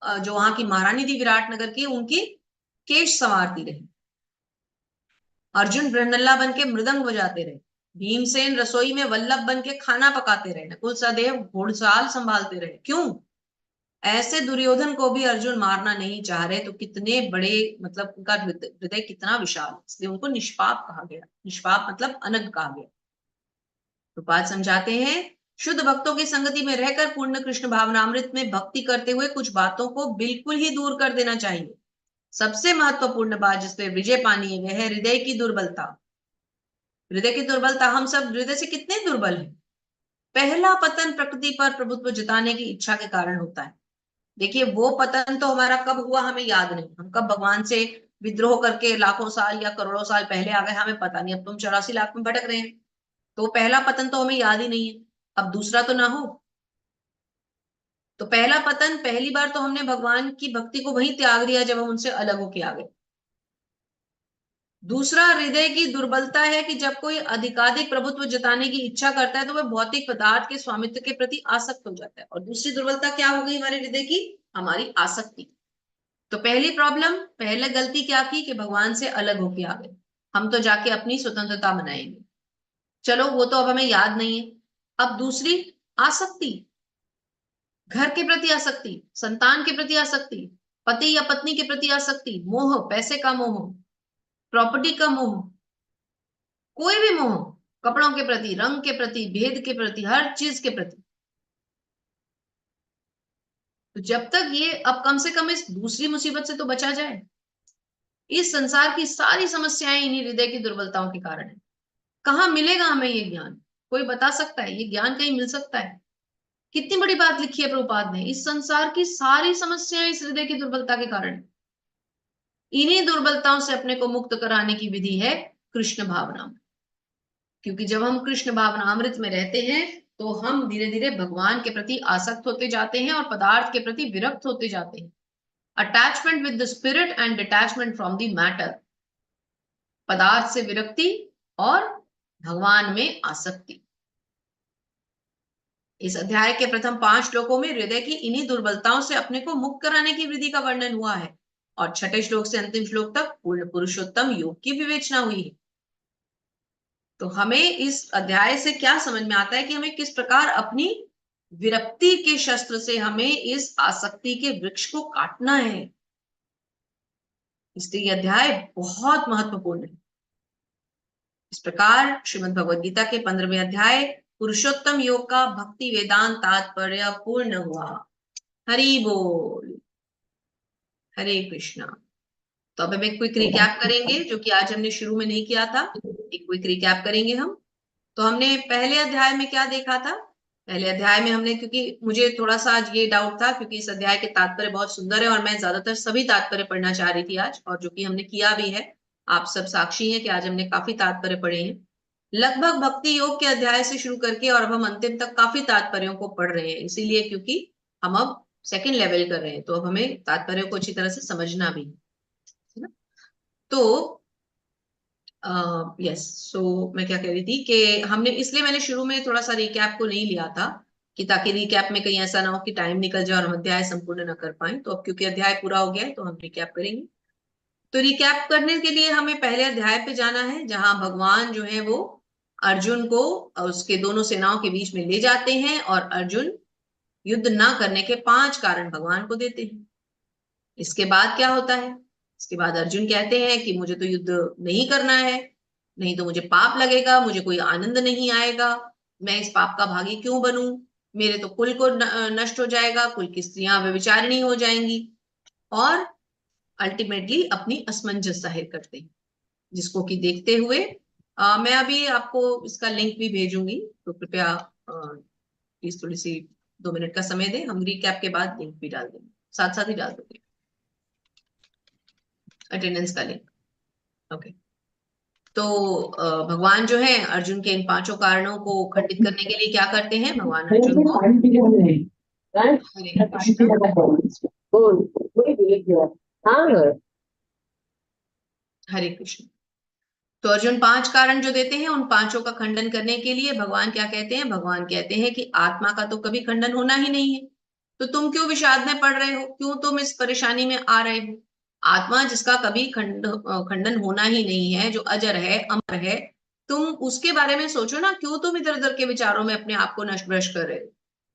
जो वहां की महारानी थी विराटनगर की, उनकी केश संवारती रही। अर्जुन बृहन्नल्ला बन के मृदंग बजाते रहे। भीमसेन रसोई में वल्लभ बन के खाना पकाते रहे। नकुल सहदेव घोड़साल संभालते रहे। क्यों? ऐसे दुर्योधन को भी अर्जुन मारना नहीं चाह रहे, तो कितने बड़े, मतलब उनका हृदय कितना विशाल, इसलिए उनको निष्पाप कहा गया। निष्पाप मतलब अनग कहा गया। तो बात समझाते हैं, शुद्ध भक्तों की संगति में रहकर पूर्ण कृष्ण भावनामृत में भक्ति करते हुए कुछ बातों को बिल्कुल ही दूर कर देना चाहिए। सबसे महत्वपूर्ण बात जिस पे विजय पानी है वह है हृदय की दुर्बलता। हृदय की दुर्बलता, हम सब हृदय से कितने दुर्बल हैं। पहला पतन प्रकृति पर प्रभुत्व जताने की इच्छा के कारण होता है। देखिए, वो पतन तो हमारा कब हुआ हमें याद नहीं, हम कब भगवान से विद्रोह करके लाखों साल या करोड़ों साल पहले आ गए हमें पता नहीं। अब तुम 84 लाख में भटक रहे हैं, तो पहला पतन तो हमें याद ही नहीं है। अब दूसरा तो ना हो। तो पहला पतन, पहली बार तो हमने भगवान की भक्ति को वहीं त्याग दिया जब हम उनसे अलग होके आ गए। दूसरा हृदय की दुर्बलता है कि जब कोई अधिकाधिक प्रभुत्व जताने की इच्छा करता है तो वह भौतिक पदार्थ के स्वामित्व के प्रति आसक्त हो जाता है। और दूसरी दुर्बलता क्या हो गई हमारे हृदय की? हमारी आसक्ति। तो पहली प्रॉब्लम, पहले गलती क्या की कि भगवान से अलग होके आ गए। हम तो जाके अपनी स्वतंत्रता मनाएंगे, चलो वो तो अब हमें याद नहीं है। अब दूसरी आसक्ति, घर के प्रति आसक्ति, संतान के प्रति आसक्ति, पति या पत्नी के प्रति आसक्ति, मोह, पैसे का मोह, प्रॉपर्टी का मोह, कोई भी मोह, कपड़ों के प्रति, रंग के प्रति, भेद के प्रति, हर चीज के प्रति। तो जब तक ये, अब कम से कम इस दूसरी मुसीबत से तो बचा जाए। इस संसार की सारी समस्याएं इन्हीं हृदय की दुर्बलताओं के कारण है। कहाँ मिलेगा हमें ये ज्ञान? कोई बता सकता है ये ज्ञान कहीं मिल सकता है? कितनी बड़ी बात लिखी है प्रभुपाद ने, इस संसार की सारी समस्याएं इस हृदय की दुर्बलता के कारण है। इन्हीं दुर्बलताओं से अपने को मुक्त कराने की विधि है कृष्ण भावना। क्योंकि जब हम कृष्ण भावनामृत में रहते हैं तो हम धीरे धीरे भगवान के प्रति आसक्त होते जाते हैं और पदार्थ के प्रति विरक्त होते जाते हैं। Attachment with the spirit and detachment from the matter. पदार्थ से विरक्ति और भगवान में आसक्ति। इस अध्याय के प्रथम 5 श्लोकों में हृदय की इन्हीं दुर्बलताओं से अपने को मुक्त कराने की विधि का वर्णन हुआ है, और छठे श्लोक से अंतिम श्लोक तक पूर्ण पुरुषोत्तम योग की विवेचना हुई है। तो हमें इस अध्याय से क्या समझ में आता है कि हमें किस प्रकार अपनी विरक्ति के शस्त्र से हमें इस आसक्ति के वृक्ष को काटना है। इसलिए यह अध्याय बहुत महत्वपूर्ण है। इस प्रकार श्रीमद् भगवद गीता के 15वें अध्याय पुरुषोत्तम योग का भक्ति वेदांत तात्पर्य पूर्ण हुआ। हरि बोल, हरे कृष्णा। तो अब हम एक क्विक रिकैप करेंगे जो कि आज हमने शुरू में नहीं किया था। एक क्विक रिकैप करेंगे हम। तो हमने पहले अध्याय में क्या देखा था? पहले अध्याय में हमने, क्योंकि मुझे थोड़ा सा आज ये डाउट था क्योंकि इस अध्याय के तात्पर्य बहुत सुंदर है और मैं ज्यादातर सभी तात्पर्य पढ़ना चाह रही थी आज, और जो कि हमने किया भी है। आप सब साक्षी हैं कि आज हमने काफी तात्पर्य पढ़े हैं, लगभग भक्ति योग के अध्याय से शुरू करके, और अब हम अंतिम तक काफी तात्पर्यों को पढ़ रहे हैं। इसीलिए क्योंकि हम अब सेकंड लेवल कर रहे हैं तो अब हमें तात्पर्यों को अच्छी तरह से समझना भी है ना। तो यस, सो मैं क्या कह रही थी कि हमने, इसलिए मैंने शुरू में थोड़ा सा रिकैप को नहीं लिया था कि ताकि रिकैप में कहीं ऐसा ना हो कि टाइम निकल जाए और हम अध्याय संपूर्ण न कर पाए। तो अब क्योंकि अध्याय पूरा हो गया है तो हम रिकैप करेंगे। तो रिकैप करने के लिए हमें पहले अध्याय पे जाना है जहां भगवान जो है वो अर्जुन को उसके दोनों सेनाओं के बीच में ले जाते हैं और अर्जुन युद्ध ना करने के 5 कारण भगवान को देते हैं। इसके बाद क्या होता है? इसके बाद अर्जुन कहते हैं कि मुझे तो युद्ध नहीं करना है, नहीं तो मुझे पाप लगेगा, मुझे कोई आनंद नहीं आएगा, मैं इस पाप का भागी क्यों बनूं, मेरे तो कुल को नष्ट हो जाएगा, कुल की स्त्रियां व्यभिचारिणी हो जाएंगी, और अल्टीमेटली अपनी असमंजस जाहिर करते हैं, जिसको कि देखते हुए मैं अभी आपको इसका लिंक भी भेजूंगी, तो कृपया प्लीज थोड़ी सी 2 मिनट का समय दें, हम रिकैप के बाद लिंक भी डाल देंगे, साथ साथ ही डाल देंगे अटेंडेंस का लिंक। ओके, तो भगवान जो है अर्जुन के इन 5 कारणों को खंडित करने के लिए क्या करते हैं? भगवान अर्जुन को हरे कृष्ण। तो अर्जुन 5 कारण जो देते हैं, उन 5 का खंडन करने के लिए भगवान क्या कहते हैं? भगवान कहते हैं कि आत्मा का तो कभी खंडन होना ही नहीं है, तो तुम क्यों विषाद में पड़ रहे हो, क्यों तुम इस परेशानी में आ रहे हो? आत्मा जिसका कभी खंडन होना ही नहीं है, जो अजर है, अमर है, तुम उसके बारे में सोचो ना, क्यों तुम इधर उधर के विचारों में अपने आप को नष्ट भ्रष्ट कर रहे हो?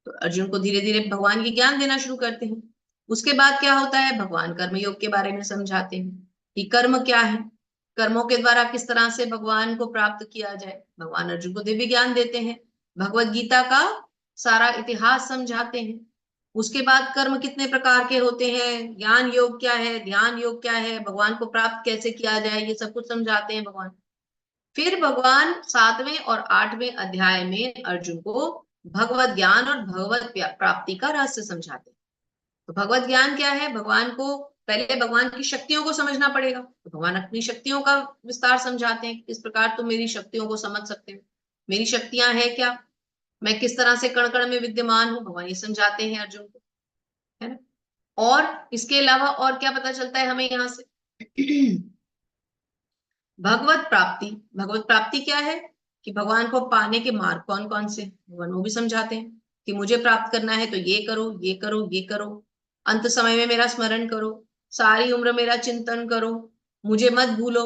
तो अर्जुन को धीरे धीरे भगवान की ज्ञान देना शुरू करते हैं। उसके बाद क्या होता है? भगवान कर्मयोग के बारे में समझाते हैं कि कर्म क्या है, कर्मों के द्वारा किस तरह से भगवान को प्राप्त किया जाए। भगवान अर्जुन को दिव्य ज्ञान देते हैं, भगवत गीता का सारा इतिहास समझाते हैं। उसके बाद कर्म कितने प्रकार के होते हैं, ज्ञान योग क्या है, ध्यान योग क्या है, भगवान को प्राप्त कैसे किया जाए, ये सब कुछ समझाते हैं भगवान। फिर भगवान 7वें और 8वें अध्याय में अर्जुन को भगवत ज्ञान और भगवत प्राप्ति का रहस्य समझाते हैं। तो भगवत ज्ञान क्या है? भगवान को पहले भगवान की शक्तियों को समझना पड़ेगा, तो भगवान अपनी शक्तियों का विस्तार समझाते हैं, किस प्रकार तुम मेरी शक्तियों को समझ सकते हो, मेरी शक्तियां है क्या, मैं किस तरह से कण कण में विद्यमान हूं, भगवान ये समझाते हैं अर्जुन को, है ना। और इसके अलावा और क्या पता चलता है हमें यहाँ से? भगवत प्राप्ति, भगवत प्राप्ति क्या है कि भगवान को पाने के मार्ग कौन कौन से, भगवान वो भी समझाते हैं कि मुझे प्राप्त करना है तो ये करो, ये करो, ये करो, अंत समय में मेरा स्मरण करो, सारी उम्र मेरा चिंतन करो, मुझे मत भूलो।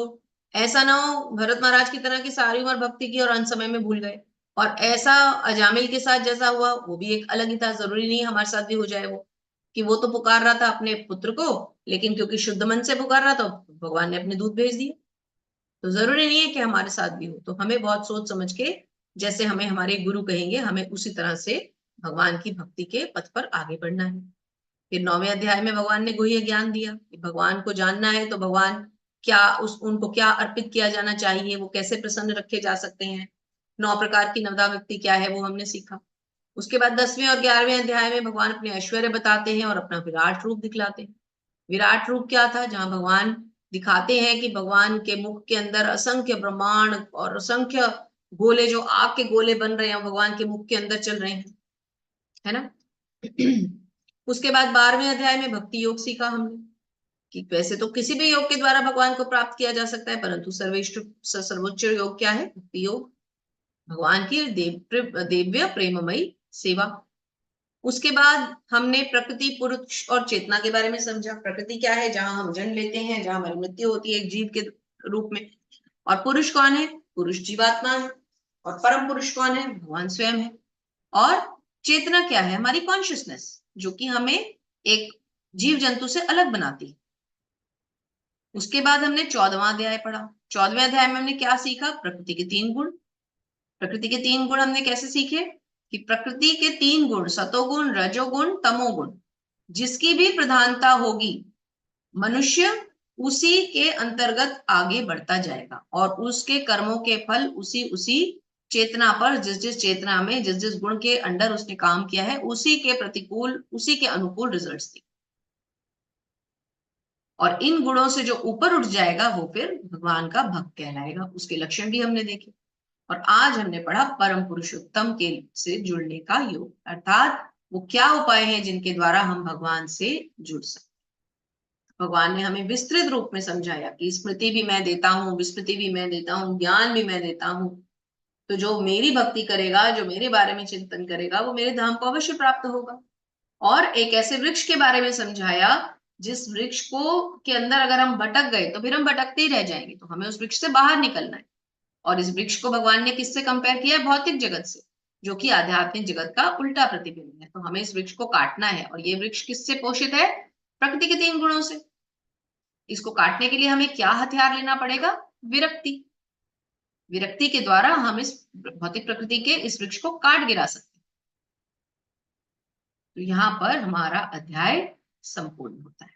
ऐसा ना हो भरत महाराज की तरह की सारी उम्र भक्ति की और अंत समय में भूल गए, और ऐसा अजामिल के साथ जैसा हुआ वो भी एक अलग ही था, जरूरी नहीं हमारे साथ भी हो जाए वो, कि वो तो पुकार रहा था अपने पुत्र को, लेकिन क्योंकि शुद्ध मन से पुकार रहा था भगवान ने अपने दूत भेज दिए। तो जरूरी नहीं है कि हमारे साथ भी हो, तो हमें बहुत सोच समझ के, जैसे हमें हमारे गुरु कहेंगे, हमें उसी तरह से भगवान की भक्ति के पथ पर आगे बढ़ना है। फिर 9वें अध्याय में भगवान ने गुह्य ज्ञान दिया कि भगवान को जानना है तो भगवान क्या, उनको क्या अर्पित किया जाना चाहिए, वो कैसे प्रसन्न रखे जा सकते हैं, 9 प्रकार की नवदा भक्ति क्या है वो हमने सीखा। उसके बाद 10वें और 11वें अध्याय में भगवान अपने ऐश्वर्य बताते हैं और अपना विराट रूप दिखलाते हैं। विराट रूप क्या था? जहां भगवान दिखाते हैं कि भगवान के मुख के अंदर असंख्य ब्रह्मांड और असंख्य गोले, जो आग के गोले बन रहे हैं, भगवान के मुख के अंदर चल रहे हैं, है ना। उसके बाद 12वें अध्याय में भक्ति योग सीखा हमने कि वैसे तो किसी भी योग के द्वारा भगवान को प्राप्त किया जा सकता है, परंतु सर्वोच्च योग क्या है? भक्ति योग, भगवान की दिव्य प्रेममयी सेवा। उसके बाद हमने प्रकृति, पुरुष और चेतना के बारे में समझा। प्रकृति क्या है? जहां हम जन्म लेते हैं, जहां हमारी मृत्यु होती है एक जीव के रूप में। और पुरुष कौन है? पुरुष जीवात्मा है। और परम पुरुष कौन है? भगवान स्वयं है। और चेतना क्या है? हमारी कॉन्शियसनेस, जो कि हमें एक जीव जंतु से अलग बनाती है। उसके बाद हमने 14वां अध्याय पढ़ा। 14वें अध्याय में हमने क्या सीखा? प्रकृति के 3 गुण। प्रकृति के 3 गुण हमने कैसे सीखे कि प्रकृति के 3 गुण, सतोगुण, रजोगुण, तमोगुण, जिसकी भी प्रधानता होगी, मनुष्य उसी के अंतर्गत आगे बढ़ता जाएगा और उसके कर्मों के फल उसी उसी चेतना पर, जिस जिस चेतना में जिस जिस गुण के अंडर उसने काम किया है, उसी के प्रतिकूल, उसी के अनुकूल रिजल्ट्स देगा। और इन गुणों से जो ऊपर उठ जाएगा वो फिर भगवान का भक्त कहलाएगा। उसके लक्षण भी हमने देखे। और आज हमने पढ़ा परम पुरुषोत्तम के से जुड़ने का योग, अर्थात वो क्या उपाय हैं जिनके द्वारा हम भगवान से जुड़ सकते। भगवान ने हमें विस्तृत रूप में समझाया कि स्मृति भी मैं देता हूँ, विस्मृति भी मैं देता हूँ, ज्ञान भी मैं देता हूँ। तो जो मेरी भक्ति करेगा, जो मेरे बारे में चिंतन करेगा, वो मेरे धाम को अवश्य प्राप्त होगा। और एक ऐसे वृक्ष के बारे में समझाया जिस वृक्ष को के अंदर अगर हम भटक गए तो फिर हम भटकते ही रह जाएंगे, तो हमें उस वृक्ष से बाहर निकलना है। और इस वृक्ष को भगवान ने किससे कंपेयर किया है? भौतिक जगत से, जो कि आध्यात्मिक जगत का उल्टा प्रतिबिंब है। तो हमें इस वृक्ष को काटना है, और ये वृक्ष किससे पोषित है? प्रकृति के 3 गुणों से। इसको काटने के लिए हमें क्या हथियार लेना पड़ेगा? विरक्ति। विरक्ति के द्वारा हम इस भौतिक प्रकृति के इस वृक्ष को काट गिरा सकते हैं। तो यहाँ पर हमारा अध्याय संपूर्ण होता है।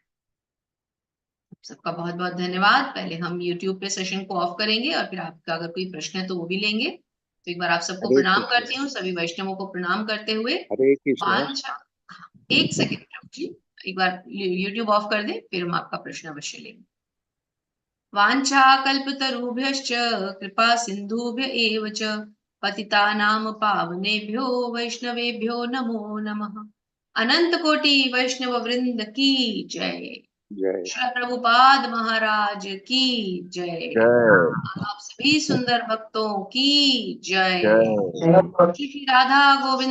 सबका बहुत बहुत धन्यवाद। पहले हम YouTube पे सेशन को ऑफ करेंगे और फिर आपका अगर कोई प्रश्न है तो वो भी लेंगे। तो एक बार आप सबको प्रणाम करती हूँ, सभी वैष्णवों को प्रणाम करते हुए। वांछा, एक सेकेंड जी, एक बार YouTube ऑफ कर दे, फिर हम आपका प्रश्न अवश्य लेंगे। वांछा कल्पतरुभ्यश्च कृपा सिंधुभ्य एव च पतितानां पावनेभ्यो वैष्णवेभ्यो नमो नमः। अनंत कोटि वैष्णव वृंद की जय। श्री प्रभुपाद महाराज की जय। आप सभी सुंदर भक्तों की जय। श्री राधा गोविंद